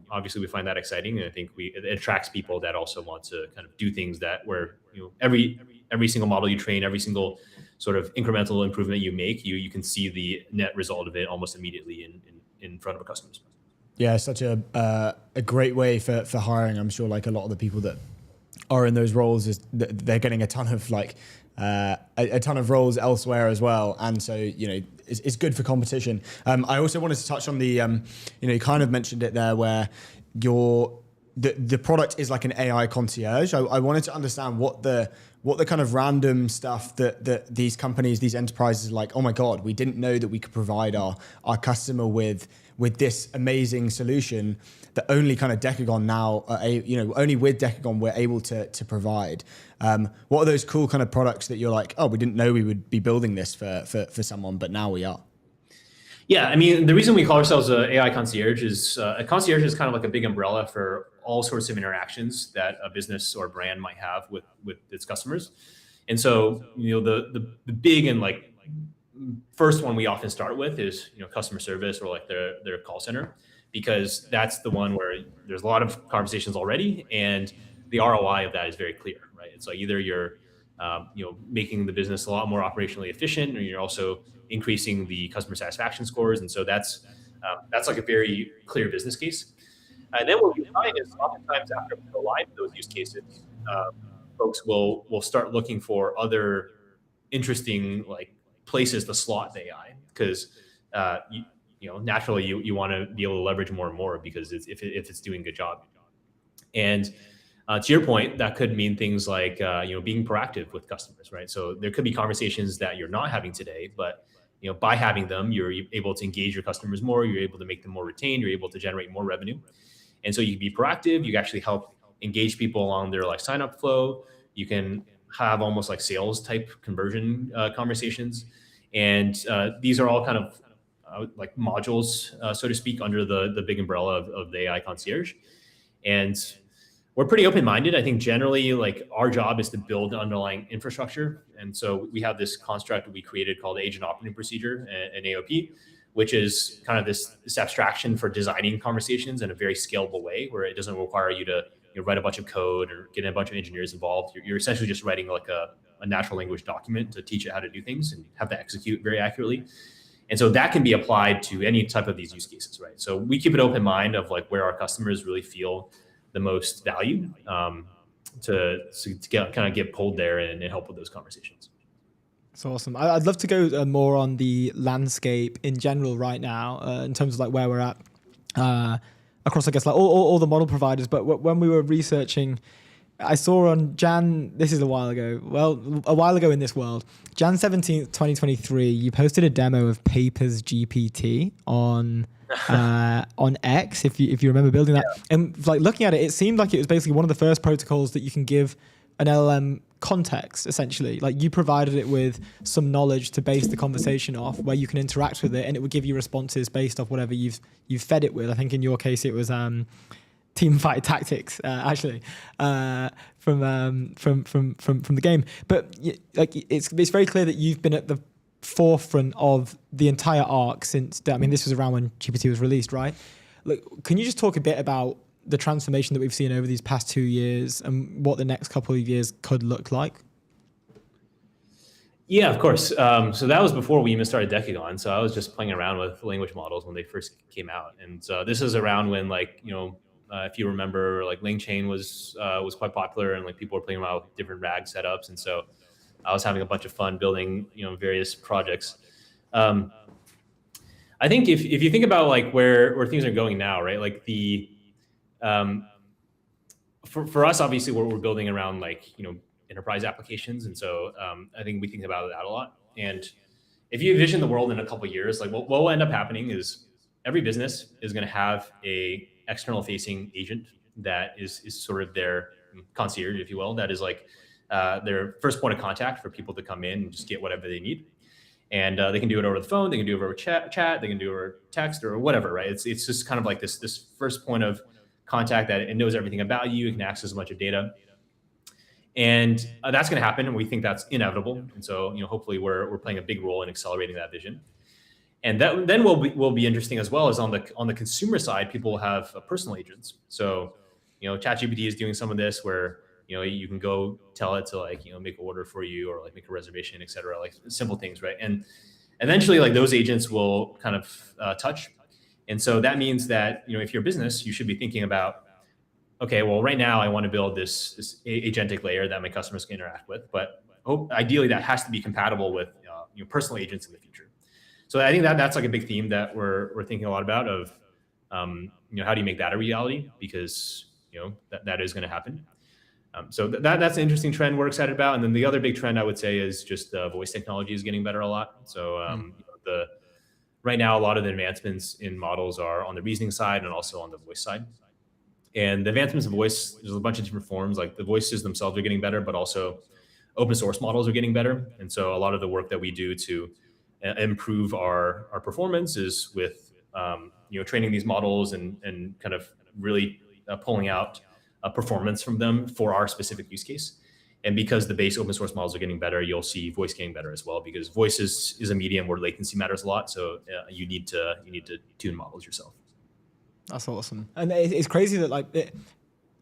obviously we find that exciting, and I think it attracts people that also want to kind of do things that where every single model you train, every single sort of incremental improvement you make, you can see the net result of it almost immediately in front of a customer. Yeah, such a great way for hiring. I'm sure like a lot of the people that are in those roles is they're getting a ton of like a ton of roles elsewhere as well, and so it's good for competition. I also wanted to touch on the you kind of mentioned it there, where the product is like an AI concierge. I wanted to understand what the kind of random stuff that these companies, these enterprises are like, oh my God, we didn't know that we could provide our customer with this amazing solution that only kind of Decagon now, only with Decagon we're able to provide. What are those cool kind of products that you're like, oh, we didn't know we would be building this for someone, but now we are? Yeah, I mean, the reason we call ourselves an AI concierge is a concierge is kind of like a big umbrella for all sorts of interactions that a business or brand might have with its customers. And so, the big and like first one we often start with is customer service, or like their call center, because that's the one where there's a lot of conversations already, and the ROI of that is very clear, right? It's like either you're making the business a lot more operationally efficient, or you're also increasing the customer satisfaction scores. And so that's like a very clear business case. And then what we find is oftentimes after we go live with those use cases, folks will start looking for other interesting like places to slot the AI, because naturally you want to be able to leverage more and more, because if it's doing a good job. And to your point, that could mean things like being proactive with customers, right? So there could be conversations that you're not having today, but by having them, you're able to engage your customers more. You're able to make them more retained. You're able to generate more revenue, and so you can be proactive. You can actually help engage people along their like sign up flow. You can have almost like sales type conversion conversations, and these are all kind of like modules, so to speak, under the big umbrella of the AI concierge. And we're pretty open-minded. I think generally, like, our job is to build the underlying infrastructure. And so we have this construct we created called Agent Operating Procedure, an AOP, which is kind of this abstraction for designing conversations in a very scalable way, where it doesn't require you to write a bunch of code or get a bunch of engineers involved. You're essentially just writing like a natural language document to teach it how to do things and have to execute very accurately. And so that can be applied to any type of these use cases, right? So we keep an open mind of like where our customers really feel the most value to get pulled there and help with those conversations. That's awesome. I'd love to go more on the landscape in general right now, in terms of like where we're at across, I guess, like all the model providers. But when we were researching, I saw on this is a while ago in this world, Jan 17th, 2023, you posted a demo of Papers GPT on X, if you remember building that. Yeah. And like looking at it, it seemed like it was basically one of the first protocols that you can give an LLM context, essentially. Like you provided it with some knowledge to base the conversation off, where you can interact with it and it would give you responses based off whatever you've fed it with. I think in your case it was team fight tactics, actually, from the game. But like it's very clear that you've been at the forefront of the entire arc since, I mean, this was around when GPT was released, right? Look, can you just talk a bit about the transformation that we've seen over these past 2 years and what the next couple of years could look like? Yeah, of course. So that was before we even started Decagon. So I was just playing around with language models when they first came out. And so this is around when, like, if you remember, like LangChain was quite popular, and like people were playing around with different RAG setups. And so I was having a bunch of fun building, various projects. I think if you think about like where things are going now, right? Like for us, obviously, we're building around like enterprise applications, and so I think we think about that a lot. And if you envision the world in a couple of years, like what will end up happening is every business is going to have a external facing agent that is sort of their concierge, if you will. That is like their first point of contact for people to come in and just get whatever they need. And they can do it over the phone, they can do it over chat, they can do it over text or whatever, right? It's just kind of like this first point of contact that it knows everything about you. It can access a bunch of data. And that's going to happen, and we think that's inevitable. And so, hopefully we're playing a big role in accelerating that vision. And that then will be interesting as well as on the consumer side, people will have personal agents. So, ChatGPT is doing some of this where you can go tell it to make an order for you or make a reservation, et cetera, like simple things, right? And eventually, those agents will kind of touch. And so that means that if you're a business, you should be thinking about, okay, well, right now I want to build this agentic layer that my customers can interact with, but ideally that has to be compatible with personal agents in the future. So I think that's like a big theme that we're thinking a lot about of, how do you make that a reality? Because that is going to happen. So that's an interesting trend we're excited about. And then the other big trend I would say is just voice technology is getting better a lot. So right now a lot of the advancements in models are on the reasoning side and also on the voice side. And the advancements of voice, there's a bunch of different forms. Like the voices themselves are getting better, but also open source models are getting better. And so a lot of the work that we do to improve our performance is with training these models and kind of really pulling out performance from them for our specific use case. And because the base open source models are getting better, you'll see voice getting better as well, because voice is a medium where latency matters a lot. So you need to tune models yourself. That's awesome. And it's crazy that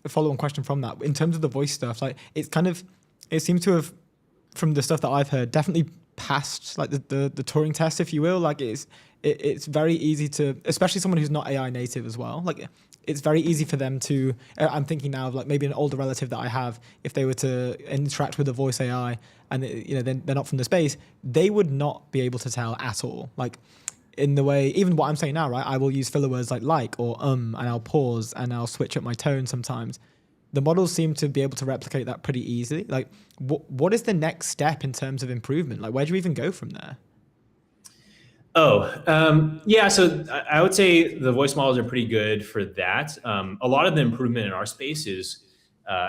a follow-on question from that, in terms of the voice stuff, it seems to have, from the stuff that I've heard, definitely passed the Turing test, if you will. It's very easy to, especially someone who's not AI native as well. It's very easy for them to, I'm thinking now of maybe an older relative that I have, if they were to interact with a voice AI and they're not from the space, they would not be able to tell at all. In the way, even what I'm saying now, right? I will use filler words like or and I'll pause and I'll switch up my tone sometimes. The models seem to be able to replicate that pretty easily. What is the next step in terms of improvement? Where do you even go from there? Yeah. So I would say the voice models are pretty good for that. A lot of the improvement in our space is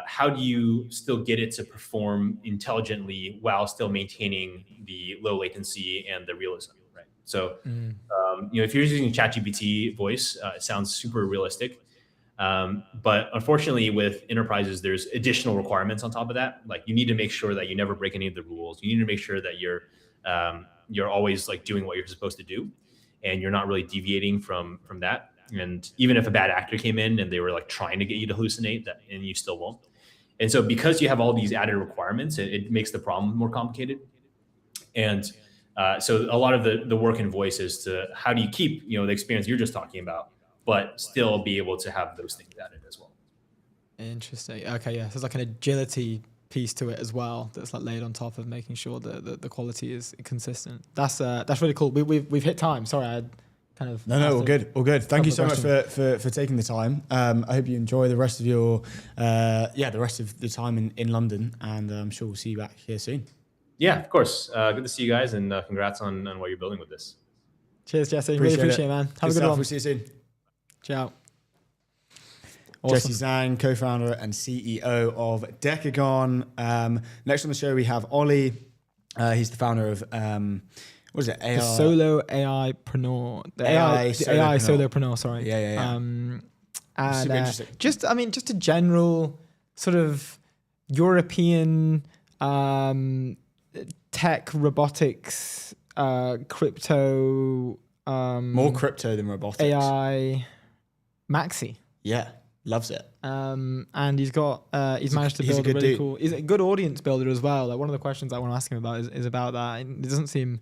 how do you still get it to perform intelligently while still maintaining the low latency and the realism, right? So, if you're using ChatGPT voice, it sounds super realistic. But unfortunately with enterprises, there's additional requirements on top of that. You need to make sure that you never break any of the rules. You need to make sure that you're always doing what you're supposed to do and you're not really deviating from that. And even if a bad actor came in and they were trying to get you to hallucinate that, and you still won't. And so because you have all these added requirements, it makes the problem more complicated. And so a lot of the work in voice is to how do you keep, the experience you're just talking about, but still be able to have those things added as well. Interesting. Okay, yeah. So there's an agility piece to it as well that's laid on top of making sure that the quality is consistent. That's really cool. We've hit time. Sorry, I kind of all good. Thank you so much for taking the time. I hope you enjoy the rest of your the rest of the time in London, and I'm sure we'll see you back here soon. Yeah, of course. Good to see you guys, and congrats on what you're building with this. Cheers, Jesse. Really appreciate it, man. Have a good one. We'll see you soon. Ciao. Awesome. Jesse Zhang, co-founder and CEO of Decagon. Next on the show, we have Ollie. He's the founder of, what is it? The solo AI-preneur. The AI solopreneur, sorry. Yeah. And super interesting. Just a general sort of European tech, robotics, crypto. More crypto than robotics. AI maxi. Yeah. Loves it. And he's managed to build a really cool, he's a good audience builder as well. One of the questions I want to ask him about is about that. It doesn't seem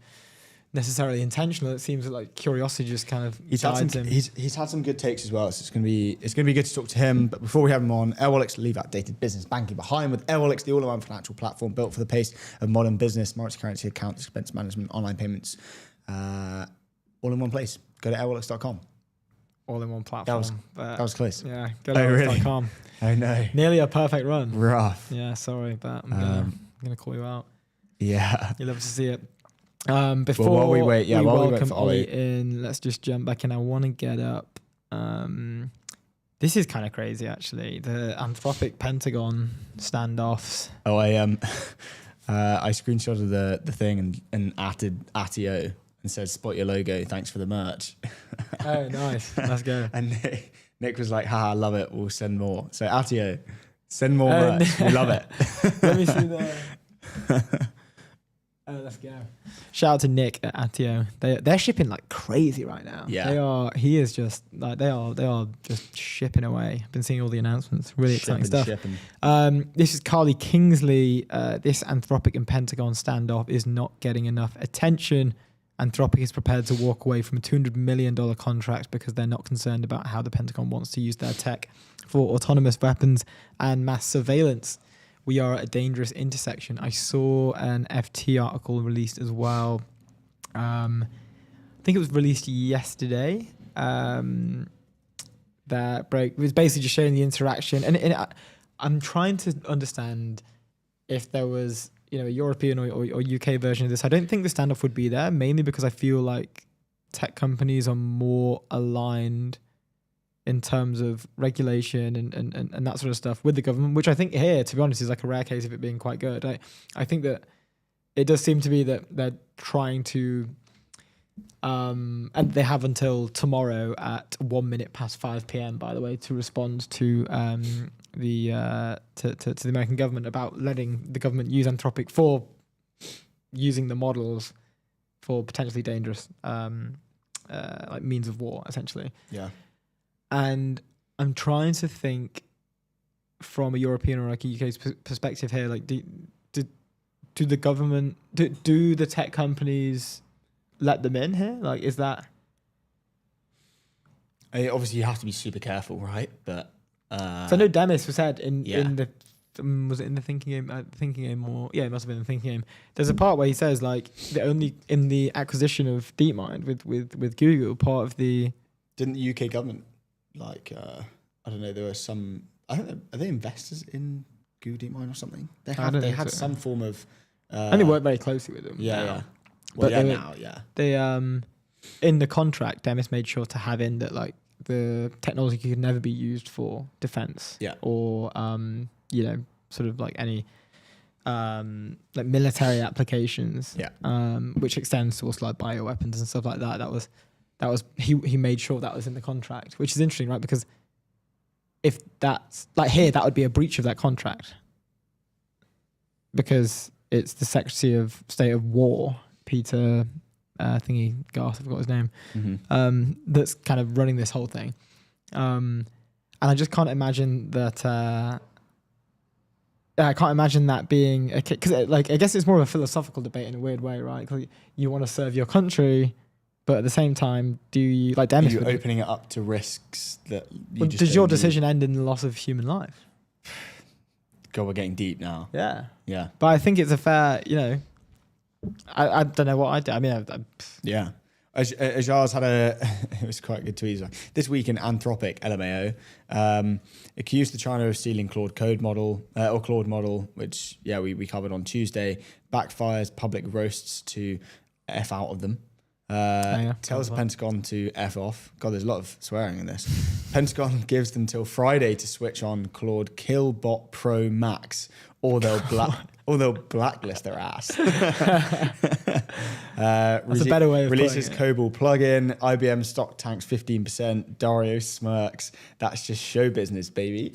necessarily intentional. It seems curiosity just kind of guides him. He's had some good takes as well. So it's gonna be good to talk to him. But before we have him on, Airwallex leave outdated business banking behind with Airwallex, the all-in-one financial platform built for the pace of modern business, multi-currency account, expense management, online payments, all in one place. Go to airwallex.com. All-in-one platform. That was close. Yeah, go to airwallex.com. I know. Nearly a perfect run. Rough. Yeah, sorry, but I'm gonna call you out. Yeah. You'll love to see it. Before while we wait for welcome Ollie in, let's just jump back in. I want to get up. This is kind of crazy, actually. The Anthropic Pentagon standoffs. Oh, I screenshotted the thing and added Attio and said, "Spot your logo. Thanks for the merch." Oh, nice. Let's go. And Nick was like, "Haha, love it. We'll send more." So Attio, send more merch. We love it. Let me see the. Let's go. Shout out to Nick at Attio. They're shipping like crazy right now. Yeah. They are. He is just like they are just shipping away. I've been seeing all the announcements. Really exciting stuff. This is Carly Kingsley. This Anthropic and Pentagon standoff is not getting enough attention. Anthropic is prepared to walk away from a $200 million contract because they're not concerned about how the Pentagon wants to use their tech for autonomous weapons and mass surveillance. We are at a dangerous intersection. I saw an FT article released as well. I think it was released yesterday. That it was basically just showing the interaction. And I'm trying to understand if there was, a European or UK version of this. I don't think the standoff would be there, mainly because I feel like tech companies are more aligned in terms of regulation and that sort of stuff with the government, which I think here, to be honest, is like a rare case of it being quite good. I think that it does seem to be that they're trying to, and they have until tomorrow at 1 minute past 5 p.m. by the way, to respond to the American government about letting the government use Anthropic for using the models for potentially dangerous like means of war, essentially. Yeah. And I'm trying to think from a European or like a UK perspective here, like do the government, do the tech companies let them in here? Like, is that? Obviously, you have to be super careful, right? But so I know Demis was said in the was it in the thinking game or it must have been in the thinking game. There's a part where he says like the only in the acquisition of DeepMind with Google, part of the didn't the UK government like I don't know, there were some, I think are they investors in Google DeepMind or something? They had some form of I only work very closely with them. Well, but they in the contract, Demis made sure to have in that like the technology could never be used for defense or sort of like any like military applications which extends to also like bioweapons and stuff like that. That was he made sure that was in the contract, which is interesting, right? Because if that's like here, that would be a breach of that contract because it's the Secretary of State of War, Peter Garth, I forgot his name, that's kind of running this whole thing. And I just can't imagine that. I can't imagine that being because like I guess it's more of a philosophical debate in a weird way, right? Like, you want to serve your country. But at the same time, do you like Demis? Are you opening it up to risks that you just does your decision end in the loss of human life? God, we're getting deep now. Yeah. But I think it's a fair, I don't know what I do. I mean, yeah. Ajaz had it was quite a good tweet. This week in Anthropic, LMAO, accused the China of stealing Claude model, which we covered on Tuesday. Backfires, public roasts to F out of them. Tells the Pentagon to F off. God, there's a lot of swearing in this. Pentagon gives them till Friday to switch on Claude Killbot Pro Max, or they'll blacklist their ass. That's a better way of releases COBOL plugin. IBM stock tanks 15%. Dario smirks. That's just show business, baby.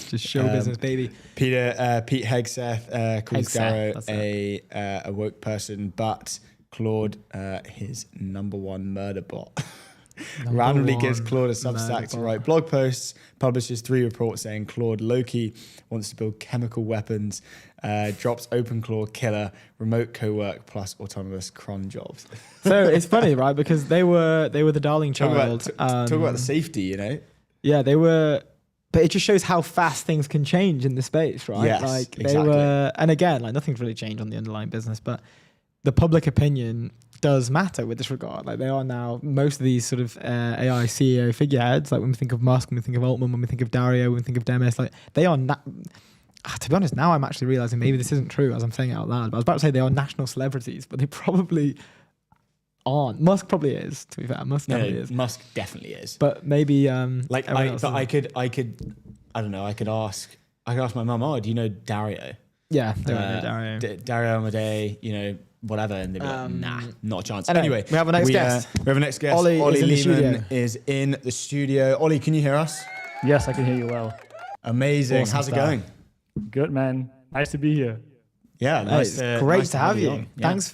Just show business, baby. Pete Hegseth calls Darrow a woke person, but Claude, his number one murder bot. Randomly gives Claude a Substack to write blog posts, publishes 3 reports saying Claude Loki wants to build chemical weapons, drops OpenClaw killer, remote co-work plus autonomous cron jobs. So it's funny, right? Because they were the darling child. Talk about the safety, Yeah, they were. But it just shows how fast things can change in the space, right? Yes, like exactly. They were, and again, like nothing's really changed on the underlying business, but the public opinion does matter with this regard. Like they are now, most of these sort of AI CEO figureheads, like when we think of Musk, when we think of Altman, when we think of Dario, when we think of Demis, like they are To be honest, now I'm actually realizing maybe this isn't true as I'm saying it out loud. But I was about to say they are national celebrities, but they probably aren't. Musk probably is, to be fair. Musk definitely is. Musk definitely is. But maybe I don't know. I could ask my mum. Oh, do you know Dario? Yeah, Dario. Dario Amadei. Whatever, and they'd be like, nah, not a chance. Anyway, we have a next guest. We have a next guest. Ollie Lehman is in the studio. Ollie, can you hear us? Yes, I can hear you well. Amazing. Awesome How's stuff. it going? Good, man. Nice to be here. Yeah, Nice. Great to have you. on. Yeah. Thanks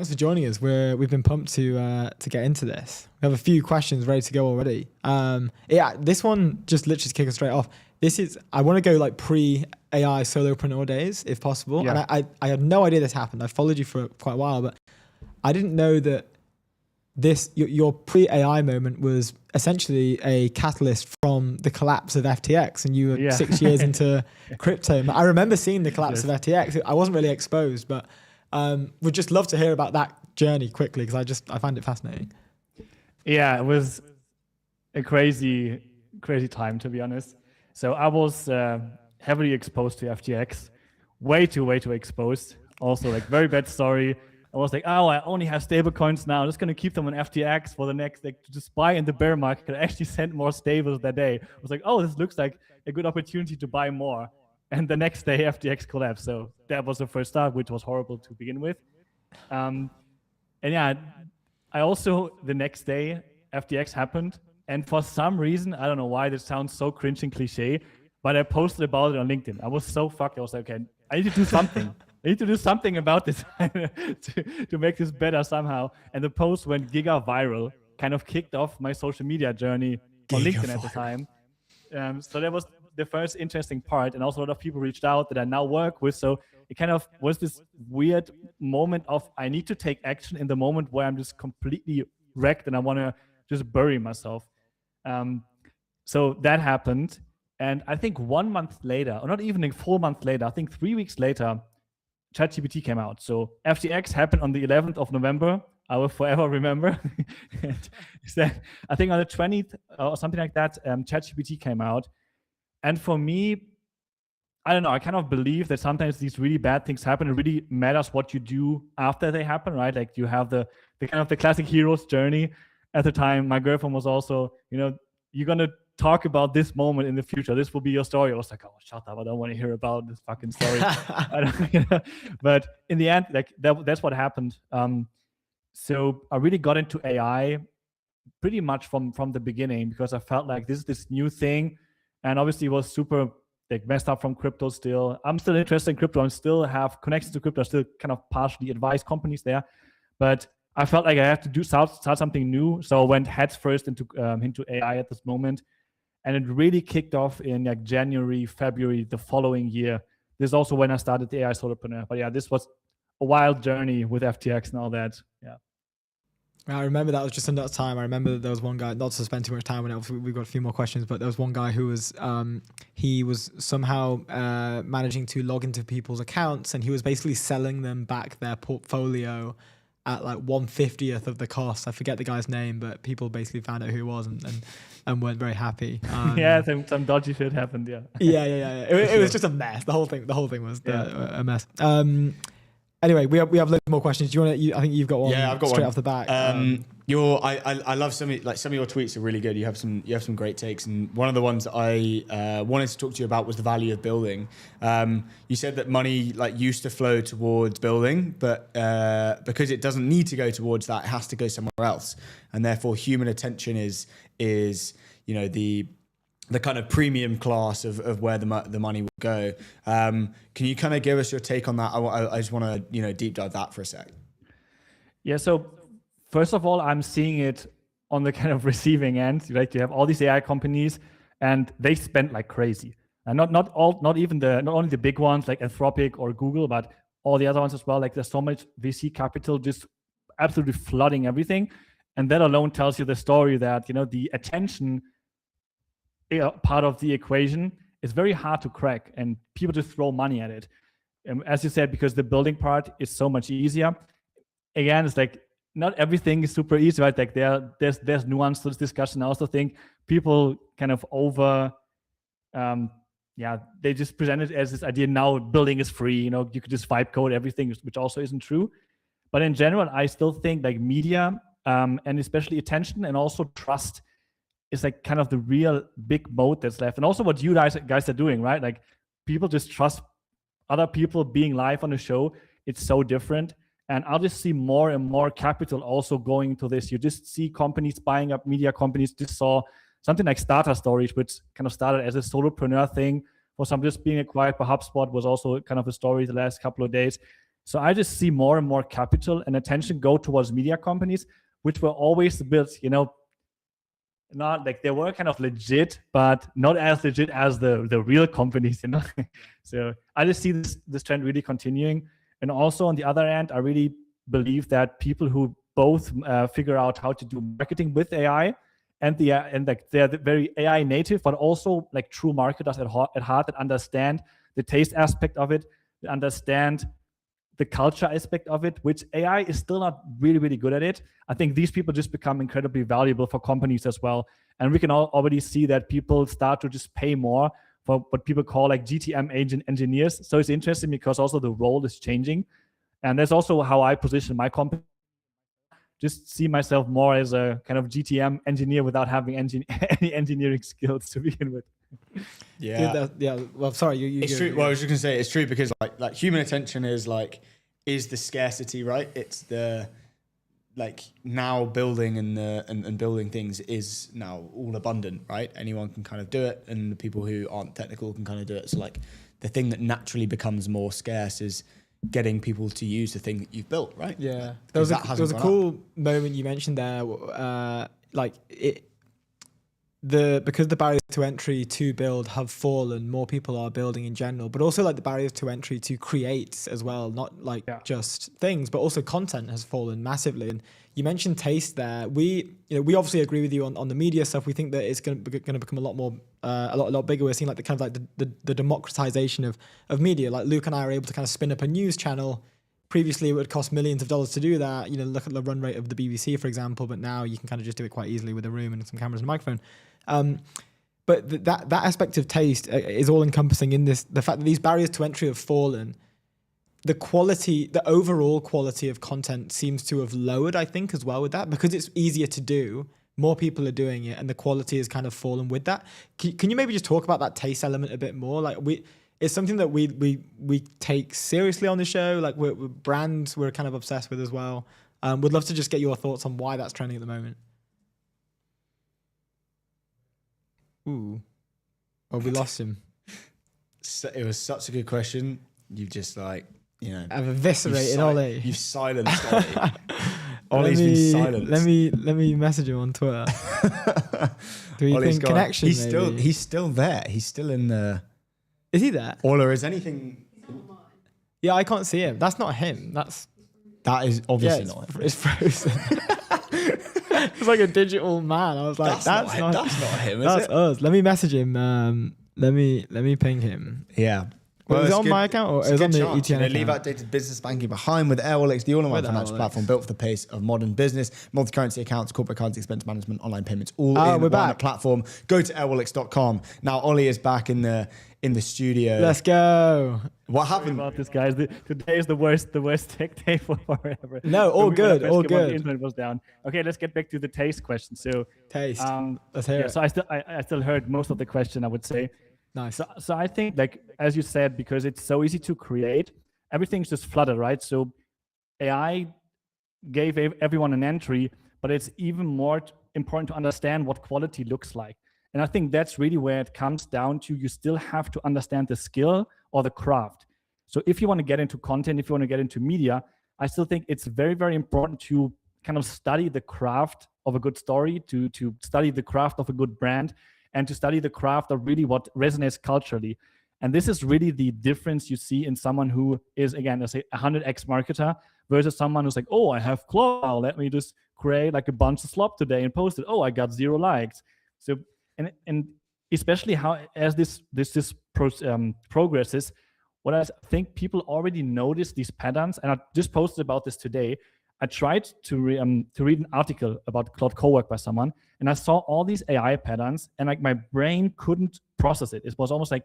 for joining us. We've been pumped to get into this. We have a few questions ready to go already. This one just literally to kick us straight off. I want to go like pre-AI solopreneur days if possible. Yeah. And I had no idea this happened. I followed you for quite a while, but I didn't know that your pre-AI moment was essentially a catalyst from the collapse of FTX, and you were 6 years into crypto. I remember seeing the collapse of FTX. I wasn't really exposed, but would just love to hear about that journey quickly because I find it fascinating. Yeah, it was a crazy time, to be honest. So I was heavily exposed to FTX, way too exposed. Also, like very bad story. I was like, oh, I only have stable coins now. I'm just going to keep them on FTX for the next, to just buy in the bear market. I actually sent more stables that day. I was like, oh, this looks like a good opportunity to buy more. And the next day, FTX collapsed. So that was the first start, which was horrible to begin with. I also, the next day, FTX happened. And for some reason, I don't know why this sounds so cringe and cliche, but I posted about it on LinkedIn. I was so fucked. I was like, okay, I need to do something. I need to do something about this to make this better somehow. And the post went giga viral, kind of kicked off my social media journey on LinkedIn at the time. So that was the first interesting part. And also a lot of people reached out that I now work with. So it kind of was this weird moment of I need to take action in the moment where I'm just completely wrecked and I want to just bury myself. So that happened. And I think 1 month later, or not even a full month later, I think 3 weeks later, ChatGPT came out. So FTX happened on the 11th of November. I will forever remember. I think on the 20th or something like that, ChatGPT came out. And for me, I don't know, I kind of believe that sometimes these really bad things happen. It really matters what you do after they happen, right? Like you have the kind of the classic hero's journey. At the time, my girlfriend was also, you're going to talk about this moment in the future. This will be your story. I was like, oh, shut up. I don't want to hear about this fucking story. But in the end, like that's what happened. So I really got into AI pretty much from the beginning because I felt like this is this new thing. And obviously it was super messed up from crypto still. I'm still interested in crypto. I still have connections to crypto. I still kind of partially advise companies there. But I felt like I have to start something new. So I went heads first into AI at this moment. And it really kicked off in like January, February, the following year. This is also when I started the AI Solopreneur. But yeah, this was a wild journey with FTX and all that. Yeah. I remember that was just another time. I remember that there was one guy, not to spend too much time on it, we've got a few more questions, but there was one guy who was, he was somehow managing to log into people's accounts and he was basically selling them back their portfolio at like 1/50th of the cost. I forget the guy's name, but people basically found out who he was and weren't very happy. Yeah, some dodgy shit happened. Yeah. Yeah. It was just a mess. The whole thing was a mess. Anyway, we have loads more questions. Do you want to? I think you've got one. Yeah, I've got straight one off the back. I love some of your tweets are really good. You have some great takes, and one of the ones I wanted to talk to you about was the value of building. You said that money used to flow towards building, but because it doesn't need to go towards that, it has to go somewhere else, and therefore human attention is the kind of premium class of where the money will go. Can you kind of give us your take on that? I just want to deep dive that for a sec. Yeah. So first of all, I'm seeing it on the kind of receiving end. Right, you have all these AI companies, and they spend like crazy. And not only the big ones like Anthropic or Google, but all the other ones as well. Like there's so much VC capital just absolutely flooding everything, and that alone tells you the story that the attention part of the equation is very hard to crack, and people just throw money at it. As you said, because the building part is so much easier. Again, it's like not everything is super easy, right? Like there's nuance to this discussion. I also think people kind of they just presented it as this idea now building is free, you could just vibe code everything, which also isn't true. But in general, I still think like media and especially attention and also trust is like kind of the real big moat that's left. And also what you guys are doing, right? Like people just trust other people being live on the show. It's so different. And I'll just see more and more capital also going to this. You just see companies buying up media companies. Just saw something like Starter Storage, which kind of started as a solopreneur thing for some just being acquired by HubSpot, was also kind of a story the last couple of days. So I just see more and more capital and attention go towards media companies, which were always built, not like they were kind of legit, but not as legit as the real companies, So I just see this trend really continuing. And also on the other end, I really believe that people who both figure out how to do marketing with AI and like they're very AI native, but also like true marketers at heart that understand the taste aspect of it, that understand the culture aspect of it, which AI is still not really, really good at it. I think these people just become incredibly valuable for companies as well. And we can already see that people start to just pay more for what people call like GTM agent engineers. So it's interesting because also the role is changing. And that's also how I position my company. Just see myself more as a kind of GTM engineer without having any engineering skills to begin with. Yeah. Dude, well, sorry. It's true. Well, I was just gonna say it's true because like human attention is the scarcity, right? It's the now building and building things is now all abundant, right? Anyone can kind of do it, and the people who aren't technical can kind of do it. So the thing that naturally becomes more scarce is getting people to use the thing that you've built, right? Yeah, there was a cool moment you mentioned there, because the barriers to entry to build have fallen, more people are building in general, but also like the barriers to entry to create as well, not just things, but also content has fallen massively. And you mentioned taste there. We obviously agree with you on the media stuff. We think that it's going to become a lot more, a lot bigger. We're seeing like the kind of like the democratization of media. Like Luke and I are able to kind of spin up a news channel. Previously, it would cost millions of dollars to do that. Look at the run rate of the BBC, for example, but now you can kind of just do it quite easily with a room and some cameras and a microphone. But that aspect of taste is all encompassing in this. The fact that these barriers to entry have fallen, the overall quality of content seems to have lowered, I think, as well with that, because it's easier to do. More people are doing it, and the quality has kind of fallen with that. Can you maybe just talk about that taste element a bit more? It's something that we take seriously on the show. Like we're brands we're kind of obsessed with as well. Would love to just get your thoughts on why that's trending at the moment. Ooh. Oh, we lost him. It was such a good question. You've just I've eviscerated Ollie. You've silenced Ollie. Ollie's been silenced. Let me message him on Twitter. Do you think connection? He's still there. He's still in the. Is he there? Or is anything? Yeah, I can't see him. That's not him. That is obviously not him. It's frozen. It's like a digital man. I was like, that's not him. That's us. Let me message him. Let me ping him. Yeah. Well, is it on my account or is it on the ETN account? Leave outdated business banking behind with Airwallex, the all-in-one financial platform built for the pace of modern business. Multi-currency accounts, corporate cards, expense management, online payments, all in one platform. Go to airwallex.com. Now Ollie is back in the studio. Let's go. What happened? Sorry about this, guys. Today is the worst tech day forever. No, all good. The internet was down. Okay, let's get back to the taste question. So taste. Let's hear it. So I still heard most of the question, I would say. Nice. So I think, like, as you said, because it's so easy to create, everything's just flooded, right? So AI gave everyone an entry, but it's even more important to understand what quality looks like. And I think that's really where it comes down to. You still have to understand the skill or the craft. So if you want to get into content, if you want to get into media, I still think it's very, very important to kind of study the craft of a good story, to study the craft of a good brand, and to study the craft of really what resonates culturally. And this is really the difference you see in someone who is, again, let's say 100x marketer versus someone who's like, oh, I have clout. Let me just create like a bunch of slop today and post it. Oh, I got 0 likes. So, and especially how as this progresses, what I think people already notice these patterns, and I just posted about this today. I tried to read an article about cloud cowork by someone, and I saw all these AI patterns, and like my brain couldn't process it. It was almost like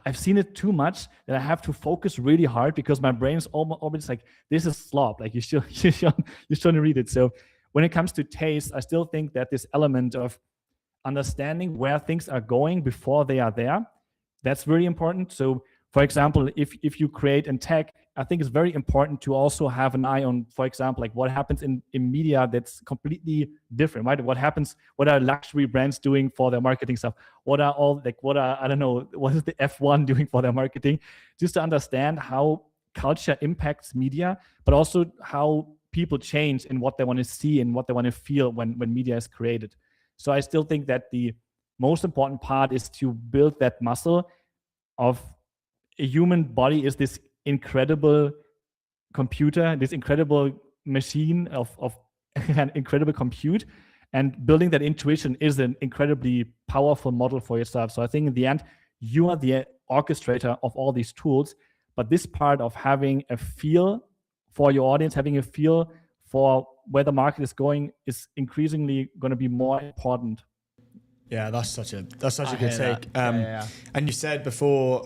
I've seen it too much that I have to focus really hard because my brain is always like, this is slop. Like you shouldn't read it. So when it comes to taste, I still think that this element of understanding where things are going before they are there, that's really important. So for example, if you create in tech, I think it's very important to also have an eye on, for example, like what happens in media that's completely different, right? What are luxury brands doing for their marketing stuff? What is the F1 doing for their marketing? Just to understand how culture impacts media, but also how people change in what they want to see and what they want to feel when media is created. So I still think that the most important part is to build that muscle of a human body is this incredible computer, this incredible machine of an incredible compute, and building that intuition is an incredibly powerful model for yourself. So I think in the end, you are the orchestrator of all these tools, but this part of having a feel for your audience, having a feel for where the market is going is increasingly going to be more important. Yeah, that's such a good take. And you said before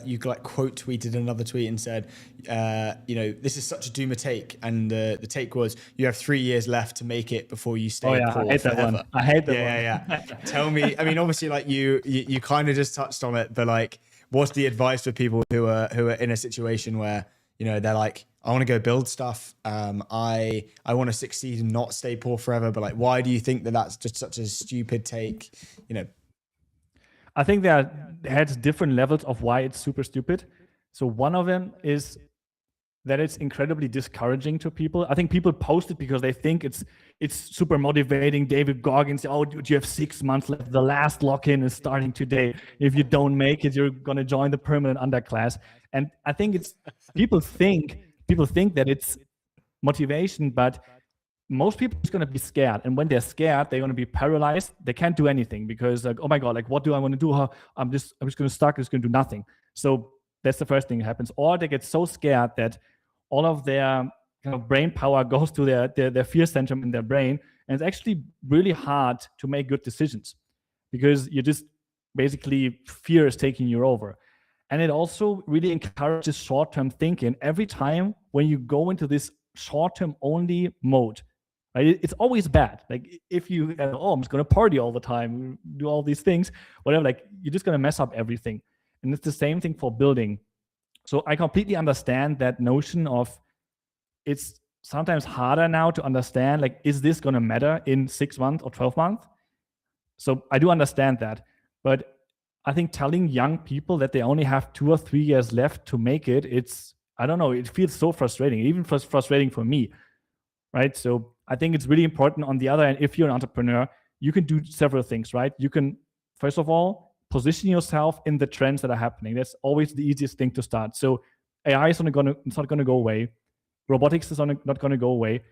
you like quote tweeted another tweet and said, this is such a doomer take, and the take was you have 3 years left to make it before you stay poor I hate forever. that one. I hate that one. Yeah. Tell me, I mean, obviously, like you kind of just touched on it, but like, what's the advice for people who are in a situation where they're like, I want to go build stuff. I want to succeed and not stay poor forever. But like, why do you think that that's just such a stupid take? I think there's different levels of why it's super stupid. So one of them is that it's incredibly discouraging to people. I think people post it because they think it's super motivating. David Goggins, oh, do you have 6 months left? The last lock-in is starting today. If you don't make it, you're going to join the permanent underclass. And I think people think that it's motivation, but most people are just going to be scared. And when they're scared, they're going to be paralyzed. They can't do anything because like, oh my God, like what do I want to do? I'm just going to stuck. I'm just going to do nothing. So that's the first thing that happens. Or they get so scared that all of their kind of brain power goes to their fear center in their brain. And it's actually really hard to make good decisions because you just basically fear is taking you over. And it also really encourages short-term thinking. Every time when you go into this short-term only mode, right, it's always bad. Like if you, I'm just going to party all the time, do all these things, whatever, like you're just going to mess up everything. And it's the same thing for building. So I completely understand that notion of it's sometimes harder now to understand, like, is this going to matter in 6 months or 12 months? So I do understand that. But I think telling young people that they only have 2 or 3 years left to make it, I don't know, it feels so frustrating, even frustrating for me, right? So I think it's really important on the other end, if you're an entrepreneur, you can do several things, right? You can, first of all, position yourself in the trends that are happening. That's always the easiest thing to start. So AI is not going to go away. Robotics is not going to go away.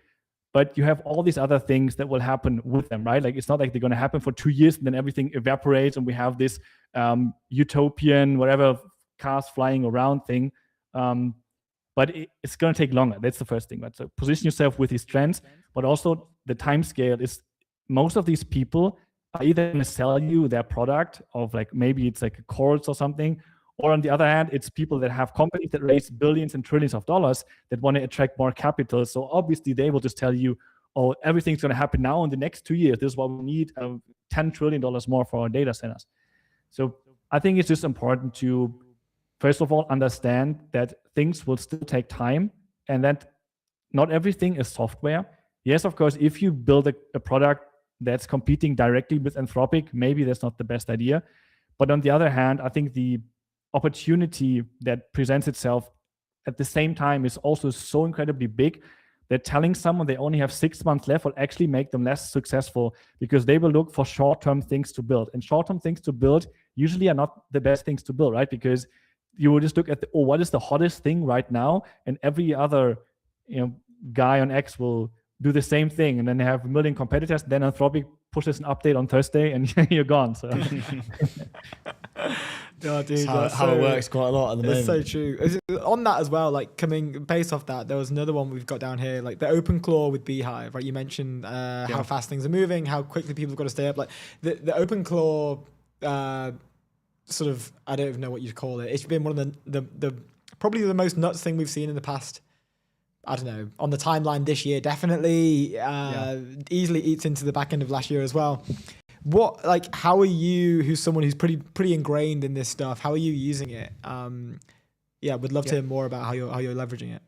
But you have all these other things that will happen with them, right? Like it's not like they're going to happen for 2 years and then everything evaporates and we have this utopian, whatever, cars flying around thing. But it's going to take longer. That's the first thing, right? So position yourself with these trends, but also the time scale is most of these people are either going to sell you their product of like, maybe it's like a course or something, or on the other hand, it's people that have companies that raise billions and trillions of dollars that want to attract more capital. So obviously they will just tell you, oh, everything's going to happen now in the next 2 years. This is what we need, $10 trillion more for our data centers. So I think it's just important to, first of all, understand that things will still take time and that not everything is software. Yes, of course, if you build a product that's competing directly with Anthropic, maybe that's not the best idea. But on the other hand, I think the opportunity that presents itself at the same time is also so incredibly big that telling someone they only have 6 months left will actually make them less successful because they will look for short-term things to build. And short-term things to build usually are not the best things to build, right? Because you will just look at what is the hottest thing right now, and every other guy on X will do the same thing, and then they have a million competitors. Then Anthropic pushes an update on Thursday, and you're gone. So. Oh, dude, how it works quite a lot at the moment. It's so true. On that as well, like coming based off that, there was another one we've got down here, like the open claw with Beehive, right? You mentioned how fast things are moving, how quickly people have got to stay up. Like the open claw sort of, I don't even know what you'd call it. It's been one of the probably the most nuts thing we've seen in the past. I don't know, on the timeline this year, definitely easily eats into the back end of last year as well. What, like, how are you, who's someone who's pretty ingrained in this stuff, how are you using it? Would love to hear more about how you're leveraging it.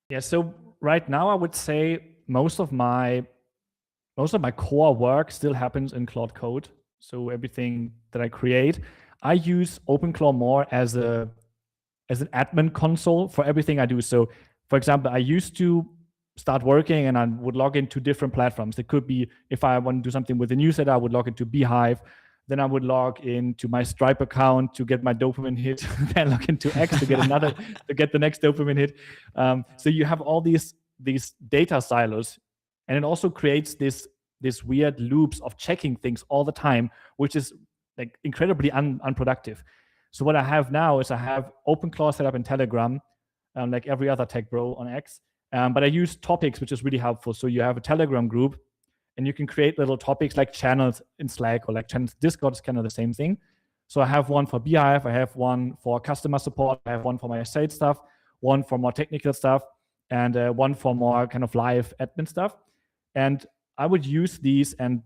Yeah, so right now I would say most of my core work still happens in Claude Code. So everything that I create, I use OpenClaw more as an admin console for everything I do. So for example, I used to start working and I would log into different platforms. It could be, if I want to do something with a newsletter, I would log into Beehive. Then I would log into my Stripe account to get my dopamine hit. Then log into X to get to get the next dopamine hit. So you have all these data silos, and it also creates this weird loops of checking things all the time, which is like incredibly unproductive. So what I have now is I have OpenClaw set up in Telegram, like every other tech bro on X. But I use topics, which is really helpful. So you have a Telegram group, and you can create little topics like channels in Slack or like channels. Discord is kind of the same thing. So I have one for Beehive, I have one for customer support, I have one for my sales stuff, one for more technical stuff, and one for more kind of live admin stuff. And I would use these and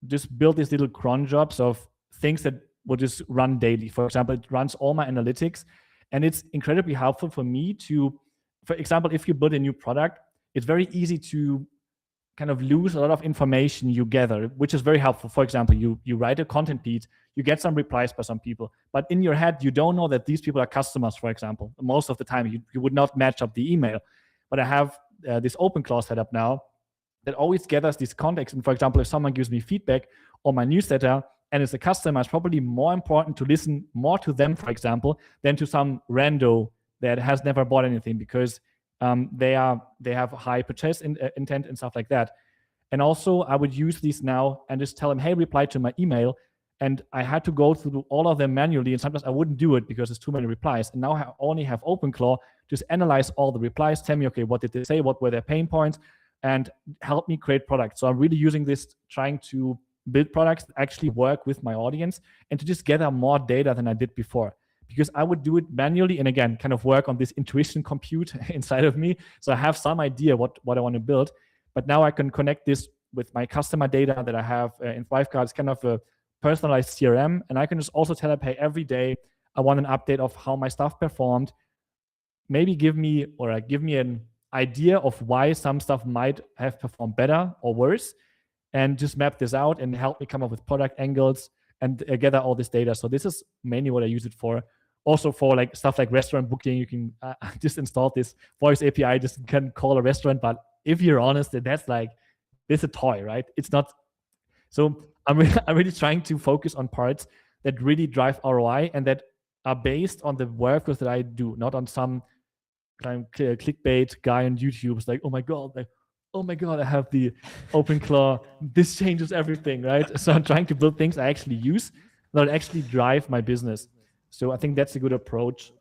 just build these little cron jobs of things that would just run daily. For example, it runs all my analytics, and it's incredibly helpful for me to, for example, if you build a new product, it's very easy to kind of lose a lot of information you gather, which is very helpful. For example, you write a content piece, you get some replies by some people, but in your head, you don't know that these people are customers, for example. Most of the time, you would not match up the email. But I have this OpenClaw set up now that always gathers this context. And for example, if someone gives me feedback on my newsletter and it's a customer, it's probably more important to listen more to them, for example, than to some rando that has never bought anything, because they have high purchase intent and stuff like that. And also I would use these now and just tell them, hey, reply to my email. And I had to go through all of them manually, and sometimes I wouldn't do it because there's too many replies. And now I only have OpenClaw, just analyze all the replies, tell me, okay, what did they say, what were their pain points, and help me create products. So I'm really using this, trying to build products that actually work with my audience and to just gather more data than I did before. Because I would do it manually and again, kind of work on this intuition compute inside of me. So I have some idea what I want to build, but now I can connect this with my customer data that I have in Thrivecard. It's kind of a personalized CRM. And I can just also tell it, hey, every day I want an update of how my stuff performed. Maybe give me an idea of why some stuff might have performed better or worse, and just map this out and help me come up with product angles and gather all this data. So this is mainly what I use it for. Also for like stuff like restaurant booking, you can just install this voice API, just can call a restaurant. But if you're honest, that's like, it's a toy, right? It's not. So I'm really trying to focus on parts that really drive ROI and that are based on the workflows that I do, not on some kind of clickbait guy on YouTube who's like, oh my God, I have the OpenClaw. This changes everything, right? So I'm trying to build things I actually use that actually drive my business. So I think that's a good approach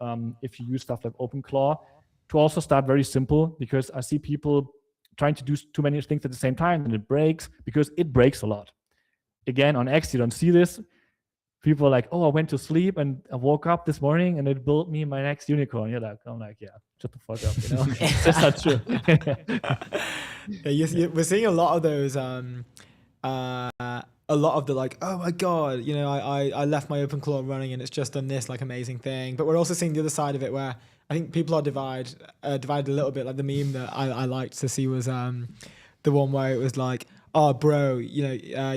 if you use stuff like OpenClaw, to also start very simple, because I see people trying to do too many things at the same time and it breaks, because it breaks a lot. Again, on X, you don't see this. People are like, oh, I went to sleep and I woke up this morning and it built me my next unicorn. You're like, I'm like, yeah, shut the fuck up, you know? That's not true. Yeah, we're seeing a lot of those, a lot of the like, oh my God, you know, I left my OpenClaw running and it's just done this like amazing thing. But we're also seeing the other side of it where I think people are divided a little bit. Like the meme that I liked to see was the one where it was like, oh bro, you know,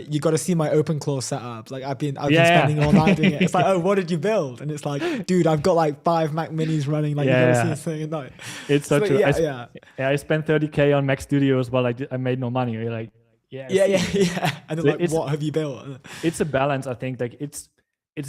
you got to see my OpenClaw setup. Like I've been spending all night doing it. It's like, oh, what did you build? And it's like, dude, I've got like 5 Mac Minis running. Like you got to see this thing at night. It's so true. I spent 30K on Mac Studios, but I made no money. You're like, yeah. And then like, what have you built? It's a balance, I think. Like it's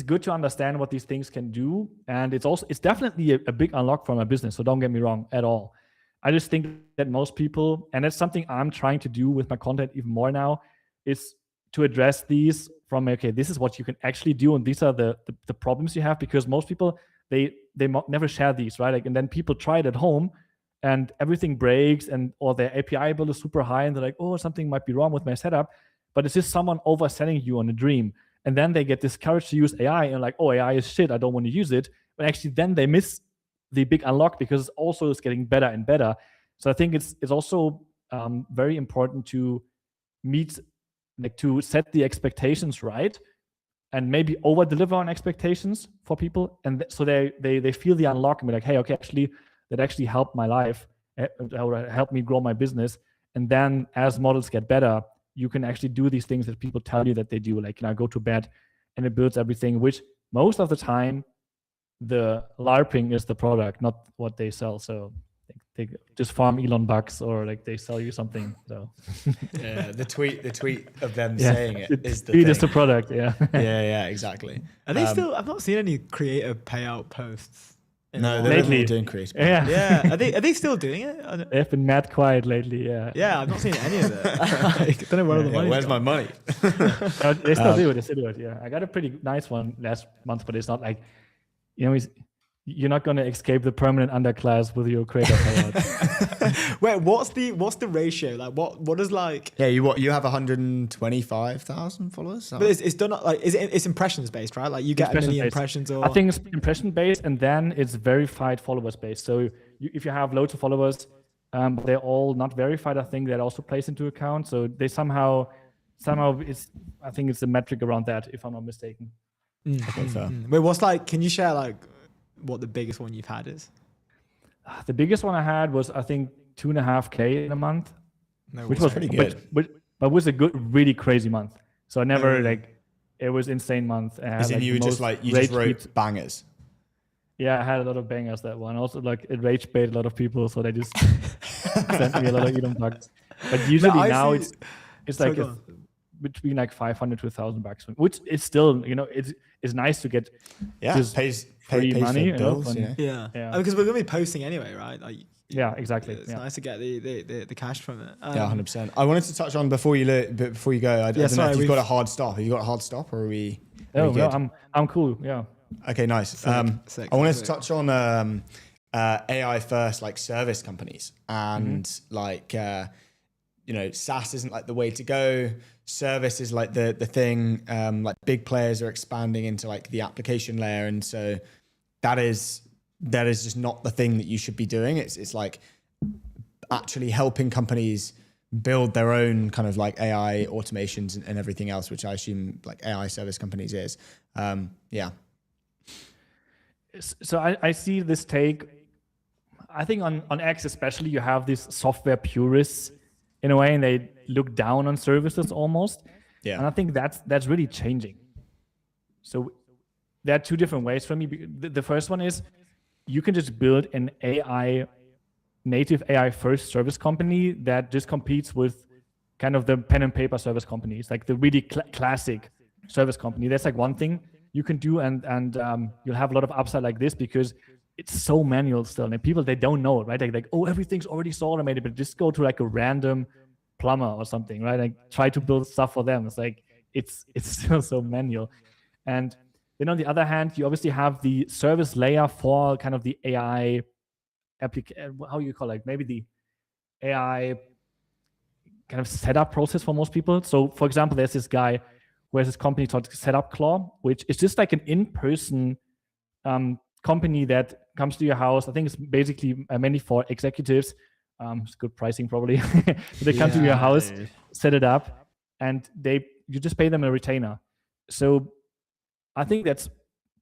good to understand what these things can do, and it's definitely a big unlock for my business. So don't get me wrong at all. I just think that most people, and it's something I'm trying to do with my content even more now, is to address these from, okay, this is what you can actually do, and these are the problems you have, because most people, they never share these, right? Like, and then people try it at home, and everything breaks, or their API bill is super high, and they're like, oh, something might be wrong with my setup, but it's just someone overselling you on a dream. and then they get discouraged to use AI and like, oh, AI is shit, I don't want to use it. But actually then they miss the big unlock because it's also getting better and better. So I think it's also very important to to set the expectations right and maybe over deliver on expectations for people. And so they feel the unlock and be like, hey, okay, actually that actually helped my life or helped me grow my business. And then as models get better, you can actually do these things that people tell you that they do, like, go to bed, and it builds everything, which most of the time the LARPing is the product, not what they sell. So they just farm Elon bucks or like they sell you something. So yeah, the tweet of them saying it is the tweet thing. is the product. Yeah. yeah, exactly. Are they still? I've not seen any creator payout posts. No, they're lately doing creative. Yeah. Are they still doing it? They've been mad quiet lately. Yeah. Yeah, I've not seen any of it. I don't know where all the money. Where's my money? No, they still do it. They still do it. Yeah. I got a pretty nice one last month, but it's not like, you're not going to escape the permanent underclass with your creator payout. Wait, what's the ratio? Like, what is like? Yeah, you have 125,000 followers. But it's done like it's impressions based, right? Like you get a million impressions, or I think it's impression based, and then it's verified followers based. So if you have loads of followers, they're all not verified. I think that also plays into account. So they somehow I think it's a metric around that, if I'm not mistaken. Wait, what's like? Can you share like what the biggest one you've had is? The biggest one I had was, I think, 2.5K in a month, which was pretty good. But was a really crazy month. So I never it was insane month. As in you just wrote bangers. Yeah, I had a lot of bangers that one. Also, like, it rage bait a lot of people, so they just sent me a lot of Elon bucks. But usually now it's like between like 500 to 1,000 bucks, which is still, it's nice to get pays free money. Bills, because we're gonna be posting anyway, right? Like, yeah, exactly. It's nice to get the cash from it. 100%. I wanted to touch on before you go. I don't know if you've got a hard stop. Have you got a hard stop, or are we? No, I'm cool. Yeah. Okay, nice. Sick, I wanted to touch on AI first, like service companies, and SaaS isn't like the way to go. Service is like the thing. Like big players are expanding into like the application layer, and so that is just not the thing that you should be doing. It's like actually helping companies build their own kind of like AI automations and everything else, which I assume like AI service companies is. So I see this take. I think on X especially, you have these software purists in a way, and they look down on services almost. Yeah. And I think that's really changing. So there are two different ways for me. The first one is you can just build an native AI first service company that just competes with kind of the pen and paper service companies, like the really classic service company. That's like one thing you can do, and you'll have a lot of upside like this because it's so manual still, and people, they don't know it, right? Like, oh, everything's already so automated, but just go to like a random plumber or something, right? Like try to build stuff for them. It's like it's still so manual. And then on the other hand, you obviously have the service layer for kind of the AI how you call it, maybe the AI kind of setup process for most people. So for example, there's this guy who has this company called Setup Claw, which is just like an in-person company that comes to your house. I think it's basically mainly for executives. It's good pricing probably. They come to your house, set it up, and you just pay them a retainer. So I think that's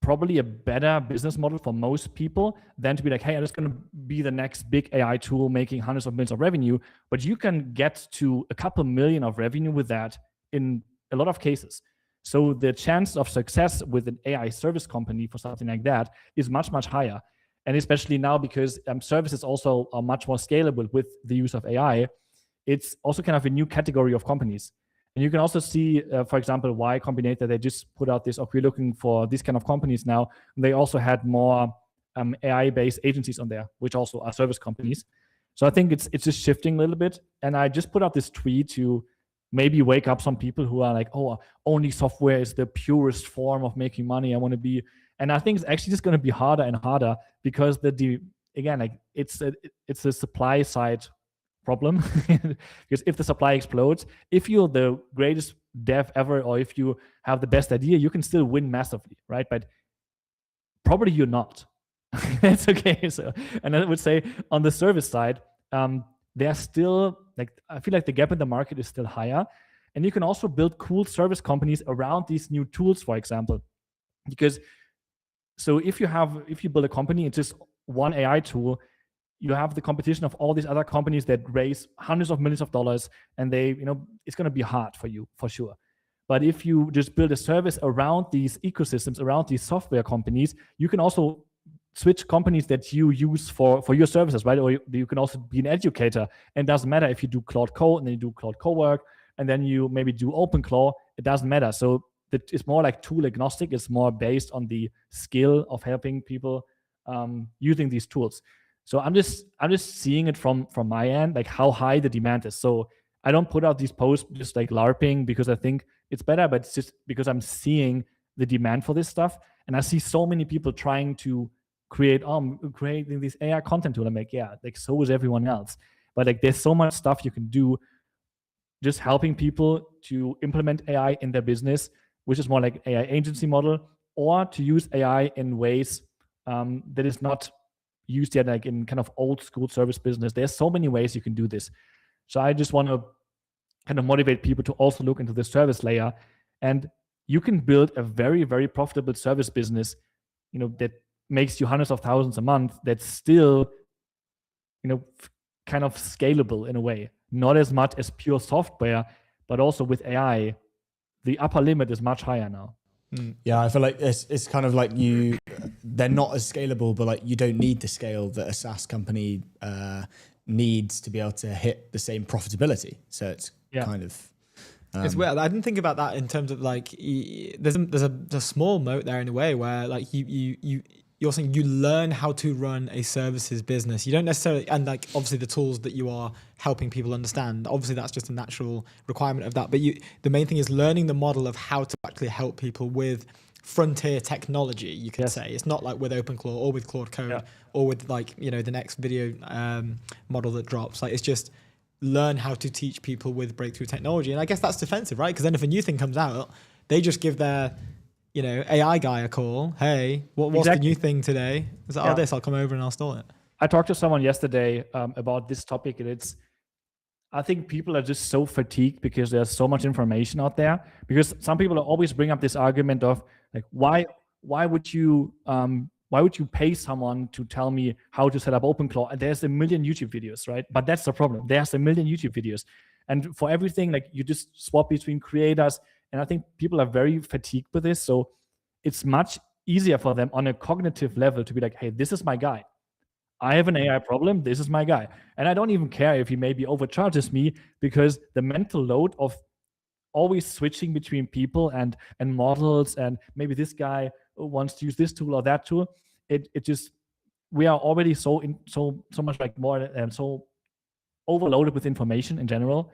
probably a better business model for most people than to be like, hey, I'm just going to be the next big AI tool making hundreds of millions of revenue. But you can get to a couple million of revenue with that in a lot of cases. So the chance of success with an AI service company for something like that is much, much higher. And especially now because services also are much more scalable with the use of AI, it's also kind of a new category of companies. And you can also see, for example, Y Combinator, they just put out this, we're looking for these kind of companies now. And they also had more AI-based agencies on there, which also are service companies. So I think it's just shifting a little bit. And I just put out this tweet to maybe wake up some people who are like, oh, only software is the purest form of making money. I want to be, and I think it's actually just going to be harder and harder because again, like it's a supply side problem because if the supply explodes, if you're the greatest dev ever, or if you have the best idea, you can still win massively, right? But probably you're not. That's okay. So, and I would say on the service side, there's still I feel like the gap in the market is still higher, and you can also build cool service companies around these new tools, for example, because so if you build a company, it's just one AI tool, you have the competition of all these other companies that raise hundreds of millions of dollars, and it's going to be hard for you for sure. But if you just build a service around these ecosystems, around these software companies, you can also switch companies that you use for your services, right? Or you can also be an educator. And it doesn't matter if you do Cloud Code and then you do Cloud Cowork and then you maybe do OpenClaw, it doesn't matter. So it's more like tool agnostic. It's more based on the skill of helping people using these tools. So I'm just seeing it from my end, like how high the demand is. So I don't put out these posts just like LARPing because I think it's better, but it's just because I'm seeing the demand for this stuff. And I see so many people trying to creating this AI content tool. I'm like, yeah, like so is everyone else. But like there's so much stuff you can do just helping people to implement AI in their business, which is more like AI agency model, or to use AI in ways that is not used yet, like in kind of old school service business. There's so many ways you can do this. So I just want to kind of motivate people to also look into the service layer, and you can build a very, very profitable service business, that makes you hundreds of thousands a month. That's still, kind of scalable in a way. Not as much as pure software, but also with AI, the upper limit is much higher now. Yeah, I feel like it's kind of like they're not as scalable, but like you don't need the scale that a SaaS company needs to be able to hit the same profitability. So it's kind of it's weird. I didn't think about that in terms of like there's a small moat there in a way where like you're saying you learn how to run a services business. You don't necessarily, and like obviously the tools that you are helping people understand, obviously that's just a natural requirement of that. But the main thing is learning the model of how to actually help people with frontier technology, you can say. It's not like with OpenClaw or with Claude Code or with like, the next video model that drops. Like it's just learn how to teach people with breakthrough technology. And I guess that's defensive, right? Because then if a new thing comes out, they just give their AI guy a call. Hey, what's the new thing today? It's like, this, I'll come over and I'll install it. I talked to someone yesterday about this topic, and I think people are just so fatigued because there's so much information out there. Because some people always bring up this argument of like, why would you pay someone to tell me how to set up OpenClaw? And there's a million YouTube videos, right? But that's the problem. There's a million YouTube videos, and for everything, like you just swap between creators. And I think people are very fatigued with this. So it's much easier for them on a cognitive level to be like, hey, this is my guy. I have an AI problem. This is my guy. And I don't even care if he maybe overcharges me, because the mental load of always switching between people and models, and maybe this guy wants to use this tool or that tool, it just, we are already so much like more and so overloaded with information in general,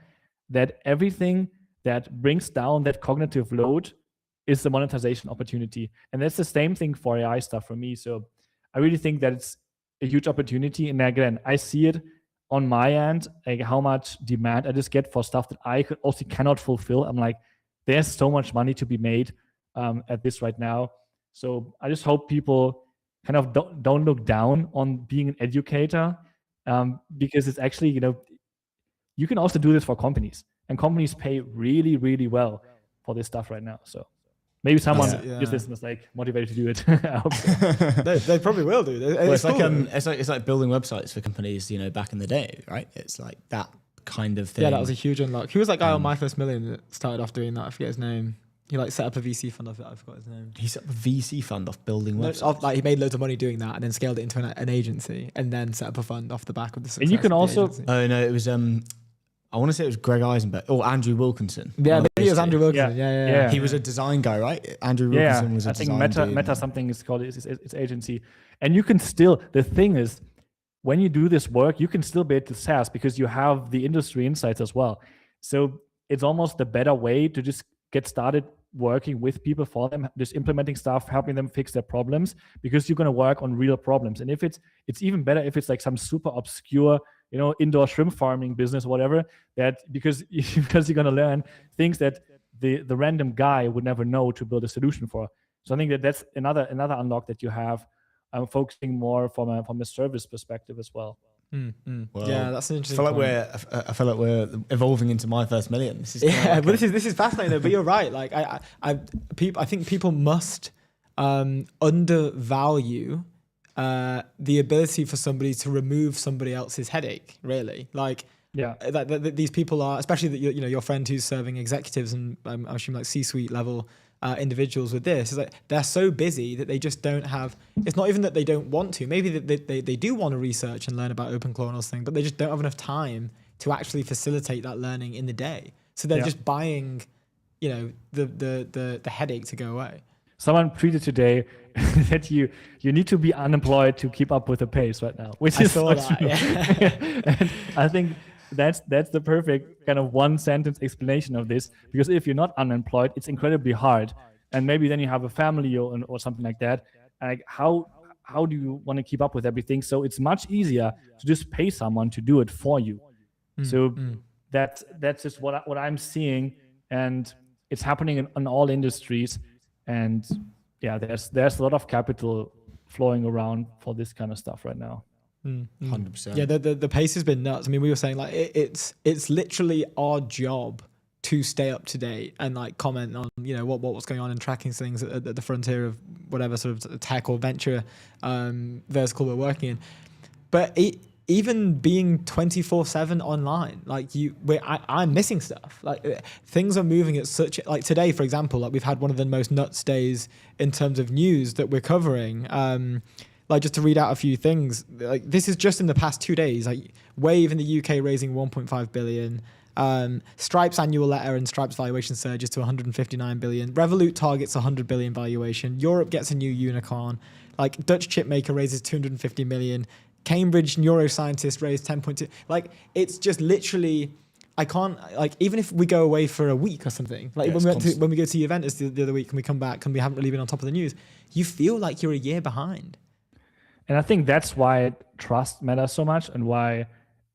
that everything that brings down that cognitive load is the monetization opportunity. And that's the same thing for AI stuff for me. So I really think that it's a huge opportunity. And again, I see it on my end, like how much demand I just get for stuff that I also cannot fulfill. I'm like, there's so much money to be made at this right now. So I just hope people kind of don't look down on being an educator, because it's actually, you can also do this for companies. And companies pay really, really well for this stuff right now. So maybe someone just is like motivated to do it. I hope so. they probably will do. It's like building websites for companies, back in the day, right? It's like that kind of thing. Yeah, that was a huge unlock. Who was that guy on My First Million that started off doing that? I forget his name. He like set up a VC fund off it. I forgot his name. He set up a VC fund off building websites. He made loads of money doing that, and then scaled it into an agency, and then set up a fund off the back of the success. And you can also. Oh no, it was I want to say it was Greg Eisenberg or Andrew Wilkinson. Yeah, maybe it was Andrew Wilkinson. Yeah. He was a design guy, right? Andrew Wilkinson was a design guy. I think Meta something is called its agency. And you can still, the thing is, when you do this work, you can still be to SaaS because you have the industry insights as well. So it's almost the better way to just get started working with people for them, just implementing stuff, helping them fix their problems, because you're going to work on real problems. And if it's even better if it's like some super obscure, indoor shrimp farming business, whatever, that because you're going to learn things that the random guy would never know to build a solution for. So I think that's another unlock that you have, focusing more from a service perspective as well. Well, yeah, that's an interesting. I feel like we're evolving into my first million. This is but this is fascinating though. But you're right. Like I think people must undervalue the ability for somebody to remove somebody else's headache. Really, like that these people are, especially your friend who's serving executives and I'm assuming like C-suite level individuals with this, is like they're so busy that they just don't have. It's not even that they don't want to. Maybe they do want to research and learn about OpenClaw and all this thing, but they just don't have enough time to actually facilitate that learning in the day. So they're just buying, the headache to go away. Someone tweeted today that you need to be unemployed to keep up with the pace right now, which is so true. And I think that's the perfect kind of one sentence explanation of this, because if you're not unemployed, it's incredibly hard, and maybe then you have a family or something like that. Like how do you want to keep up with everything? So it's much easier to just pay someone to do it for you. That's just what I'm seeing, and it's happening in all industries. And there's a lot of capital flowing around for this kind of stuff right now. 100%. Yeah, the pace has been nuts. I mean, we were saying like it's literally our job to stay up to date and like comment on what's going on and tracking things at the frontier of whatever sort of tech or venture vertical we're working in. But even being 24/7 online, like I'm missing stuff. Like things are moving at such, like today, for example, like we've had one of the most nuts days in terms of news that we're covering. Like just to read out a few things, like this is just in the past 2 days. Like Wayve in the UK raising 1.5 billion. Stripe's annual letter and Stripe's valuation surges to 159 billion. Revolut targets 100 billion valuation. Europe gets a new unicorn. Like Dutch chip maker raises 250 million. Cambridge neuroscientist raised 10.2. Like it's just literally, I can't, like even if we go away for a week or something, like when we go to Juventus the other week and we come back and we haven't really been on top of the news, you feel like you're a year behind. And I think that's why trust matters so much, and why,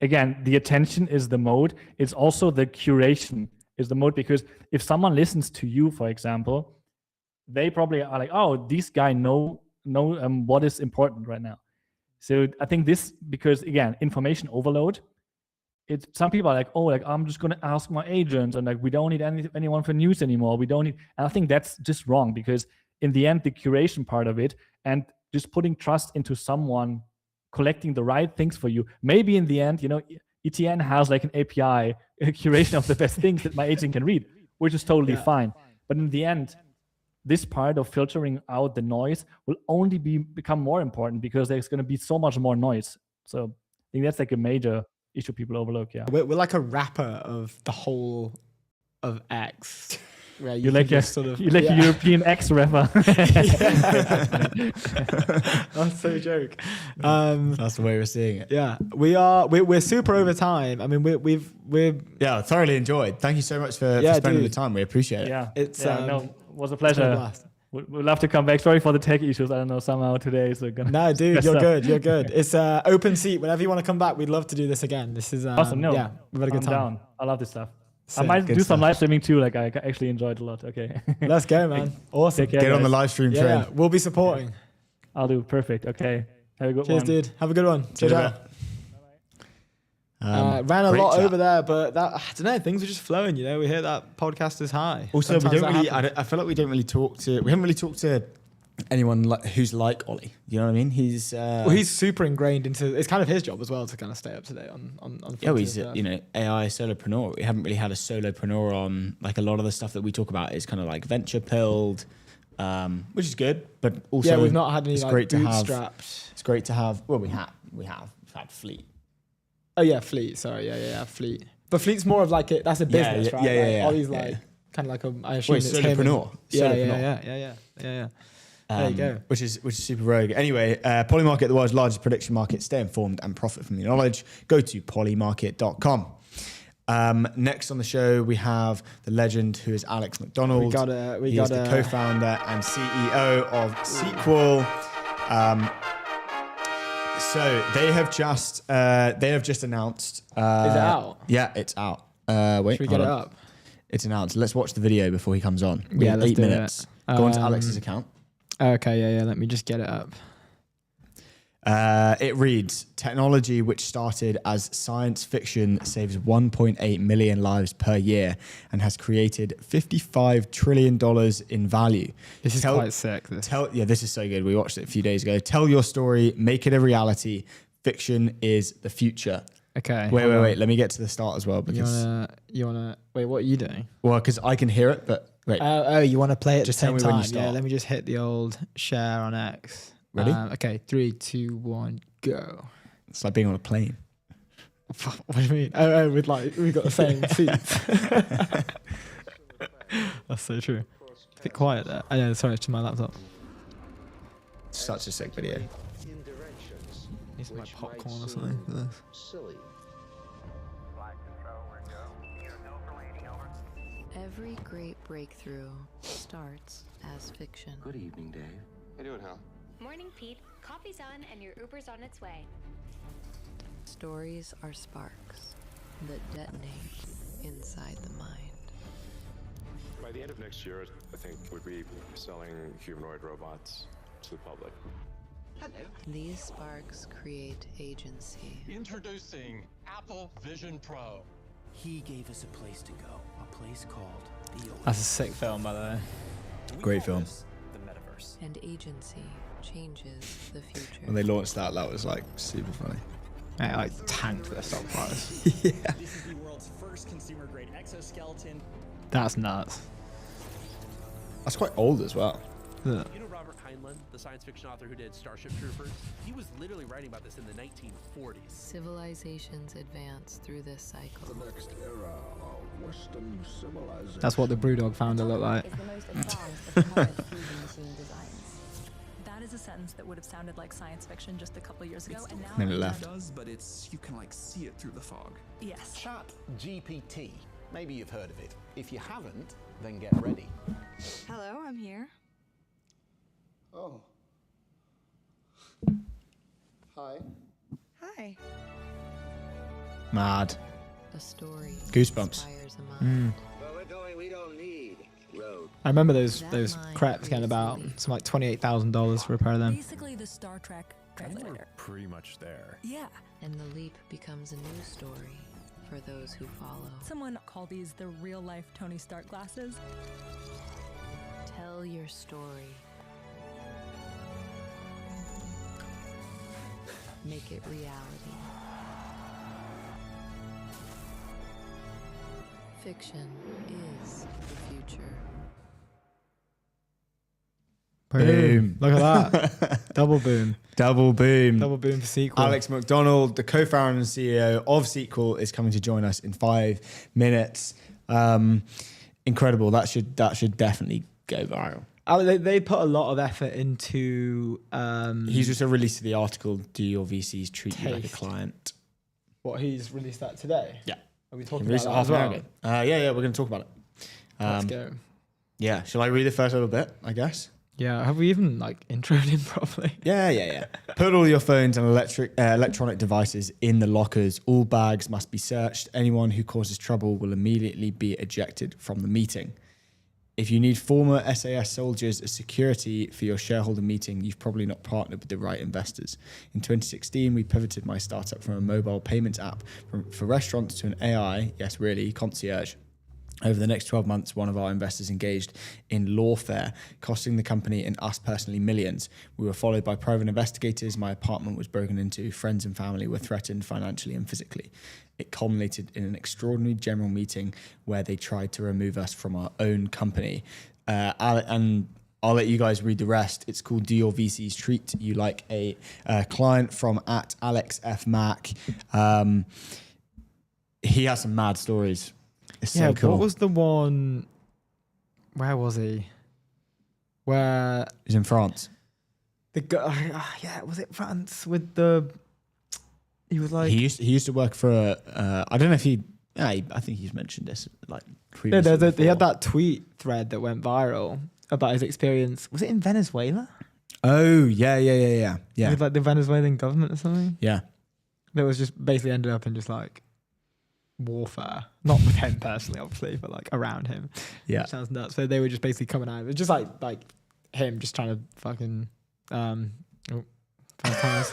again, the attention is the mode. It's also the curation is the mode, because if someone listens to you, for example, they probably are like, oh, this guy know what is important right now. So I think this, because again, information overload. Some people are like, oh, like I'm just gonna ask my agent, and like we don't need anyone for news anymore. We don't need, and I think that's just wrong, because in the end, the curation part of it and just putting trust into someone collecting the right things for you. Maybe in the end, ETN has like an API, a curation of the best things that my agent can read, which is totally fine. But in the end, this part of filtering out the noise will only become more important, because there's going to be so much more noise. So I think that's like a major issue people overlook. Yeah, we're like a wrapper of the whole of X. Where you're like a European X rapper. That's so joke. That's the way we're seeing it. Yeah, we're super over time. I mean, we're thoroughly enjoyed. Thank you so much for spending the time. We appreciate it. Yeah, it was a pleasure. We'd love to come back. Sorry for the tech issues. I don't know, somehow today is gonna. No, dude, you're good. You're good. It's open seat. Whenever you want to come back, we'd love to do this again. This is awesome. No, yeah, we've had a good time. Down. I love this stuff. I might do some live streaming too. Like I actually enjoyed a lot. Okay. Let's go, man. Awesome. Care, Get guys. on the live stream train. Yeah, we'll be supporting. I'll do. Perfect. Okay. Have a good one. Cheers, dude. Have a good one. Cheers. Ran a lot over there, but that, I don't know, things are just flowing. We hear that podcast is high. Also, we don't really. I feel like we don't really talk to. We haven't really talked to anyone who's like Ollie. You know what I mean? He's he's super ingrained into. It's kind of his job as well to kind of stay up to date on. Yeah, he's AI solopreneur. We haven't really had a solopreneur on. Like a lot of the stuff that we talk about is kind of like venture pilled, which is good. But also, we've not had any like bootstrapped. It's great to have. Well, we've had Fleet. Oh yeah, Fleet. Sorry, yeah, Fleet. But Fleet's more of like that's a business, right? Yeah. Ollie's like kind of like I assume it's solopreneur. Yeah. There you go. Which is super rogue. Anyway, Polymarket, the world's largest prediction market. Stay informed and profit from the knowledge. Go to polymarket.com. Next on the show, we have the legend who is Alex McDonald. He is the co-founder and CEO of Sequel. So they have just announced. Is it out? Yeah, it's out. Wait, should we get it up? It's announced. Let's watch the video before he comes on. Yeah, let's 8 do minutes. it. Go on to Alex's account. Okay, yeah. Let me just get it up. It reads, technology which started as science fiction saves 1.8 million lives per year and has created $55 trillion in value. This is quite sick. This is so good. We watched it a few days ago. Tell your story, make it a reality. Fiction is the future. Okay. Wait. Let me get to the start as well. Because you wanna wait, what are you doing? Well, because I can hear it, but wait. You want to play it Just at tell the me same when you time? start. Yeah, let me just hit the old share on X. Ready? Okay, 3, 2, 1, go. It's like being on a plane. What do you mean? Oh, we've got the same seats. That's so true. A bit quiet there. Oh, yeah, sorry, it's to my laptop. Such a sick video. Need some like popcorn or something for this. Every great breakthrough starts as fiction. Good evening, Dave. How you doing, Hal? Morning, Pete. Coffee's on and your Uber's on its way. Stories are sparks that detonate inside the mind. By the end of next year, I think we'll be selling humanoid robots to the public. Hello. These sparks create agency. Introducing Apple Vision Pro. He gave us a place to go, a place called the Oasis. That's a sick film, by the way. Great film. The metaverse. And agency changes the future. When they launched that was like super funny. I like tanked their stock price. Yeah. This is the world's first consumer-grade exoskeleton. That's nuts. That's quite old as well. Yeah. You know Robert Heinlein, the science fiction author who did Starship Troopers? He was literally writing about this in the 1940s. Civilizations advance through this cycle. The next era of Western civilization. That's what the Brewdog founder looked like. Is the most advanced of current fusion machine designs. That is a sentence that would have sounded like science fiction just a couple years ago, and now Then it left. Does, but it's you can like see it through the fog. Yes. Chat GPT. Maybe you've heard of it. If you haven't, then get ready. Hello, I'm here. Oh. Hi. Hi. Mad. A story Goosebumps. inspires a mind. Where we're going, we don't need road. I remember those That crepes mind getting about easily. some like $28,000 for a pair of them. Basically the Star Trek translator. Pretty much there. Yeah. And the leap becomes a new story for those who follow. Someone called these the real-life Tony Stark glasses. Tell your story. Make it reality. Fiction is the future. Boom. Look at that. Double boom. Double boom. Double boom for sequel. Alex McDonald, the co-founder and CEO of Sequel, is coming to join us in 5 minutes. Incredible. That should definitely go viral. They put a lot of effort into He's just released the article, Do Your VCs Treat You Like a Taste. Client? what he's released that today. Yeah. Are we He talking about released that it half as an hour well? ago. Yeah, we're going to talk about it. Let's go. Yeah, shall I read the first little bit, I guess? Yeah, have we even like introed him properly? Yeah. Put all your phones and electronic devices in the lockers. All bags must be searched. Anyone who causes trouble will immediately be ejected from the meeting. If you need former SAS soldiers as security for your shareholder meeting, you've probably not partnered with the right investors. In 2016, we pivoted my startup from a mobile payments app for restaurants to an AI, yes, really, concierge. Over the next 12 months, one of our investors engaged in lawfare, costing the company and us personally millions. We were followed by private investigators. My apartment was broken into. Friends and family were threatened financially and physically. It culminated in an extraordinary general meeting where they tried to remove us from our own company. And I'll let you guys read the rest. It's called Do Your VCs Treat You Like a Client from @AlexFMac. He has some mad stories. It's so cool. What was the one? Where was he? Where He's in France. the guy? Was it France with the? He was like He used to work for I don't know if he. I think he's mentioned this like yeah. previously. He had before. that tweet thread that went viral about his experience. Was it in Venezuela? Oh, yeah. With like the Venezuelan government or something. Yeah. That was just basically ended up in just like warfare. Not with him personally, obviously, but like around him. Yeah. Which sounds nuts. So they were just basically coming out. It was just like him just trying to fucking first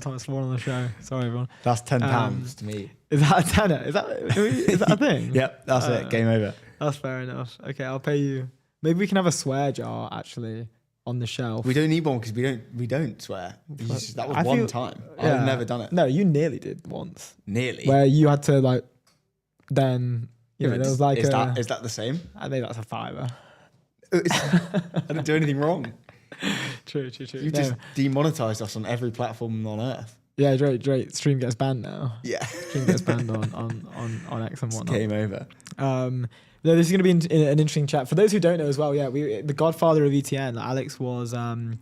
time I swore on the show. Sorry everyone. That's £10 to me. Is that a tenner? Is that a thing? Yep, that's it. Game over. That's fair enough. Okay, I'll pay you. Maybe we can have a swear jar actually on the shelf. We don't need one because we don't swear. That was one time. Yeah. I've never done it. No, you nearly did once. Nearly. Where you had to like then there was like is that the same? I think that's a $5. I didn't do anything wrong. True. You just demonetized us on every platform on earth. Yeah, Drake. Stream gets banned now. Yeah. Stream gets banned on X and whatnot. Game over. No, this is going to be an interesting chat. For those who don't know as well, the godfather of ETN, Alex was, and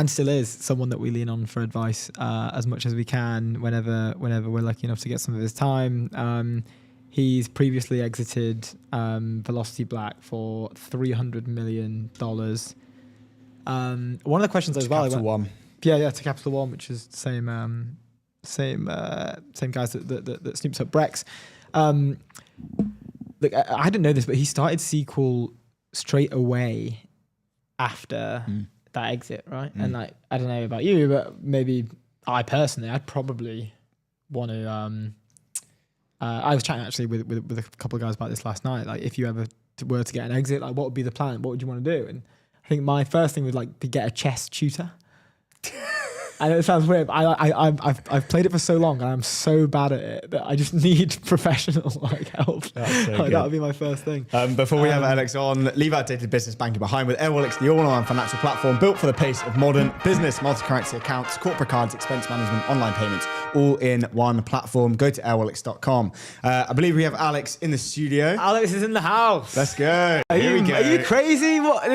still is, someone that we lean on for advice as much as we can whenever we're lucky enough to get some of his time. He's previously exited Velocity Black for $300 million. One of the questions as well. Capital One. Yeah, to Capital One, which is the same guys that Snoop's up Brex. Look, I didn't know this, but he started SQL straight away after that exit, right? And like, I don't know about you, but maybe I'd probably want to. I was chatting actually with a couple of guys about this last night. Like, if you ever were to get an exit, like, what would be the plan? What would you want to do? And I think my first thing would like be get a chess tutor. I know it sounds weird, but I've played it for so long and I'm so bad at it that I just need professional help. That would be my first thing. Before we have Alex on, leave outdated business banking behind with Airwallex, the all-in-one financial platform built for the pace of modern business, multi-currency accounts, corporate cards, expense management, online payments, all in one platform. Go to airwallex.com. I believe we have Alex in the studio. Alex is in the house. Let's go. Here we go. Are you crazy? What?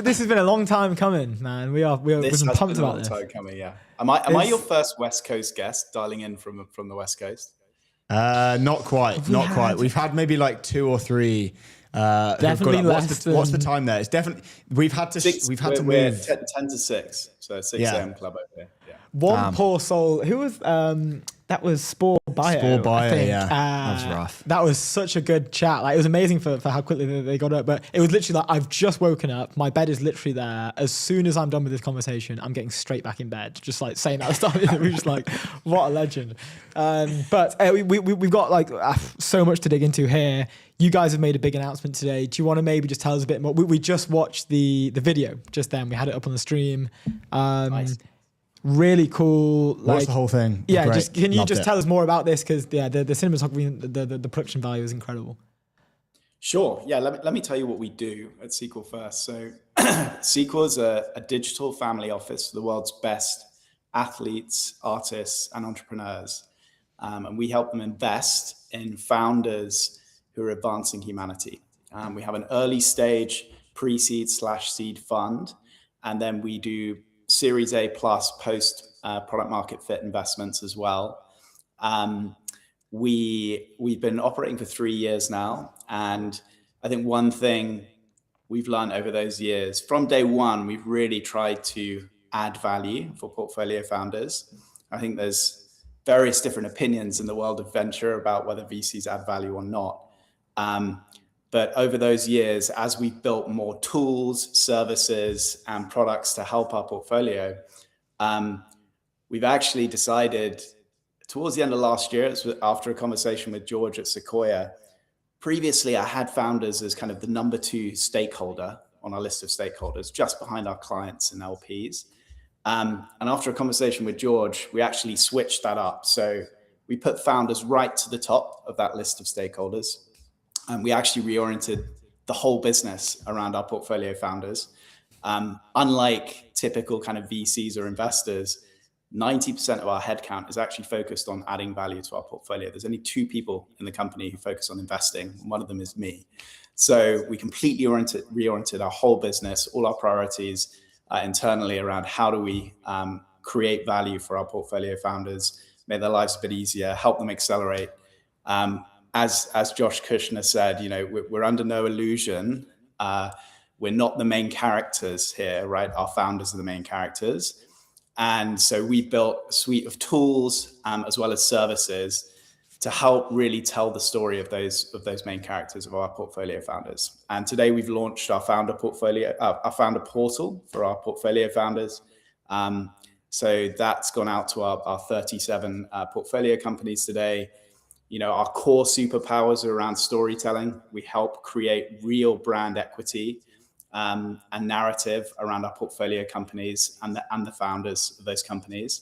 This has been a long time coming, man. We've been pumped about this. Time coming, yeah. Am I your first West Coast guest dialing in from the West Coast? Not quite. We've had maybe like 2 or 3. Definitely less. What's the time there? It's definitely we've had to move 10 to 6, so 6 a.m. club over here. Yeah. One poor soul. Who was that? Was Spore Bio. I think. Yeah. That was rough. That was such a good chat. Like, it was amazing for how quickly they got up. But it was literally like, I've just woken up. My bed is literally there. As soon as I'm done with this conversation, I'm getting straight back in bed. Just like saying that stuff. We're just like, what a legend. But we've got like so much to dig into here. You guys have made a big announcement today. Do you want to maybe just tell us a bit more? We just watched the video just then. We had it up on the stream. Nice. Really cool. What's the whole thing? Yeah, Great. Can you tell us more about this? Because the cinematography, the production value is incredible. Sure. Yeah. Let me tell you what we do at Sequel first. So Sequel is a digital family office for the world's best athletes, artists, and entrepreneurs. And we help them invest in founders who are advancing humanity. We have an early stage pre-seed / seed fund, and then we do Series A plus post product market fit investments as well. We've been operating for 3 years now, and I think one thing we've learned over those years, from day one, we've really tried to add value for portfolio founders. I think there's various different opinions in the world of venture about whether VCs add value or not. But over those years, as we've built more tools, services, and products to help our portfolio, we've actually decided towards the end of last year, it's after a conversation with George at Sequoia. Previously, I had founders as kind of the number 2 stakeholder on our list of stakeholders, just behind our clients and LPs. And after a conversation with George, we actually switched that up. So we put founders right to the top of that list of stakeholders. And we actually reoriented the whole business around our portfolio founders. Unlike typical kind of VCs or investors, 90% of our headcount is actually focused on adding value to our portfolio. There's only 2 people in the company who focus on investing. And one of them is me. So we completely reoriented our whole business, all our priorities internally around how do we create value for our portfolio founders, make their lives a bit easier, help them accelerate. As Josh Kushner said, we're under no illusion we're not the main characters here, right? Our founders are the main characters. And so we built a suite of tools as well as services to help really tell the story of those main characters of our portfolio founders. And today we've launched our founder portfolio, our founder portal for our portfolio founders. So that's gone out to our 37 portfolio companies today. You know, our core superpowers are around storytelling. We help create real brand equity and narrative around our portfolio companies and the founders of those companies.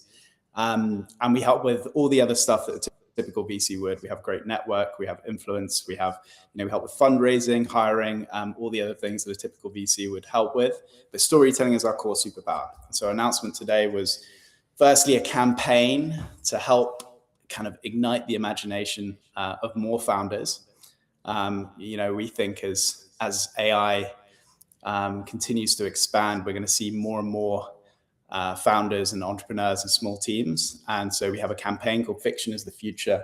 And we help with all the other stuff that a typical VC would. We have a great network, we have influence, we have, we help with fundraising, hiring, all the other things that a typical VC would help with. But storytelling is our core superpower. So our announcement today was firstly a campaign to help kind of ignite the imagination of more founders. We think as AI continues to expand, we're going to see more and more founders and entrepreneurs and small teams. And so we have a campaign called Fiction is the Future,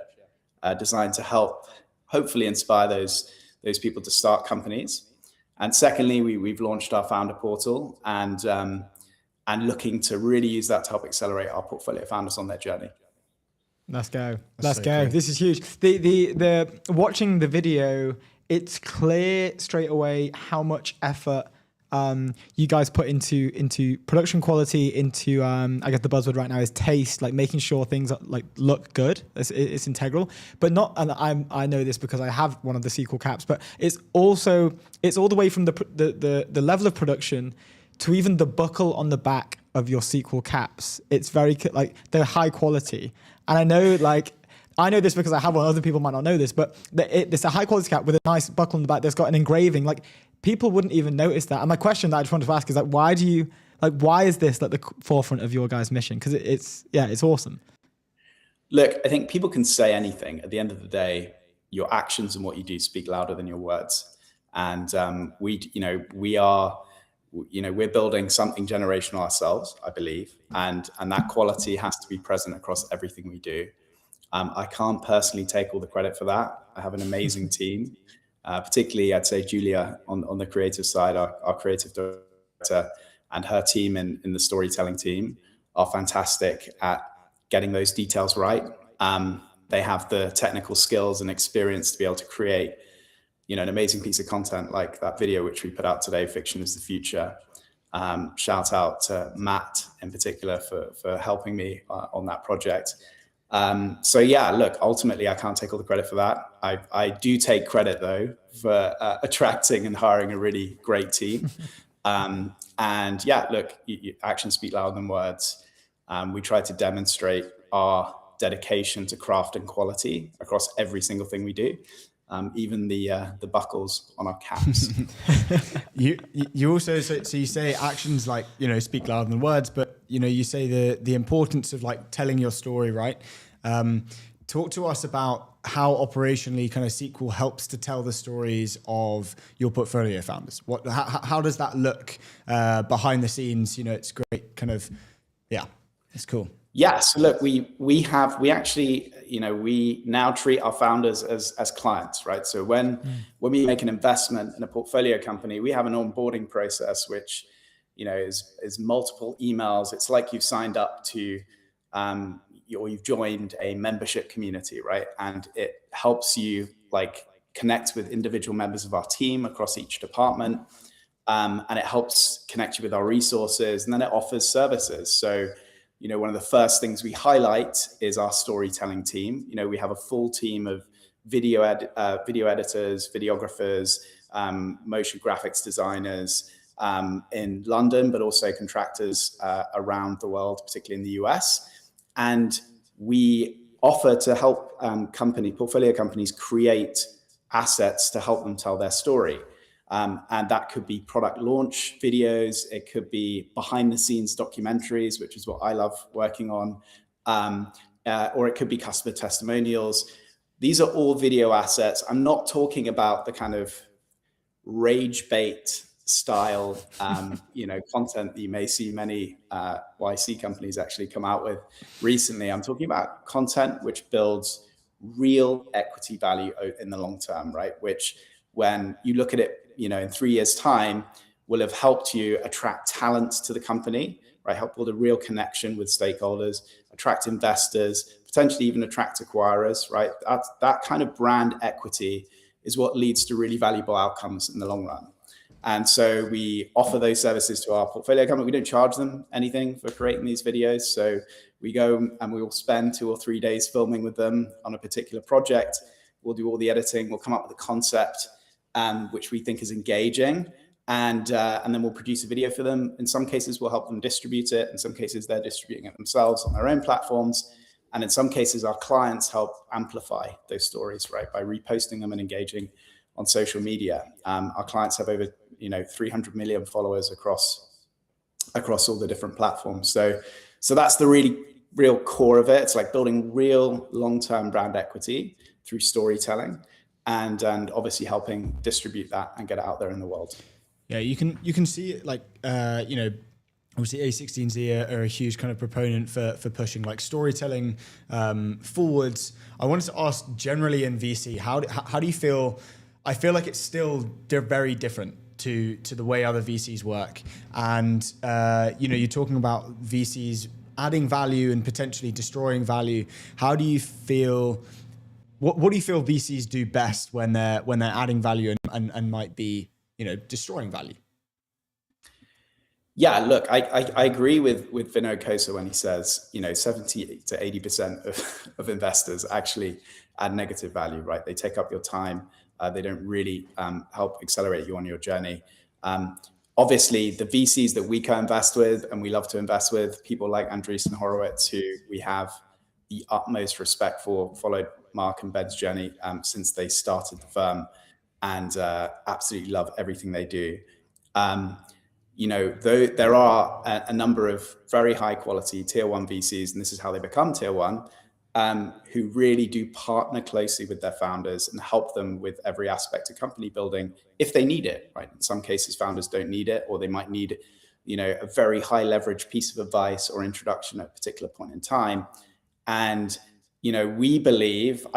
designed to help hopefully inspire those people to start companies. And secondly, we've launched our founder portal and looking to really use that to help accelerate our portfolio founders on their journey. Let's go. Let's go. Cool. This is huge. The watching the video, it's clear straight away how much effort you guys put into production quality, into I guess the buzzword right now is taste, like making sure things look good. It's integral, but not. And I know this because I have one of the SQL caps, but it's all the way from the level of production to even the buckle on the back of your SQL caps. It's very they're high quality, and I know this because I have one. Other people might not know this, but it's a high quality cap with a nice buckle on the back that's got an engraving. People wouldn't even notice that. And my question that I just wanted to ask is why is this the forefront of your guys' mission? Because it's awesome. Look, I think people can say anything. At the end of the day, your actions and what you do speak louder than your words. And we're building something generational ourselves, I believe. And that quality has to be present across everything we do. I can't personally take all the credit for that. I have an amazing team. Particularly, I'd say Julia on the creative side, our creative director, and her team in the storytelling team are fantastic at getting those details right. They have the technical skills and experience to be able to create, an amazing piece of content like that video which we put out today, Fiction is the Future. Shout out to Matt in particular for helping me on that project. Look, ultimately, I can't take all the credit for that. I do take credit, though, for attracting and hiring a really great team. Look, actions speak louder than words. We try to demonstrate our dedication to craft and quality across every single thing we do, even the buckles on our caps. You also so you say actions speak louder than words, but you say the importance of telling your story, right? Talk to us about how operationally kind of SQL helps to tell the stories of your portfolio founders. How does that look behind the scenes? It's great, it's cool. Yeah, so look, we actually, we now treat our founders as clients, right? So when we make an investment in a portfolio company, we have an onboarding process, which, is multiple emails. It's like you've signed up to, or you've joined a membership community, right? And it helps you connect with individual members of our team across each department. And it helps connect you with our resources, and then it offers services. So, one of the first things we highlight is our storytelling team. We have a full team of video editors, videographers, motion graphics designers in London, but also contractors around the world, particularly in the US. And we offer to help portfolio companies create assets to help them tell their story. And that could be product launch videos. It could be behind the scenes documentaries, which is what I love working on. Or it could be customer testimonials. These are all video assets. I'm not talking about the kind of rage bait style, content that you may see many YC companies actually come out with recently. I'm talking about content which builds real equity value in the long term, right? Which when you look at it, in 3 years' time, will have helped you attract talent to the company, right? Help build a real connection with stakeholders, attract investors, potentially even attract acquirers, right? That kind of brand equity is what leads to really valuable outcomes in the long run. And so we offer those services to our portfolio company. We don't charge them anything for creating these videos. So we go and we will spend 2 or 3 days filming with them on a particular project. We'll do all the editing. We'll come up with a concept, which we think is engaging. And then we'll produce a video for them. In some cases, we'll help them distribute it. In some cases, they're distributing it themselves on their own platforms. And in some cases, our clients help amplify those stories, right, by reposting them and engaging on social media. Our clients have over 300 million followers across all the different platforms. So that's the real core of it. It's like building real long-term brand equity through storytelling, and obviously helping distribute that and get it out there in the world. Yeah, you can see it like obviously A16Z are a huge kind of proponent for pushing like storytelling forwards. I wanted to ask generally in VC, how do you feel? I feel like they're very different to the way other VCs work. And you're talking about VCs adding value and potentially destroying value. How do you feel? What do you feel VCs do best when they're adding value and might be destroying value? Yeah, look, I agree with Vinod Kosa when he says 70 to 80% of investors actually add negative value, right? They take up your time. They don't really help accelerate you on your journey. Obviously, the VCs that we co-invest with and we love to invest with, people like Andreessen Horowitz, who we have the utmost respect for, followed Mark and Ben's journey since they started the firm, and absolutely love everything they do. Though there are a number of very high quality tier 1 VCs, and this is how they become tier 1, who really do partner closely with their founders and help them with every aspect of company building if they need it, right? In some cases, founders don't need it, or they might need, a very high leverage piece of advice or introduction at a particular point in time. And, I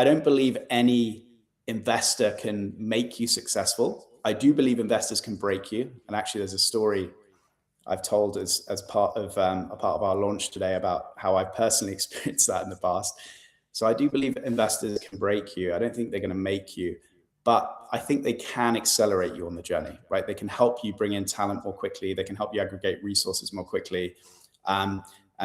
don't believe any investor can make you successful. I do believe investors can break you. And actually there's a story I've told as part of our launch today about how I've personally experienced that in the past. So I do believe investors can break you. I don't think they're going to make you, but I think they can accelerate you on the journey, right? They can help you bring in talent more quickly. They can help you aggregate resources more quickly. And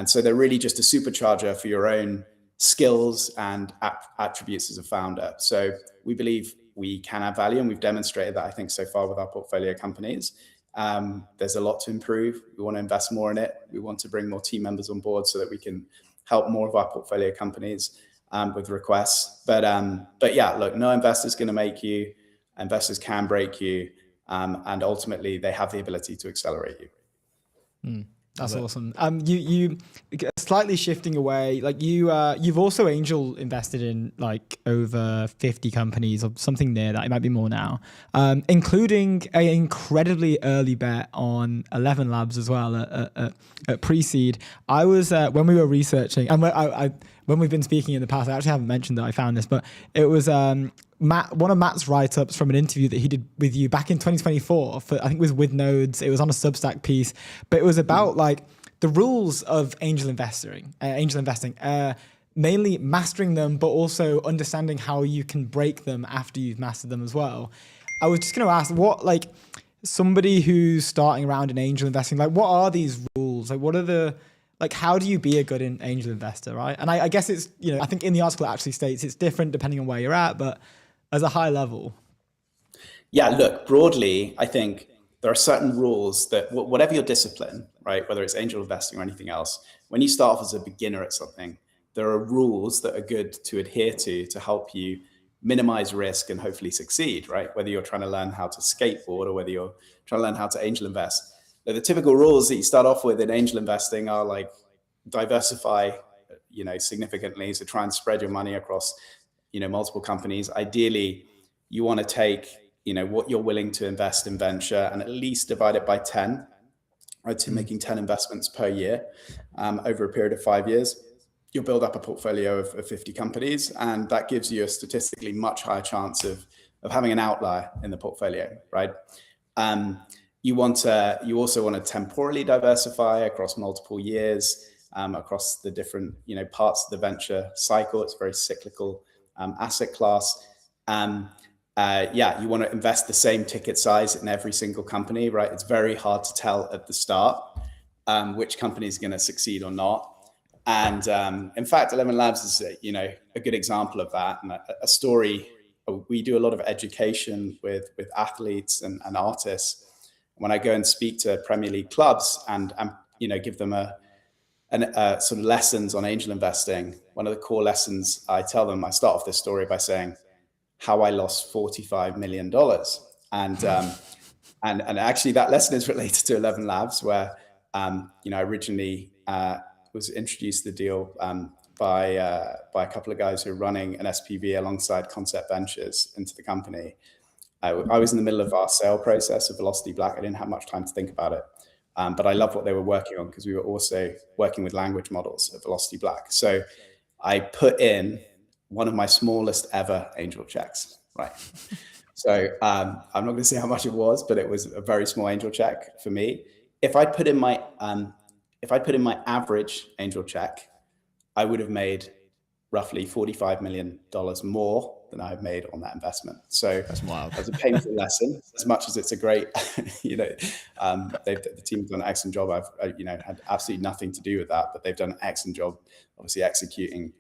so they're really just a supercharger for your own skills and attributes as a founder. So we believe we can add value, and we've demonstrated that, I think, so far with our portfolio companies. There's a lot to improve. We want to invest more in it. We want to bring more team members on board so that we can help more of our portfolio companies with requests. But yeah, look, no investor is going to make you. Investors can break you, and ultimately they have the ability to accelerate you. That's awesome. You slightly shifting away, like you've also angel invested in like over 50 companies or something near that. It might be more now, including an incredibly early bet on 11 Labs as well at pre-seed. I was when we were researching, and when we've been speaking in the past, I actually haven't mentioned that I found this, but it was one of Matt's write-ups from an interview that he did with you back in 2024 for, I think it was with Nodes. It was on a Substack piece, but it was about like the rules of angel investing, mainly mastering them, but also understanding how you can break them after you've mastered them as well. I was just going to ask, what, like, somebody who's starting around in angel investing, like, what are these rules? Like, what are the, like, how do you be a good angel investor, right? And I guess it's, I think in the article it actually states it's different depending on where you're at, but as a high level. Yeah, look, broadly, I think there are certain rules that whatever your discipline, right, whether it's angel investing or anything else, when you start off as a beginner at something, there are rules that are good to adhere to help you minimize risk and hopefully succeed, right? Whether you're trying to learn how to skateboard or whether you're trying to learn how to angel invest. The typical rules that you start off with in angel investing are like diversify, significantly. So try and spread your money across, multiple companies. Ideally, you want to take, what you're willing to invest in venture and at least divide it by 10, right? So making 10 investments per year over a period of 5 years. You'll build up a portfolio of 50 companies, and that gives you a statistically much higher chance of having an outlier in the portfolio, right? you also want to temporally diversify across multiple years, across the different parts of the venture cycle. It's a very cyclical asset class. You want to invest the same ticket size in every single company, right? It's very hard to tell at the start which company is going to succeed or not. And in fact, 11 Labs is a good example of that. And a story, we do a lot of education with athletes and artists. When I go and speak to Premier League clubs and give them a sort of lessons on angel investing, one of the core lessons I tell them, I start off this story by saying how I lost $45 million. And actually that lesson is related to 11 Labs, where I originally was introduced to the deal by a couple of guys who are running an SPV alongside Concept Ventures into the company. I was in the middle of our sale process of Velocity Black. I didn't have much time to think about it, but I loved what they were working on because we were also working with language models at Velocity Black. So I put in one of my smallest ever angel checks, right? So I'm not going to say how much it was, but it was a very small angel check for me. If I put in my average angel check, I would have made roughly $45 million more than I've made on that investment. So that's wild. That's a painful lesson. As much as it's a great, the team's done an excellent job. I've had absolutely nothing to do with that, but they've done an excellent job, obviously executing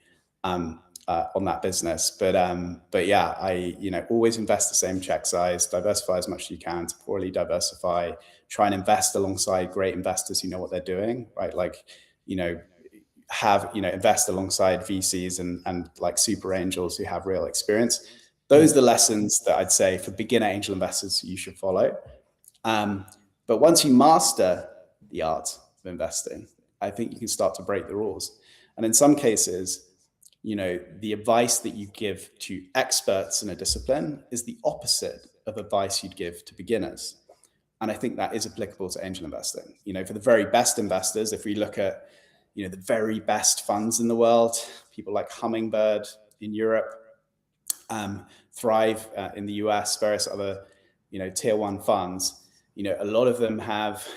on that business. But yeah, I always invest the same check size, diversify as much as you can, to poorly diversify, try and invest alongside great investors who know what they're doing, right? Like, invest alongside VCs and like super angels who have real experience. Those are the lessons that I'd say for beginner angel investors you should follow. But once you master the art of investing, I think you can start to break the rules. And in some cases, the advice that you give to experts in a discipline is the opposite of advice you'd give to beginners. And I think that is applicable to angel investing. For the very best investors, if we look at the very best funds in the world, people like Hummingbird in Europe, Thrive in the US, various other tier one funds, a lot of them have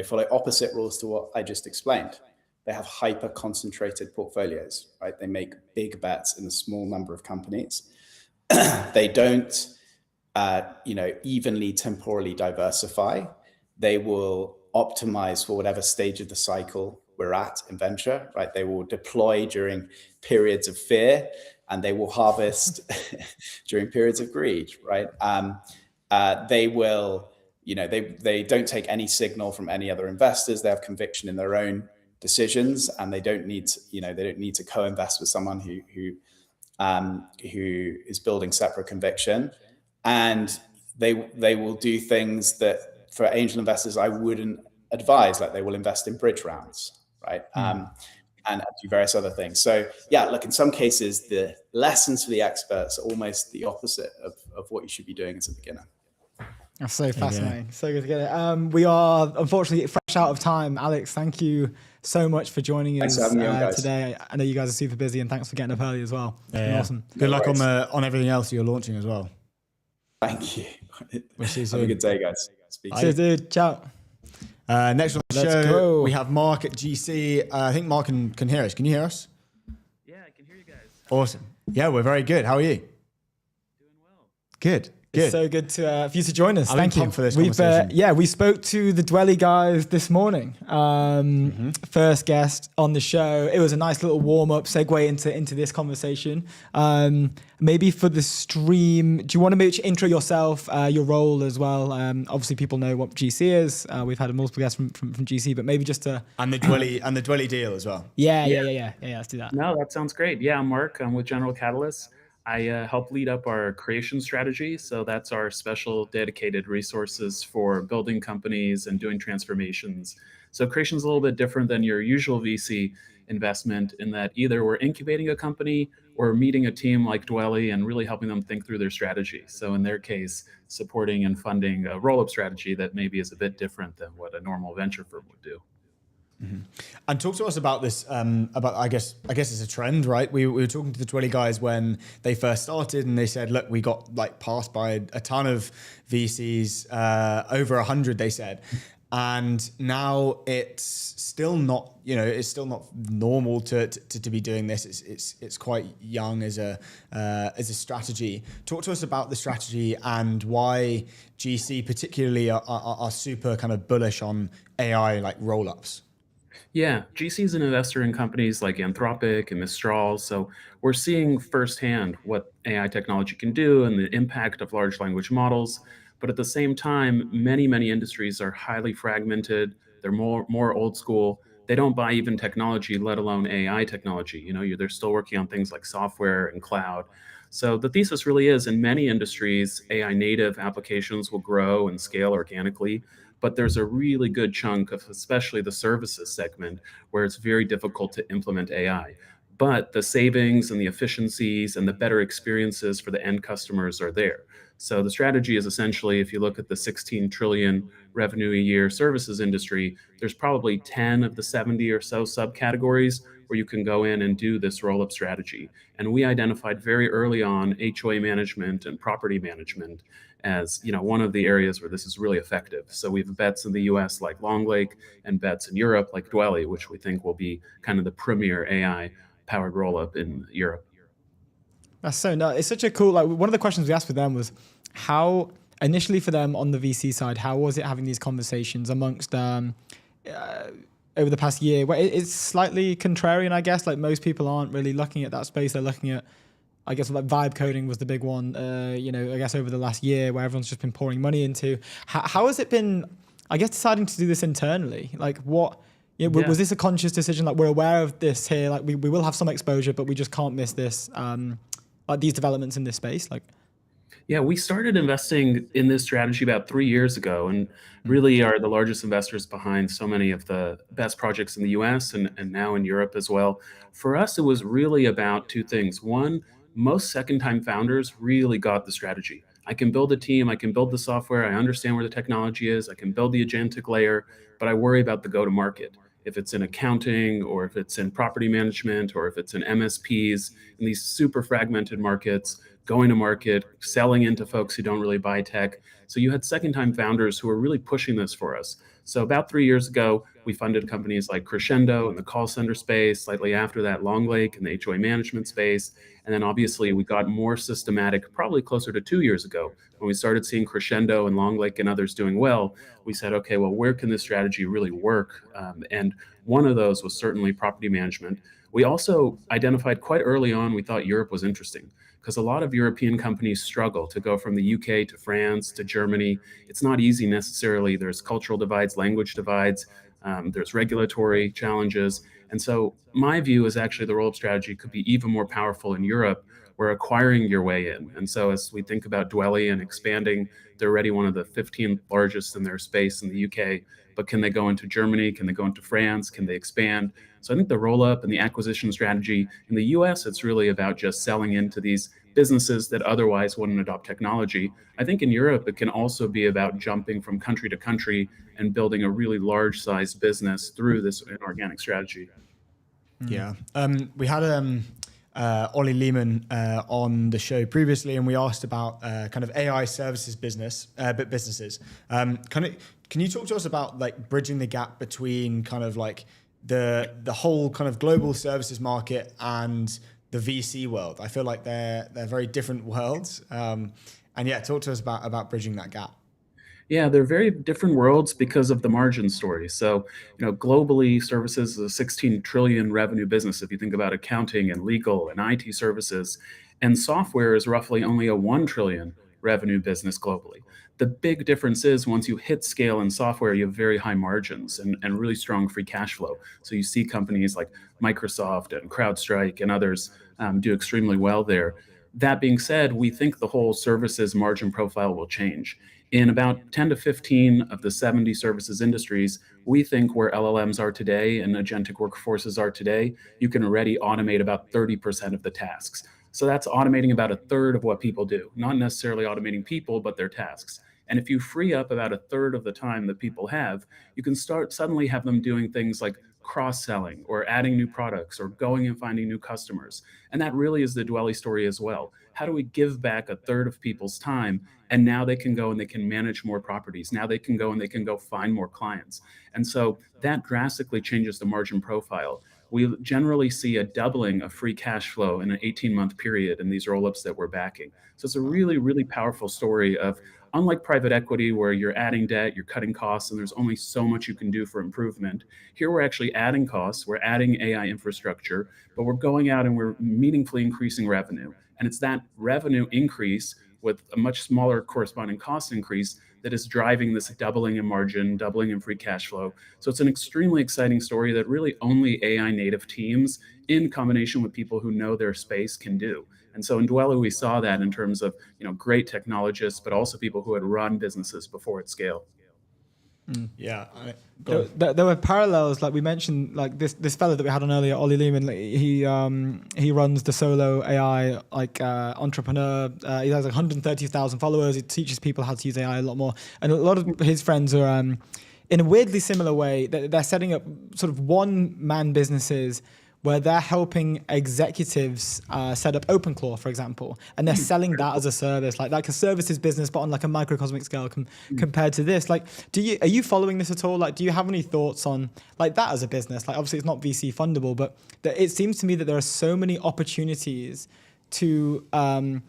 follow opposite rules to what I just explained. They have hyper concentrated portfolios, right? They make big bets in a small number of companies. They don't evenly temporally diversify. They will optimize for whatever stage of the cycle we're at in venture, right? They will deploy during periods of fear, and they will harvest during periods of greed, right? They will, they don't take any signal from any other investors. They have conviction in their own decisions, and they don't need to co-invest with someone who is building separate conviction. And they will do things that for angel investors I wouldn't advise, like they will invest in bridge rounds, right? And do various other things. So yeah, look, in some cases, the lessons for the experts are almost the opposite of what you should be doing as a beginner. That's so fascinating. So good to get it. We are unfortunately fresh out of time. Alex, thank you so much for joining us today. I know you guys are super busy, and thanks for getting up early as well. It's been awesome. Good luck on everything else you're launching as well. Thank you. We'll see you soon. Have a good day, guys. Cheers, dude. Ciao. Next on the show, we have Mark at GC. I think Mark can hear us. Can you hear us? Yeah, I can hear you guys. Awesome. Yeah, we're very good. How are you? Doing well. Good. It's so good for you to join us. Thank you for this conversation. We spoke to the Dwelly guys this morning. First guest on the show. It was a nice little warm up segue into this conversation. Maybe for the stream, do you want to maybe intro yourself, your role as well? Obviously, people know what GC is. We've had a multiple guests from GC, but maybe just to and the Dwelly deal as well. Yeah. Let's do that. No, that sounds great. Yeah, I'm Mark. I'm with General Catalyst. I help lead up our creation strategy. So that's our special dedicated resources for building companies and doing transformations. So creation is a little bit different than your usual VC investment in that either we're incubating a company or meeting a team like Dwelly and really helping them think through their strategy. So in their case, supporting and funding a roll-up strategy that maybe is a bit different than what a normal venture firm would do. And talk to us about this. About I guess it's a trend, right? We were talking to the Dwelly guys when they first started, and they said, "Look, we got like passed by a ton of VCs, over 100." They said, and now it's still not, it's still not normal to be doing this. It's quite young as a strategy. Talk to us about the strategy and why GC particularly are super kind of bullish on AI like roll-ups. Yeah, GC is an investor in companies like Anthropic and Mistral, so we're seeing firsthand what AI technology can do and the impact of large language models. But at the same time, many industries are highly fragmented. They're more old school. They don't buy even technology, let alone AI technology. They're still working on things like software and cloud. So the thesis really is in many industries, AI native applications will grow and scale organically. But there's a really good chunk of especially the services segment where it's very difficult to implement AI. But the savings and the efficiencies and the better experiences for the end customers are there. So the strategy is essentially, if you look at the 16 trillion revenue a year services industry, there's probably 10 of the 70 or so subcategories where you can go in and do this roll-up strategy. And we identified very early on HOA management and property management as one of the areas where this is really effective. So we have bets in the US like Long Lake and bets in Europe like Dwelly, which we think will be kind of the premier AI powered roll-up in Europe. That's so nice. It's such a cool, like one of the questions we asked for them was how initially for them on the VC side, how was it having these conversations amongst over the past year? Where it's slightly contrarian, I guess. Like most people aren't really looking at that space. They're looking at, I guess, like vibe coding was the big one, I guess over the last year where everyone's just been pouring money into. How has it been, I guess, deciding to do this internally? Like what, was this a conscious decision? Like we're aware of this here, like we will have some exposure, but we just can't miss this, like these developments in this space? Like, yeah, we started investing in this strategy about 3 years ago and really are the largest investors behind so many of the best projects in the US and now in Europe as well. For us, it was really about two things. One, most second-time founders really got the strategy. I can build a team, I can build the software, I understand where the technology is, I can build the agentic layer, but I worry about the go-to-market. If it's in accounting or if it's in property management or if it's in MSPs in these super fragmented markets, going to market, selling into folks who don't really buy tech. So you had second-time founders who were really pushing this for us. So about 3 years ago, we funded companies like Crescendo in the call center space, slightly after that Long Lake in the HOA management space. And then obviously we got more systematic, probably closer to 2 years ago, when we started seeing Crescendo and Long Lake and others doing well. We said, okay, well, where can this strategy really work? And one of those was certainly property management. We also identified quite early on, we thought Europe was interesting because a lot of European companies struggle to go from the UK to France to Germany. It's not easy necessarily. There's cultural divides, language divides, there's regulatory challenges. And so my view is actually the roll-up strategy could be even more powerful in Europe, where acquiring your way in. And so as we think about Dwelly and expanding, they're already one of the 15 largest in their space in the UK, but can they go into Germany? Can they go into France? Can they expand? So I think the roll-up and the acquisition strategy in the US, it's really about just selling into these businesses that otherwise wouldn't adopt technology. I think in Europe, it can also be about jumping from country to country and building a really large size business through this inorganic strategy. Yeah. We had Ollie Lehman on the show previously, and we asked about kind of AI services businesses. Can you talk to us about like bridging the gap between kind of like the whole kind of global services market and the VC world? I feel like they're very different worlds. And yeah, talk to us about bridging that gap. Yeah, they're very different worlds because of the margin story. So, globally, services is a 16 trillion revenue business if you think about accounting and legal and IT services, and software is roughly only a 1 trillion revenue business globally. The big difference is once you hit scale in software, you have very high margins and really strong free cash flow. So you see companies like Microsoft and CrowdStrike and others do extremely well there. That being said, we think the whole services margin profile will change. In about 10 to 15 of the 70 services industries, we think where LLMs are today and agentic workforces are today, you can already automate about 30% of the tasks. So that's automating about a third of what people do, not necessarily automating people, but their tasks. And if you free up about a third of the time that people have, you can start suddenly have them doing things like cross-selling or adding new products or going and finding new customers. And that really is the Dwelly story as well. How do we give back a third of people's time? And now they can go and they can manage more properties. Now they can go and they can go find more clients. And so that drastically changes the margin profile. We generally see a doubling of free cash flow in an 18-month period in these roll-ups that we're backing. So it's a really, really powerful story of, unlike private equity where you're adding debt, you're cutting costs, and there's only so much you can do for improvement. Here we're actually adding costs, we're adding AI infrastructure, but we're going out and we're meaningfully increasing revenue. And it's that revenue increase with a much smaller corresponding cost increase that is driving this doubling in margin, doubling in free cash flow. So it's an extremely exciting story that really only AI native teams in combination with people who know their space can do. And so in Dwelly, we saw that in terms of, great technologists, but also people who had run businesses before at scale. Yeah. There were parallels, like we mentioned, like this fellow that we had on earlier, Ollie Lehman. He runs the solo AI entrepreneur. He has 130,000 followers. He teaches people how to use AI a lot more, and a lot of his friends are in a weirdly similar way. They're setting up sort of one-man businesses where they're helping executives set up OpenClaw, for example, and they're selling that as a service, like a services business, but on like a microcosmic scale compared to this. Like, are you following this at all? Like, do you have any thoughts on like that as a business? Like, obviously it's not VC fundable, but it seems to me that there are so many opportunities to, I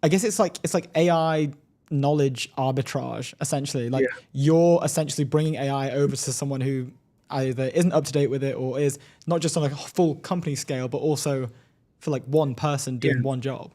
guess it's like AI knowledge arbitrage, essentially. Like you're essentially bringing AI over to someone who either isn't up to date with it or is not just on a full company scale, but also for like one person doing one job.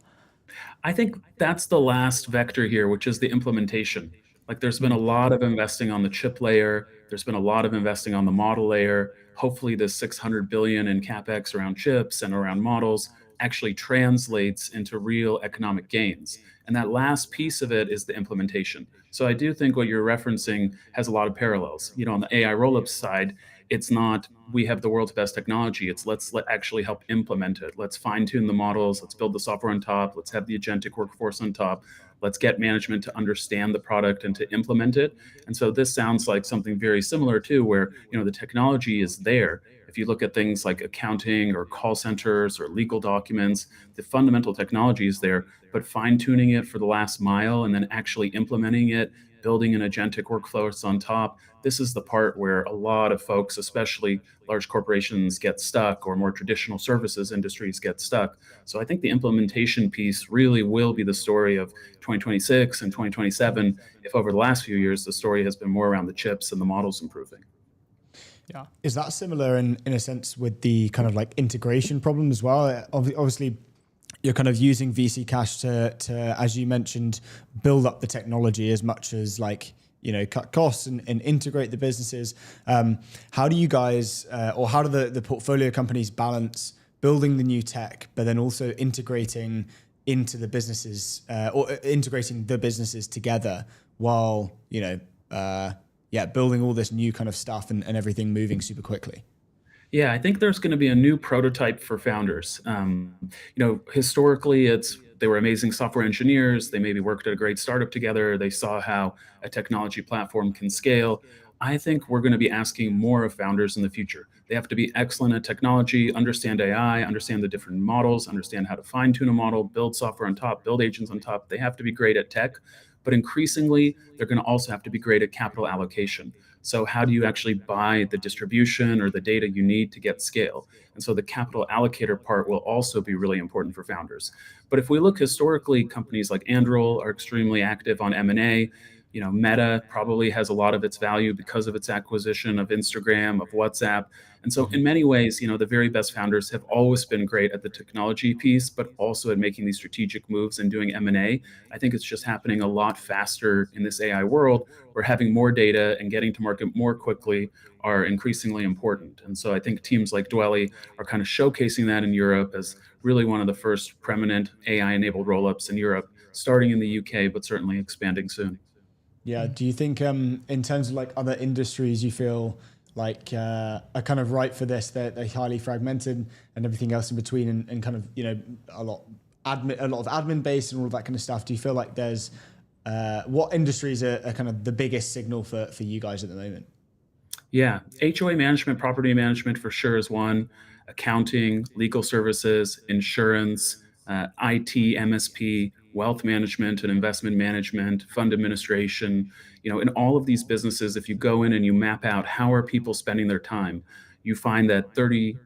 I think that's the last vector here, which is the implementation. Like there's been a lot of investing on the chip layer. There's been a lot of investing on the model layer. Hopefully this 600 billion in CapEx around chips and around models actually translates into real economic gains. And that last piece of it is the implementation. So I do think what you're referencing has a lot of parallels. On the AI rollup side, it's not, we have the world's best technology. It's let's actually help implement it. Let's fine tune the models. Let's build the software on top. Let's have the agentic workforce on top. Let's get management to understand the product and to implement it. And so this sounds like something very similar too, where, the technology is there. If you look at things like accounting or call centers or legal documents, the fundamental technology is there, but fine-tuning it for the last mile and then actually implementing it, building an agentic workflow on top, this is the part where a lot of folks, especially large corporations, get stuck, or more traditional services industries get stuck. So I think the implementation piece really will be the story of 2026 and 2027, if over the last few years, the story has been more around the chips and the models improving. Yeah. Is that similar in a sense with the kind of like integration problem as well? Obviously, you're kind of using VC cash to, as you mentioned, build up the technology as much as like, cut costs and integrate the businesses. How do you guys, or how do the portfolio companies balance building the new tech, but then also integrating into the businesses, or integrating the businesses together while, building all this new kind of stuff and everything moving super quickly? Yeah, I think there's going to be a new prototype for founders. Historically, they were amazing software engineers. They maybe worked at a great startup together. They saw how a technology platform can scale. I think we're going to be asking more of founders in the future. They have to be excellent at technology, understand AI, understand the different models, understand how to fine tune a model, build software on top, build agents on top. They have to be great at tech, but increasingly, they're going to also have to be great at capital allocation. So how do you actually buy the distribution or the data you need to get scale? And so the capital allocator part will also be really important for founders. But if we look historically, companies like Anduril are extremely active on M&A. Meta probably has a lot of its value because of its acquisition of Instagram, of WhatsApp. And so in many ways, the very best founders have always been great at the technology piece, but also at making these strategic moves and doing M&A. I think it's just happening a lot faster in this AI world, where having more data and getting to market more quickly are increasingly important. And so I think teams like Dwelly are kind of showcasing that in Europe as really one of the first preeminent AI-enabled rollups in Europe, starting in the UK, but certainly expanding soon. Yeah. Do you think in terms of like other industries you feel like are kind of ripe for this? They're highly fragmented and everything else in between, and kind of a lot of admin based and all of that kind of stuff. Do you feel like there's what industries are kind of the biggest signal for you guys at the moment? Yeah, HOA management, property management for sure is one. Accounting, legal services, insurance, IT, MSP, wealth management and investment management, fund administration. In all of these businesses, if you go in and you map out how are people spending their time, you find that 30%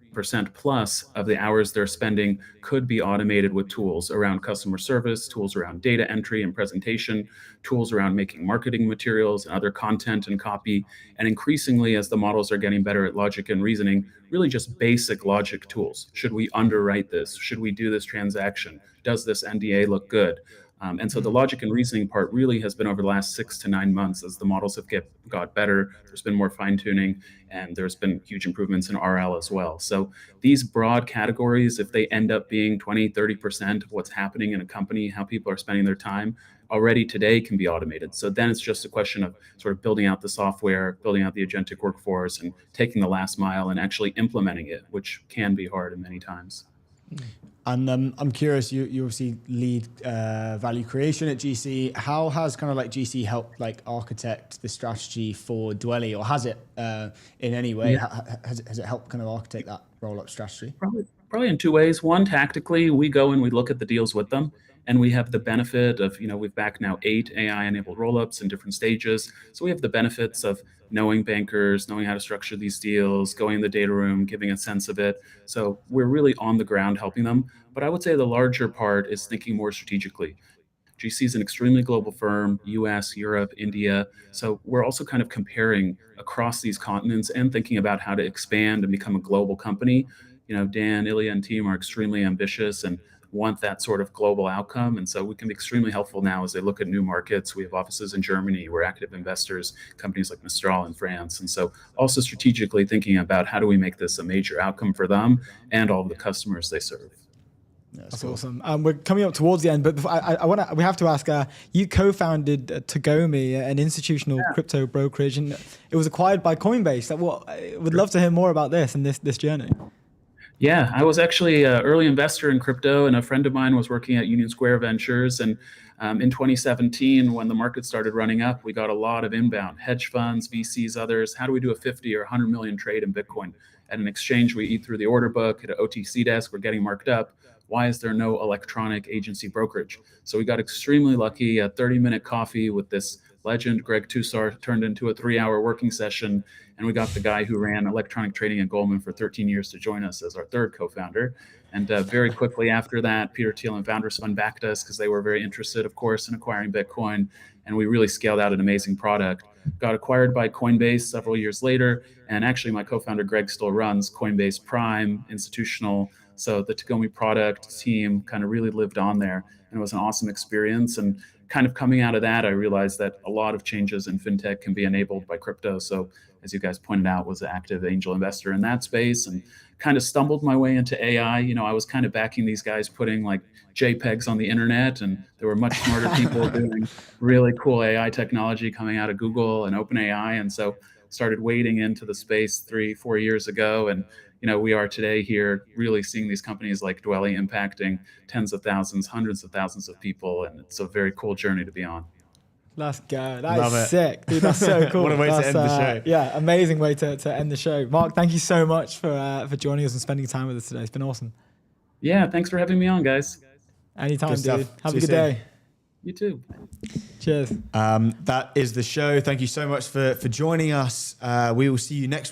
plus of the hours they're spending could be automated with tools around customer service, tools around data entry and presentation, tools around making marketing materials and other content and copy. And increasingly, as the models are getting better at logic and reasoning, really just basic logic tools. Should we underwrite this? Should we do this transaction? Does this NDA look good? And so the logic and reasoning part really has been over the last 6 to 9 months as the models have got better. There's been more fine tuning and there's been huge improvements in RL as well. So these broad categories, if they end up being 20, 30% of what's happening in a company, how people are spending their time, already today can be automated. So then it's just a question of sort of building out the software, building out the agentic workforce and taking the last mile and actually implementing it, which can be hard in many times. And I'm curious, you obviously lead value creation at GC. How has kind of like GC helped like architect the strategy for Dwelly, or has it in any way? Yeah. Has it helped kind of architect that roll-up strategy? Probably in 2 ways. One, tactically, we go and we look at the deals with them. And we have the benefit of, we've backed now 8 AI-enabled roll-ups in different stages. So we have the benefits of knowing bankers, knowing how to structure these deals, going in the data room, giving a sense of it. So we're really on the ground helping them. But I would say the larger part is thinking more strategically. GC is an extremely global firm, US, Europe, India. So we're also kind of comparing across these continents and thinking about how to expand and become a global company. Dan, Ilya, and team are extremely ambitious and want that sort of global outcome. And so we can be extremely helpful now as they look at new markets. We have offices in Germany. We're active investors, companies like Mistral in France. And so also strategically thinking about how do we make this a major outcome for them and all of the customers they serve. That's cool. Awesome. We're coming up towards the end, but before, we have to ask, you co-founded Tagomi, an institutional crypto brokerage, and it was acquired by Coinbase. Would love to hear more about this and this journey. Yeah, I was actually an early investor in crypto, and a friend of mine was working at Union Square Ventures. And in 2017, when the market started running up, we got a lot of inbound, hedge funds, VCs, others. How do we do a 50 or 100 million trade in Bitcoin? At an exchange, we eat through the order book. At an OTC desk, we're getting marked up. Why is there no electronic agency brokerage? So we got extremely lucky. A 30-minute coffee with this legend, Greg Tusar, turned into a 3-hour working session. And we got the guy who ran electronic trading at Goldman for 13 years to join us as our third co-founder. And very quickly after that, Peter Thiel and Founders Fund backed us because they were very interested, of course, in acquiring Bitcoin. And we really scaled out an amazing product. Got acquired by Coinbase several years later. And actually, my co-founder, Greg, still runs Coinbase Prime, institutional. So the Tagomi product team kind of really lived on there. And it was an awesome experience. And kind of coming out of that, I realized that a lot of changes in fintech can be enabled by crypto. So as you guys pointed out, was an active angel investor in that space and kind of stumbled my way into AI. I was kind of backing these guys putting like JPEGs on the internet, and there were much smarter people doing really cool AI technology coming out of Google and OpenAI. And so started wading into the space 3-4 years ago. And we are today here really seeing these companies like Dwelly impacting tens of thousands, hundreds of thousands of people. And it's a very cool journey to be on. Let's go. That is sick. Dude, that's so cool. What a way to end the show. Yeah, amazing way to end the show. Mark, thank you so much for joining us and spending time with us today. It's been awesome. Yeah, thanks for having me on, guys. Anytime, dude. Have a good day. You too. Cheers. That is the show. Thank you so much for joining us. We will see you next week.